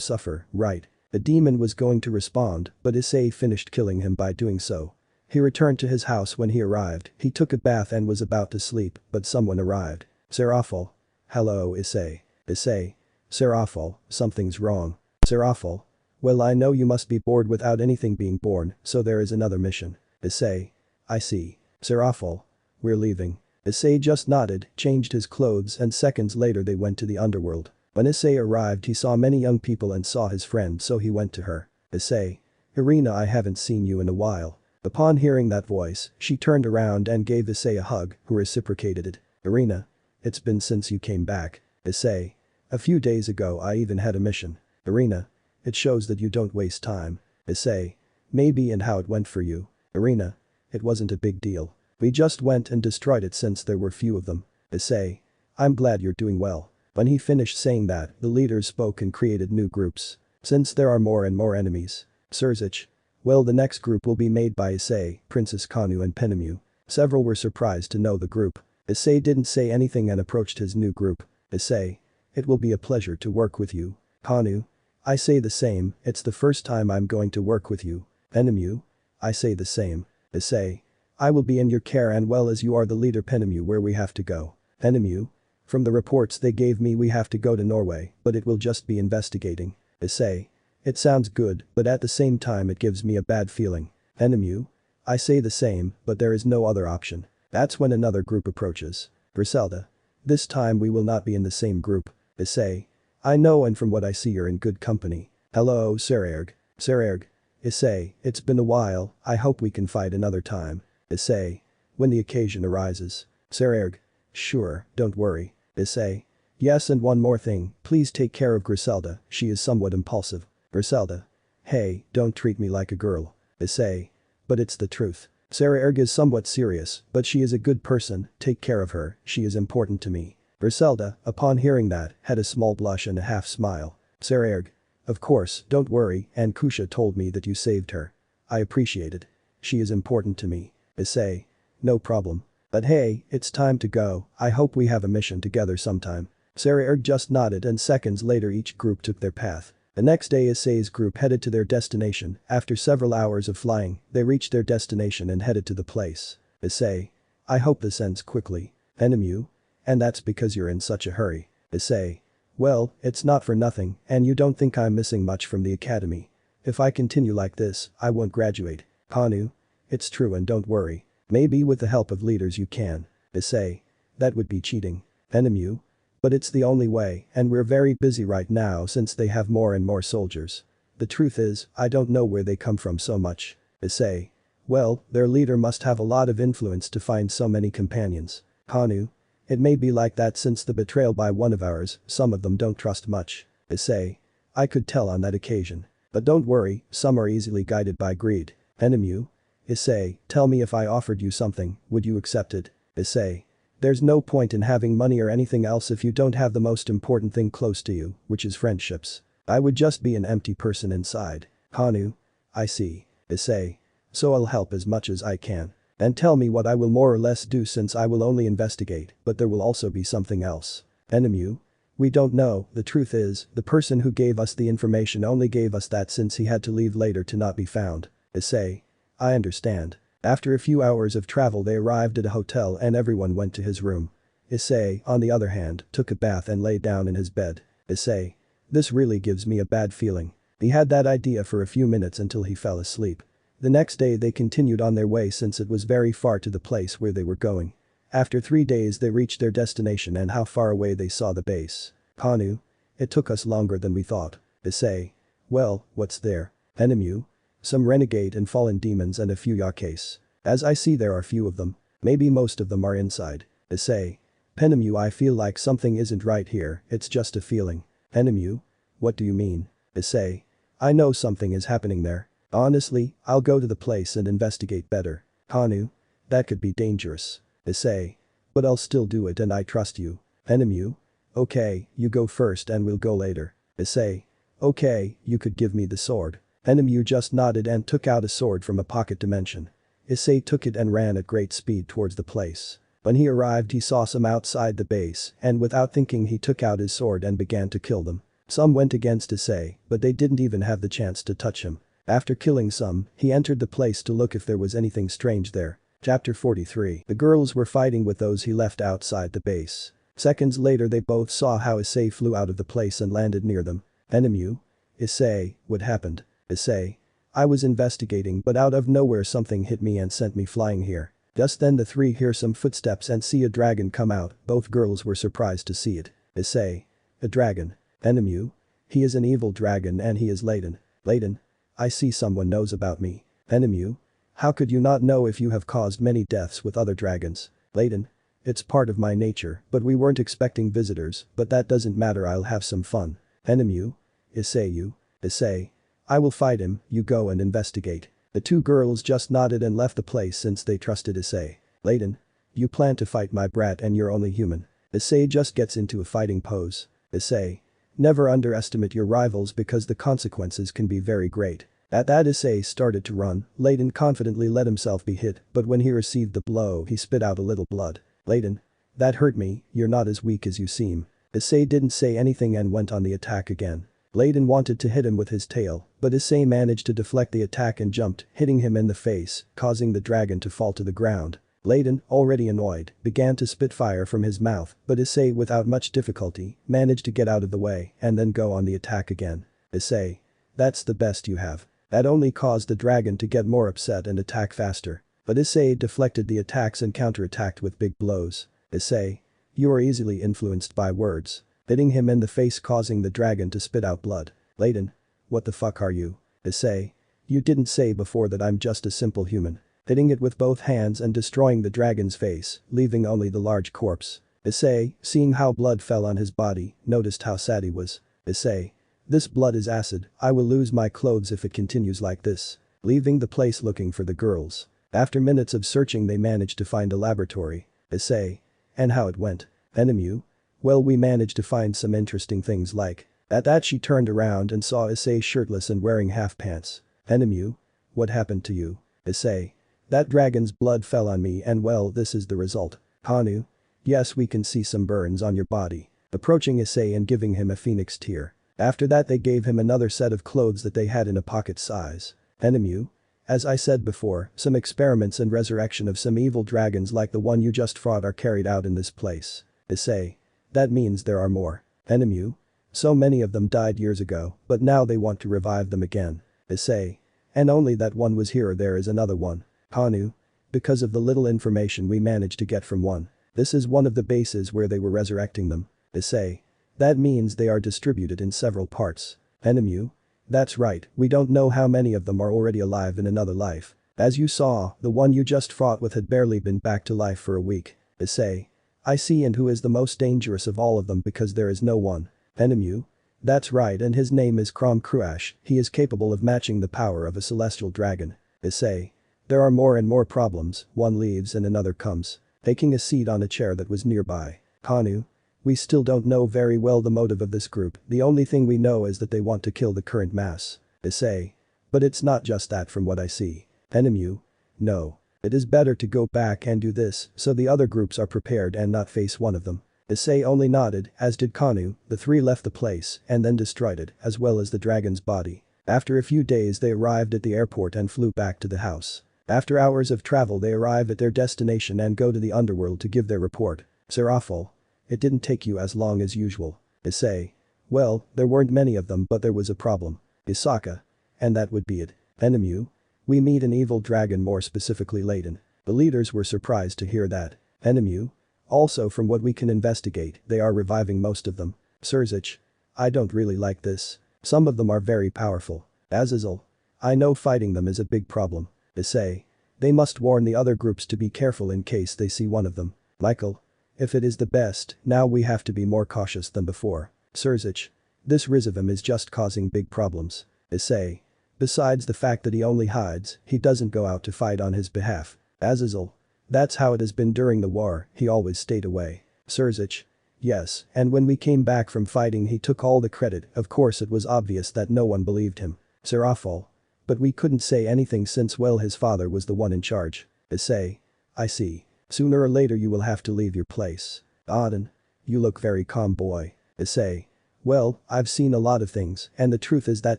suffer, right? The demon was going to respond, but Issei finished killing him by doing so. He returned to his house when he arrived, he took a bath and was about to sleep, but someone arrived. Seraphil. Hello, Issei. Issei. Seraphil, something's wrong. Seraphil. Well, I know you must be bored without anything being born, so there is another mission. Issei. I see. Seraphil. We're leaving. Issei just nodded, changed his clothes and seconds later they went to the underworld. When Issei arrived he saw many young people and saw his friend so he went to her. Issei. Irina, I haven't seen you in a while. Upon hearing that voice, she turned around and gave Issei a hug, who reciprocated it. Irina. It's been since you came back. Issei. A few days ago I even had a mission. Irina. It shows that you don't waste time. Issei. Maybe, and how it went for you. Irina. It wasn't a big deal. We just went and destroyed it since there were few of them. Issei. I'm glad you're doing well. When he finished saying that, the leaders spoke and created new groups. Since there are more and more enemies. Surzich. Well, the next group will be made by Issei, Princess Kanu and Penemu. Several were surprised to know the group. Issei didn't say anything and approached his new group. Issei. It will be a pleasure to work with you. Kanu. I say the same, it's the first time I'm going to work with you. Penemu. I say the same. Issei. I will be in your care and well as you are the leader. Penemu, where we have to go. Penemu. From the reports they gave me we have to go to Norway, but it will just be investigating. Issei. It sounds good, but at the same time it gives me a bad feeling. Penemu. I say the same, but there is no other option. That's when another group approaches. Griselda. This time we will not be in the same group. Issei. I know, and from what I see you're in good company. Hello, Sererg. Sererg. Issei, it's been a while, I hope we can fight another time. Issei. When the occasion arises. Sererg. Sure, don't worry. Issei. Yes, and one more thing, please take care of Griselda, she is somewhat impulsive. Griselda. Hey, don't treat me like a girl. Issei. But it's the truth. Sererg is somewhat serious, but she is a good person, take care of her, she is important to me. Griselda, upon hearing that, had a small blush and a half smile. Sererg. Of course, don't worry, and Kusha told me that you saved her. I appreciate it. She is important to me. Issei. No problem. But hey, it's time to go, I hope we have a mission together sometime. Sererg just nodded and seconds later each group took their path. The next day Issei's group headed to their destination, after several hours of flying, they reached their destination and headed to the place. Issei. I hope this ends quickly. Penemu. And that's because you're in such a hurry. Issei. Well, it's not for nothing, and you don't think I'm missing much from the academy. If I continue like this, I won't graduate. Kanu. It's true and don't worry. Maybe with the help of leaders you can. Issei. That would be cheating. Penemu. But it's the only way, and we're very busy right now since they have more and more soldiers. The truth is, I don't know where they come from so much. Issei. Well, their leader must have a lot of influence to find so many companions. Kanu. It may be like that since the betrayal by one of ours, some of them don't trust much. Issei. I could tell on that occasion. But don't worry, some are easily guided by greed. Penemu. Issei, tell me if I offered you something, would you accept it? Issei. There's no point in having money or anything else if you don't have the most important thing close to you, which is friendships. I would just be an empty person inside. Kanu. I see. Issei. So I'll help as much as I can. And tell me what I will more or less do since I will only investigate, but there will also be something else. Enemu? We don't know, the truth is, the person who gave us the information only gave us that since he had to leave later to not be found. Issei. I understand. After a few hours of travel they arrived at a hotel and everyone went to his room. Issei, on the other hand, took a bath and lay down in his bed. Issei. This really gives me a bad feeling. He had that idea for a few minutes until he fell asleep. The next day they continued on their way since it was very far to the place where they were going. After 3 days they reached their destination and how far away they saw the base. Hanu. It took us longer than we thought. Issei. Well, what's there? Enemu. Some renegade and fallen demons and a few yakes. As I see there are few of them. Maybe most of them are inside. Issei. Penemu, I feel like something isn't right here, it's just a feeling. Enemu? What do you mean? Issei. I know something is happening there. Honestly, I'll go to the place and investigate better. Hanu. That could be dangerous. Issei. But I'll still do it and I trust you. Enemu? Okay, you go first and we'll go later. Issei. Okay, you could give me the sword. Enemu just nodded and took out a sword from a pocket dimension. Issei took it and ran at great speed towards the place. When he arrived he saw some outside the base and without thinking he took out his sword and began to kill them. Some went against Issei, but they didn't even have the chance to touch him. After killing some, he entered the place to look if there was anything strange there. Chapter 43. The girls were fighting with those he left outside the base. Seconds later they both saw how Issei flew out of the place and landed near them. Enemu? Issei, what happened? Issei. I was investigating but out of nowhere something hit me and sent me flying here. Just then the three hear some footsteps and see a dragon come out, both girls were surprised to see it. Issei. A dragon. Enemu? He is an evil dragon and he is Layden. Layden? I see someone knows about me. Enemu? How could you not know if you have caused many deaths with other dragons? Layden? It's part of my nature, but we weren't expecting visitors, but that doesn't matter, I'll have some fun. Enemu? Issei. Issei. I will fight him, you go and investigate. The two girls just nodded and left the place since they trusted Issei. Layden? You plan to fight my brat and you're only human. Issei just gets into a fighting pose. Issei. Never underestimate your rivals because the consequences can be very great. At that Issei started to run, Layden confidently let himself be hit, but when he received the blow he spit out a little blood. Layden. That hurt me, you're not as weak as you seem. Issei didn't say anything and went on the attack again. Layden wanted to hit him with his tail, but Issei managed to deflect the attack and jumped, hitting him in the face, causing the dragon to fall to the ground. Layden, already annoyed, began to spit fire from his mouth, but Issei without much difficulty, managed to get out of the way and then go on the attack again. Issei. That's the best you have. That only caused the dragon to get more upset and attack faster. But Issei deflected the attacks and counterattacked with big blows. Issei. You are easily influenced by words. Hitting him in the face causing the dragon to spit out blood. Layden. What the fuck are you? Issei. You didn't say before that I'm just a simple human. Hitting it with both hands and destroying the dragon's face, leaving only the large corpse. Issei, seeing how blood fell on his body, noticed how sad he was. Issei. This blood is acid, I will lose my clothes if it continues like this. Leaving the place looking for the girls. After minutes of searching they managed to find a laboratory. Issei. And how it went? Enemu? Well, we managed to find some interesting things like. At that she turned around and saw Issei shirtless and wearing half pants. Enemu? What happened to you? Issei. That dragon's blood fell on me and well this is the result. Hanu? Yes, we can see some burns on your body. Approaching Issei and giving him a phoenix tear. After that they gave him another set of clothes that they had in a pocket size. Enemu? As I said before, some experiments and resurrection of some evil dragons like the one you just fought are carried out in this place. Issei. That means there are more. Enemu? So many of them died years ago, but now they want to revive them again. Issei. And only that one was here, there is another one. Hanu? Because of the little information we managed to get from one. This is one of the bases where they were resurrecting them. Issei. That means they are distributed in several parts. Enemu? That's right, we don't know how many of them are already alive in another life. As you saw, the one you just fought with had barely been back to life for a week. Issei. I see, and who is the most dangerous of all of them because there is no one. Enemu? That's right, and his name is Krom Kruash, he is capable of matching the power of a celestial dragon. Issei. There are more and more problems, one leaves and another comes. Taking a seat on a chair that was nearby. Hanu? We still don't know very well the motive of this group, the only thing we know is that they want to kill the current mass. Issei. But it's not just that from what I see. Enemu? No. It is better to go back and do this so the other groups are prepared and not face one of them. Issei only nodded, as did Kanu. The three left the place and then destroyed it, as well as the dragon's body. After a few days they arrived at the airport and flew back to the house. After hours of travel they arrive at their destination and go to the underworld to give their report. Serafal. It didn't take you as long as usual. Issei. Well, there weren't many of them but there was a problem. Isaka. And that would be it. Enemu? We meet an evil dragon, more specifically Layton. The leaders were surprised to hear that. Enemu? Also, from what we can investigate, they are reviving most of them. Surzich. I don't really like this. Some of them are very powerful. Azazel. I know fighting them is a big problem. Issei. They must warn the other groups to be careful in case they see one of them. Michael. If it is the best, now we have to be more cautious than before. Surzich. This Rizavim is just causing big problems. Issei. Besides the fact that he only hides, he doesn't go out to fight on his behalf. Azazel. That's how it has been during the war, he always stayed away. Surzich. Yes, and when we came back from fighting he took all the credit, of course it was obvious that no one believed him. Serafal. But we couldn't say anything since well his father was the one in charge. Issei. I see. Sooner or later you will have to leave your place. Auden. You look very calm, boy. Issei. Well, I've seen a lot of things, and the truth is that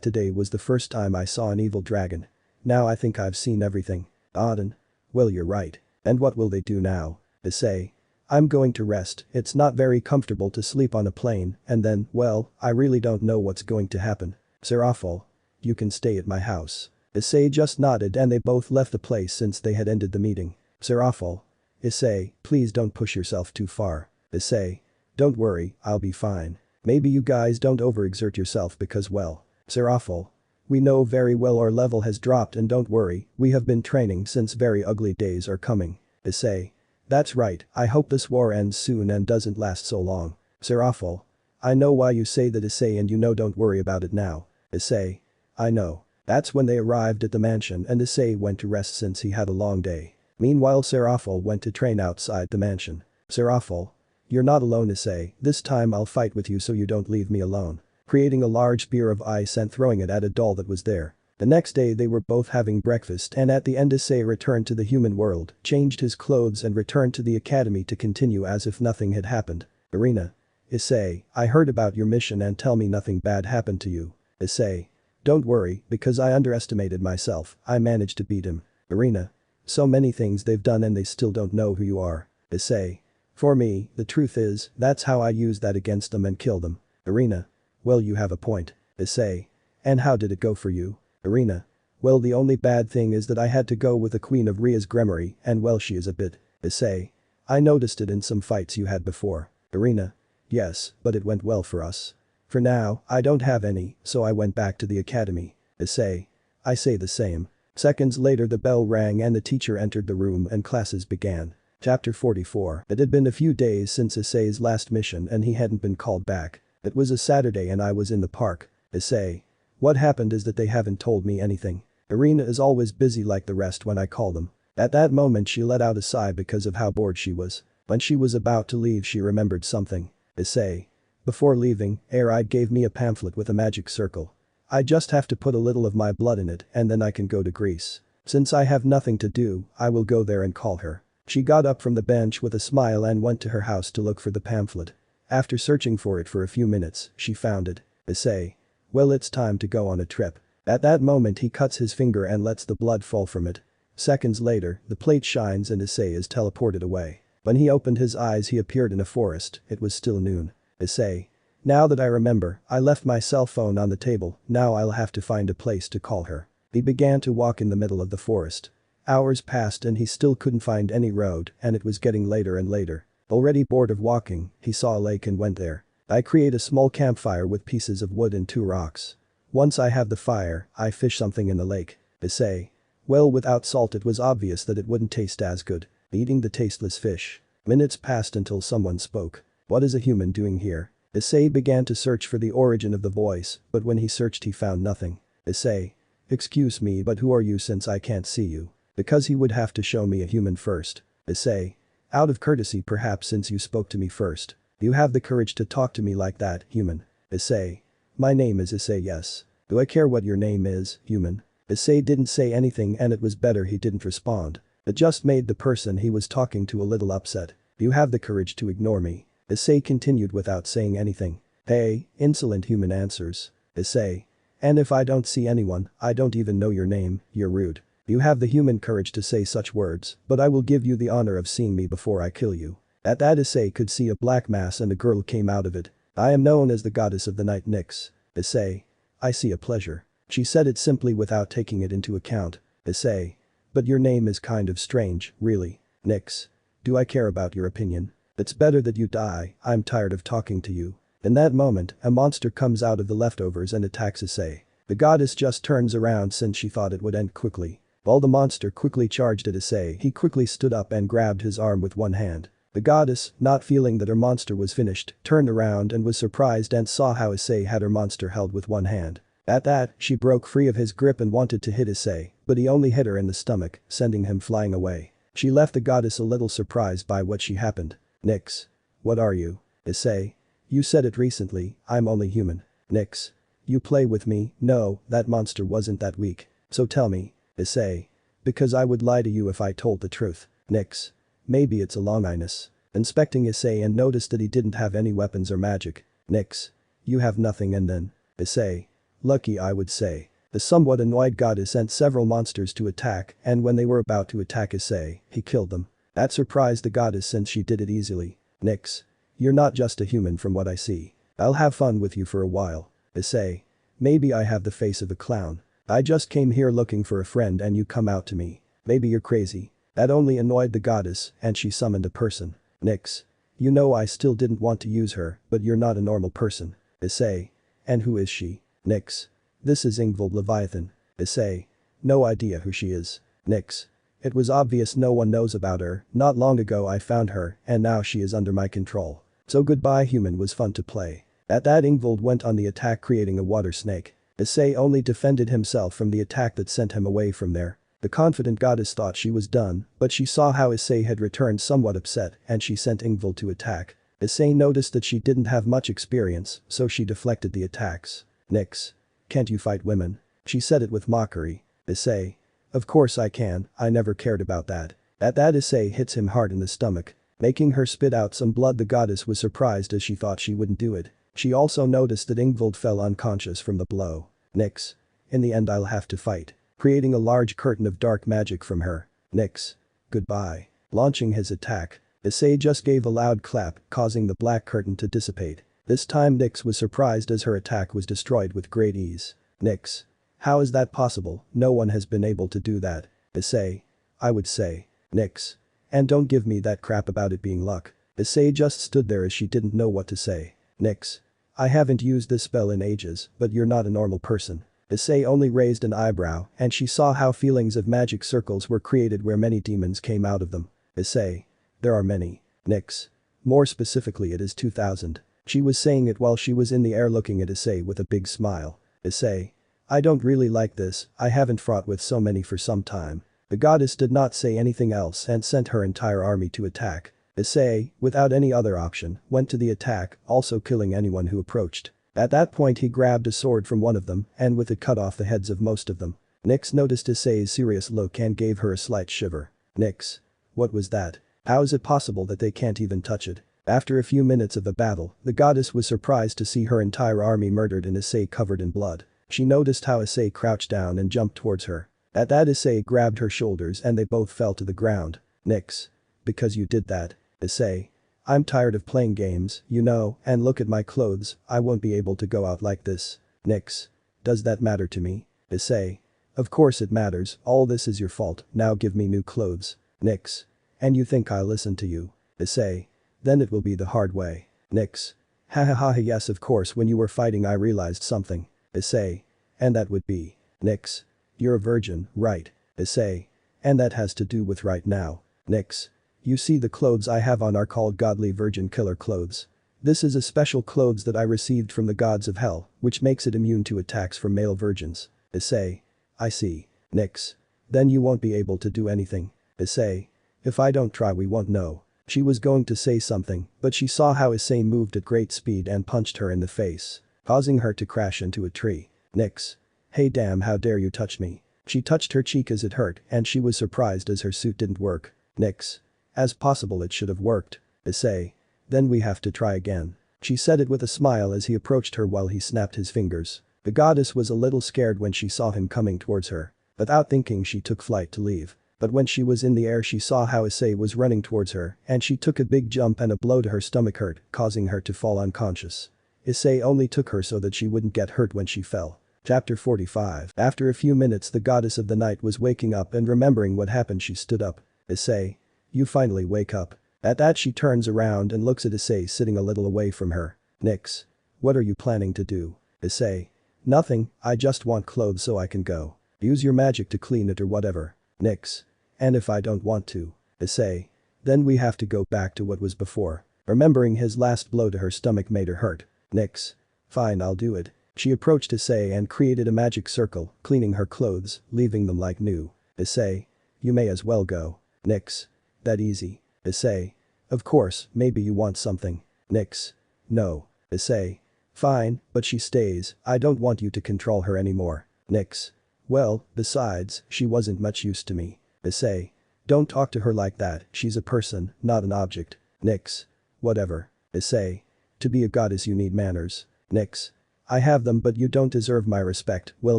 today was the first time I saw an evil dragon. Now I think I've seen everything. Auden. Well, you're right. And what will they do now? Issei. I'm going to rest. It's not very comfortable to sleep on a plane, and then, well, I really don't know what's going to happen. Serafal. You can stay at my house. Issei just nodded and they both left the place since they had ended the meeting. Serafal. Issei, please don't push yourself too far. Issei. Don't worry, I'll be fine. Maybe you guys don't overexert yourself because well. Serafal. We know very well our level has dropped and don't worry, we have been training since very ugly days are coming. Issei. That's right, I hope this war ends soon and doesn't last so long. Serafal. I know why you say that, Issei, and you know don't worry about it now. Issei. I know. That's when they arrived at the mansion and Issei went to rest since he had a long day. Meanwhile Serafal went to train outside the mansion. Serafal. You're not alone, Issei, this time I'll fight with you so you don't leave me alone. Creating a large spear of ice and throwing it at a doll that was there. The next day they were both having breakfast and at the end Issei returned to the human world, changed his clothes and returned to the academy to continue as if nothing had happened. Arena. Issei, I heard about your mission and tell me nothing bad happened to you. Issei. Don't worry, because I underestimated myself, I managed to beat him. Arena. So many things they've done and they still don't know who you are. Issei. For me, the truth is, that's how I use that against them and kill them. Arena. Well, you have a point. Issei. And how did it go for you? Arena. Well, the only bad thing is that I had to go with the Queen of Ria's Gremory and well she is a bit. Issei. I noticed it in some fights you had before. Arena. Yes, but it went well for us. For now, I don't have any, so I went back to the academy. Issei. I say the same. Seconds later the bell rang and the teacher entered the room and classes began. Chapter 44. It had been a few days since Issei's last mission and he hadn't been called back. It was a Saturday and I was in the park. Issei. What happened is that they haven't told me anything. Arena is always busy like the rest when I call them. At that moment she let out a sigh because of how bored she was. When she was about to leave she remembered something. Issei. Before leaving, Issei gave me a pamphlet with a magic circle. I just have to put a little of my blood in it and then I can go to Greece. Since I have nothing to do, I will go there and call her. She got up from the bench with a smile and went to her house to look for the pamphlet. After searching for it for a few minutes, she found it. Issei. Well, it's time to go on a trip. At that moment he cuts his finger and lets the blood fall from it. Seconds later, the plate shines and Issei is teleported away. When he opened his eyes he appeared in a forest, it was still noon. Issei. Now that I remember, I left my cell phone on the table, now I'll have to find a place to call her. He began to walk in the middle of the forest. Hours passed and he still couldn't find any road and it was getting later and later. Already bored of walking, he saw a lake and went there. I create a small campfire with pieces of wood and 2 rocks. Once I have the fire, I fish something in the lake. Issei. Well, without salt it was obvious that it wouldn't taste as good. Eating the tasteless fish. Minutes passed until someone spoke. What is a human doing here? Issei began to search for the origin of the voice, but when he searched he found nothing. Issei. Excuse me, but who are you since I can't see you? Because he would have to show me a human first. Issei. Out of courtesy perhaps since you spoke to me first. You have the courage to talk to me like that, human. Issei. My name is Issei, yes. Do I care what your name is, human? Issei didn't say anything and it was better he didn't respond. It just made the person he was talking to a little upset. You have the courage to ignore me. Issei continued without saying anything. Hey, insolent human answers. Issei. And if I don't see anyone, I don't even know your name, you're rude. You have the human courage to say such words, but I will give you the honor of seeing me before I kill you. At that Issei could see a black mass and a girl came out of it. I am known as the goddess of the night Nyx. Issei. I see a pleasure. She said it simply without taking it into account. Issei. But your name is kind of strange, really. Nyx. Do I care about your opinion? It's better that you die, I'm tired of talking to you. In that moment, a monster comes out of the leftovers and attacks Issei. The goddess just turns around since she thought it would end quickly. While the monster quickly charged at Issei, he quickly stood up and grabbed his arm with one hand. The goddess, not feeling that her monster was finished, turned around and was surprised and saw how Issei had her monster held with one hand. At that, she broke free of his grip and wanted to hit Issei, but he only hit her in the stomach, sending him flying away. She left the goddess a little surprised by what she happened. Nyx. What are you? Issei. You said it recently, I'm only human. Nyx. You play with me, no, that monster wasn't that weak. So tell me. Issei. Because I would lie to you if I told the truth. Nyx. Maybe it's a longiness. Inspecting Issei and noticed that he didn't have any weapons or magic. Nyx. You have nothing and then. Issei. Lucky I would say. The somewhat annoyed goddess sent several monsters to attack and when they were about to attack Issei, he killed them. That surprised the goddess since she did it easily. Nyx. You're not just a human from what I see. I'll have fun with you for a while. Issei. Maybe I have the face of a clown. I just came here looking for a friend and you come out to me. Maybe you're crazy. That only annoyed the goddess and she summoned a person. Nyx. You know I still didn't want to use her, but you're not a normal person. Issei. And who is she? Nyx. This is Ingvild Leviathan. Issei. No idea who she is. Nyx. It was obvious no one knows about her, not long ago I found her and now she is under my control. So goodbye human was fun to play. At that Ingvild went on the attack creating a water snake. Issei only defended himself from the attack that sent him away from there. The confident goddess thought she was done, but she saw how Issei had returned somewhat upset and she sent Ingvild to attack. Issei noticed that she didn't have much experience, so she deflected the attacks. Nyx. Can't you fight women? She said it with mockery. Issei. Of course I can, I never cared about that. At that Issei hits him hard in the stomach. Making her spit out some blood the goddess was surprised as she thought she wouldn't do it. She also noticed that Ingvild fell unconscious from the blow. Nyx. In the end I'll have to fight. Creating a large curtain of dark magic from her. Nyx. Goodbye. Launching his attack. Issei just gave a loud clap, causing the black curtain to dissipate. This time Nyx was surprised as her attack was destroyed with great ease. Nyx. How is that possible? No one has been able to do that. Issei. I would say. Nyx. And don't give me that crap about it being luck. Issei just stood there as she didn't know what to say. Nyx. I haven't used this spell in ages, but you're not a normal person. Issei only raised an eyebrow and she saw how feelings of magic circles were created where many demons came out of them. Issei. There are many. Nyx. More specifically it is 2000. She was saying it while she was in the air looking at Issei with a big smile. Issei. I don't really like this, I haven't fought with so many for some time. The goddess did not say anything else and sent her entire army to attack. Issei, without any other option, went to the attack, also killing anyone who approached. At that point he grabbed a sword from one of them and with it cut off the heads of most of them. Nyx noticed Issei's serious look and gave her a slight shiver. Nyx. What was that? How is it possible that they can't even touch it? After a few minutes of the battle, the goddess was surprised to see her entire army murdered and Issei covered in blood. She noticed how Issei crouched down and jumped towards her. At that Issei grabbed her shoulders and they both fell to the ground. Nyx. Because you did that. Issei. I'm tired of playing games, you know, and look at my clothes, I won't be able to go out like this. Nyx. Does that matter to me? Issei. Of course it matters, all this is your fault, now give me new clothes. Nyx. And you think I'll listen to you? Issei. Then it will be the hard way. Nyx. Hahaha yes of course when you were fighting I realized something. Issei. And that would be. Nyx. You're a virgin, right? Issei. And that has to do with right now. Nyx. You see the clothes I have on are called godly virgin killer clothes. This is a special clothes that I received from the gods of hell, which makes it immune to attacks from male virgins. Issei. I see. Nyx. Then you won't be able to do anything. Issei. If I don't try we won't know. She was going to say something, but she saw how Issei moved at great speed and punched her in the face, causing her to crash into a tree. Nyx. Hey damn how dare you touch me. She touched her cheek as it hurt and she was surprised as her suit didn't work. Nix. As possible it should have worked. Issei. Then we have to try again. She said it with a smile as he approached her while he snapped his fingers. The goddess was a little scared when she saw him coming towards her. Without thinking she took flight to leave. But when she was in the air she saw how Issei was running towards her and she took a big jump and a blow to her stomach hurt, causing her to fall unconscious. Issei only took her so that she wouldn't get hurt when she fell. Chapter 45. After a few minutes the goddess of the night was waking up and remembering what happened she stood up. Issei. You finally wake up. At that she turns around and looks at Issei sitting a little away from her. Nix. What are you planning to do? Issei. Nothing, I just want clothes so I can go. Use your magic to clean it or whatever. Nix. And if I don't want to? Issei. Then we have to go back to what was before. Remembering his last blow to her stomach made her hurt. Nix. Fine, I'll do it. She approached Issei and created a magic circle, cleaning her clothes, leaving them like new. Issei. You may as well go. Nix. That easy. Issei. Of course, maybe you want something. Nix. No. Issei. Fine, but she stays, I don't want you to control her anymore. Nix. Well, besides, she wasn't much use to me. Issei. Don't talk to her like that, she's a person, not an object. Nix. Whatever. Issei. To be a goddess you need manners. Nix. I have them but you don't deserve my respect, well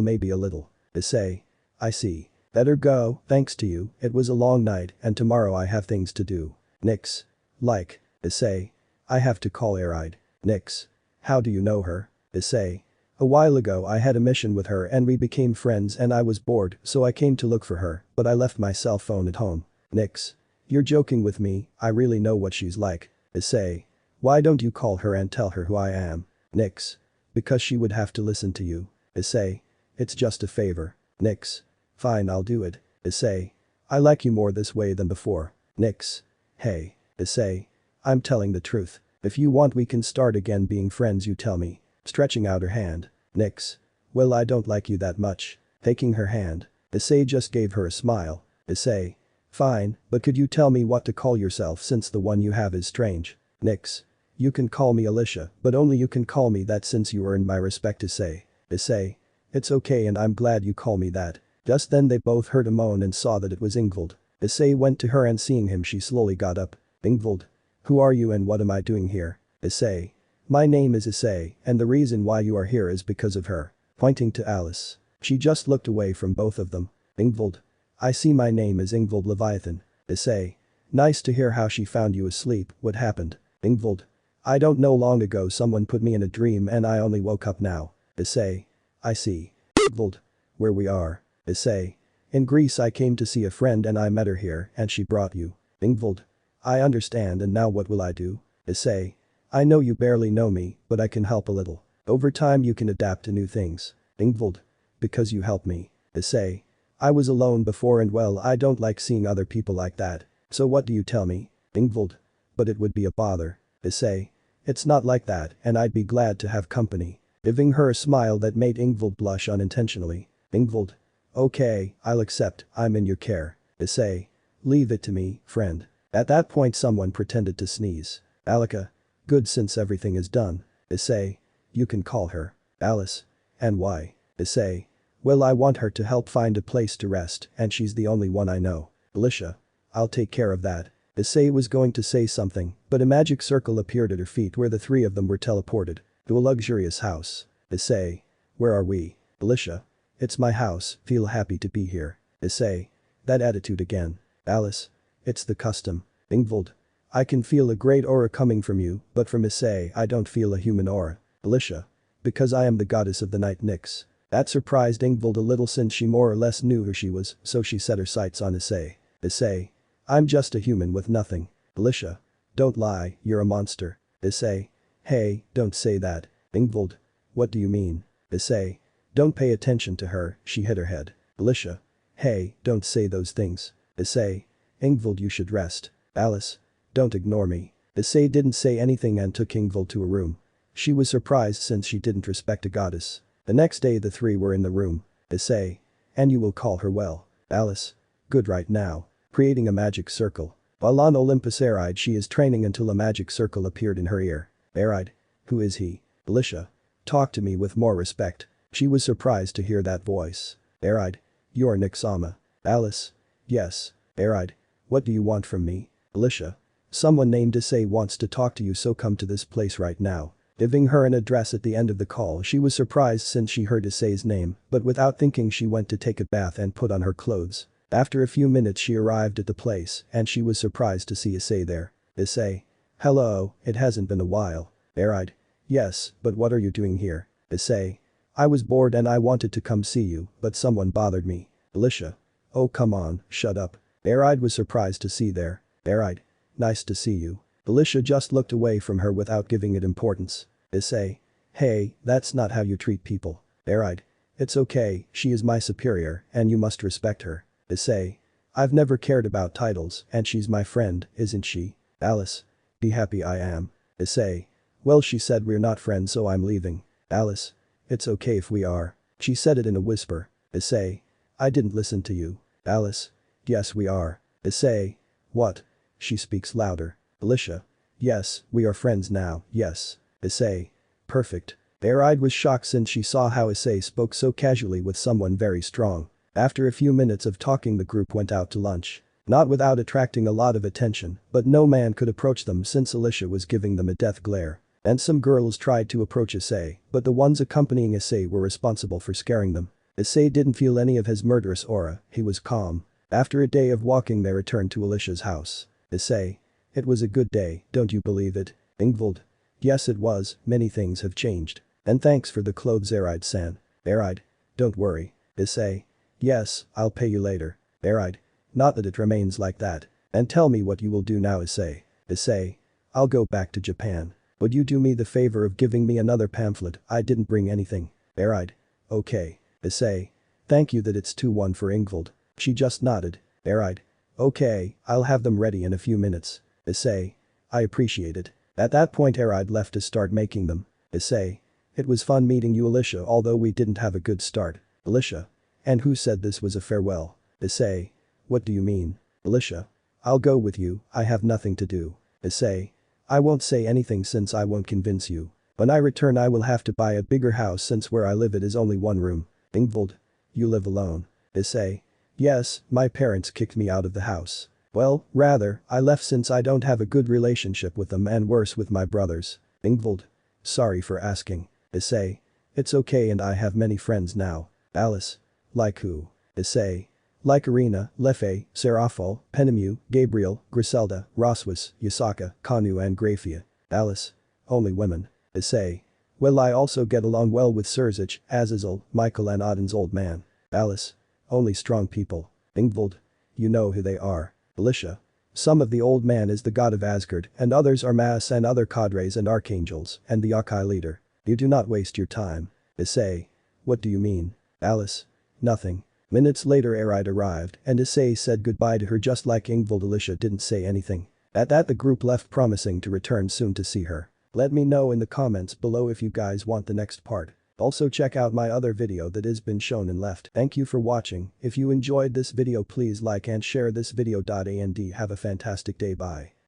maybe a little. Issei. I see. Better go, thanks to you, it was a long night and tomorrow I have things to do. Nix. Like. Issei. I have to call Issei. Nix. How do you know her? Issei. A while ago I had a mission with her and we became friends and I was bored so I came to look for her, but I left my cell phone at home. Nix. You're joking with me, I really know what she's like. Issei. Why don't you call her and tell her who I am? Nix. Because she would have to listen to you. Issei. It's just a favor. Nix. Fine, I'll do it. Issei. I like you more this way than before. Nix. Hey. Issei. I'm telling the truth. If you want we can start again being friends, you tell me. Stretching out her hand. Nix. Well, I don't like you that much. Taking her hand. Issei just gave her a smile. Issei. Fine, but could you tell me what to call yourself since the one you have is strange? Nix. You can call me Alicia, but only you can call me that since you earned my respect. Issei. Issei. It's okay and I'm glad you call me that. Just then they both heard a moan and saw that it was Ingvild. Issei went to her and seeing him she slowly got up. Ingvild. Who are you and what am I doing here? Issei. My name is Issei and the reason why you are here is because of her. Pointing to Alice. She just looked away from both of them. Ingvild. I see, my name is Ingvild Leviathan. Issei. Nice to hear how she found you asleep, what happened? Ingvild. I don't know, long ago someone put me in a dream and I only woke up now. Issei. I see. Ingvild. Where we are. Issei. In Greece I came to see a friend and I met her here and she brought you. Ingvild. I understand and now what will I do? Issei. I know you barely know me, but I can help a little. Over time you can adapt to new things. Ingvild. Because you helped me. Issei. I was alone before and well I don't like seeing other people like that. So what do you tell me? Ingvild. But it would be a bother. Issei. It's not like that and I'd be glad to have company. Giving her a smile that made Ingvild blush unintentionally. Ingvild. Okay, I'll accept, I'm in your care. Issei. Leave it to me, friend. At that point someone pretended to sneeze. Alika. Good, since everything is done. Issei. You can call her. Alice. And why? Issei. Well, I want her to help find a place to rest and she's the only one I know. Alicia. I'll take care of that. Issei was going to say something, but a magic circle appeared at her feet where the three of them were teleported. To a luxurious house. Issei. Where are we? Alicia. It's my house, feel happy to be here. Issei. That attitude again. Alice. It's the custom. Ingvild. I can feel a great aura coming from you, but from Issei I don't feel a human aura. Alicia. Because I am the goddess of the night. Nix. That surprised Ingvild a little since she more or less knew who she was, so she set her sights on Issei. Issei. I'm just a human with nothing. Alicia. Don't lie, you're a monster. Issei. Hey, don't say that. Ingvild. What do you mean? Issei. Don't pay attention to her, she hit her head. Alicia. Hey, don't say those things. Issei. Ingvild, you should rest. Alice. Don't ignore me. Issei didn't say anything and took Ingvild to a room. She was surprised since she didn't respect a goddess. The next day the three were in the room. Issei. And you will call her well. Alice. Good, right now. Creating a magic circle. While on Olympus Issei, she is training until a magic circle appeared in her ear. Issei. Who is he? Alicia. Talk to me with more respect. She was surprised to hear that voice. Issei. You're Nick Sama. Alice. Yes. Alright. What do you want from me? Alicia. Someone named Issei wants to talk to you, so come to this place right now. Giving her an address at the end of the call, she was surprised since she heard Issei's name, but without thinking she went to take a bath and put on her clothes. After a few minutes she arrived at the place and she was surprised to see Issei there. Issei. Hello, it hasn't been a while. Alright. Yes, but what are you doing here? Issei. I was bored and I wanted to come see you, but someone bothered me. Alicia. Oh come on, shut up. Alright was surprised to see there. Alright. Nice to see you. Alicia just looked away from her without giving it importance. Issei. Hey, that's not how you treat people. Alright. It's okay, she is my superior and you must respect her. Issei. I've never cared about titles and she's my friend, isn't she? Alice. Be happy I am. Issei. Well, she said we're not friends, so I'm leaving. Alice. It's okay if we are. She said it in a whisper. Issei. I didn't listen to you. Alice. Yes we are. Issei. What? She speaks louder. Alicia. Yes, we are friends now, yes. Issei. Perfect. Alright was shocked since she saw how Issei spoke so casually with someone very strong. After a few minutes of talking, the group went out to lunch. Not without attracting a lot of attention, but no man could approach them since Alicia was giving them a death glare. And some girls tried to approach Issei, but the ones accompanying Issei were responsible for scaring them. Issei didn't feel any of his murderous aura, he was calm. After a day of walking they returned to Alicia's house. Issei. It was a good day, don't you believe it? Ingvild. Yes it was, many things have changed. And thanks for the clothes Arid-san. Arid. Don't worry. Issei. Yes, I'll pay you later. Arid. Not that it remains like that. And tell me what you will do now, Issei. Issei. I'll go back to Japan. Would you do me the favor of giving me another pamphlet? I didn't bring anything. Arid. Okay. Issei. Thank you. That it's 2-1 for Ingvild. She just nodded. Arid. Okay, I'll have them ready in a few minutes. Issei. I appreciate it. At that point Arid left to start making them. Issei. It was fun meeting you, Alicia, although we didn't have a good start. Alicia. And who said this was a farewell? Issei. What do you mean? Alicia. I'll go with you, I have nothing to do. Issei. I won't say anything since I won't convince you. When I return I will have to buy a bigger house since where I live it is only one room. Ingvild. You live alone. Issei. Yes, my parents kicked me out of the house. Well, rather, I left since I don't have a good relationship with them and worse with my brothers. Ingvild. Sorry for asking. Issei. It's okay and I have many friends now. Alice. Like who? Issei. Like Irina, Leffe, Serafal, Penemu, Gabriel, Griselda, Roswis, Yasaka, Kanu and Grafia. Alice. Only women. Issei. Well, I also get along well with Serzic, Azazel, Michael and Odin's old man. Alice. Only strong people. Ingvild. You know who they are. Alicia. Some of the old man is the god of Asgard and others are Mas and other cadres and archangels and the Yokai leader. You do not waste your time. Issei. What do you mean? Alice. Nothing. Minutes later Arid arrived and Issei said goodbye to her just like Ingvild. Alicia didn't say anything. At that the group left promising to return soon to see her. Let me know in the comments below if you guys want the next part. Also check out my other video that has been shown and left. Thank you for watching. If you enjoyed this video please like and share this video. And have a fantastic day. Bye.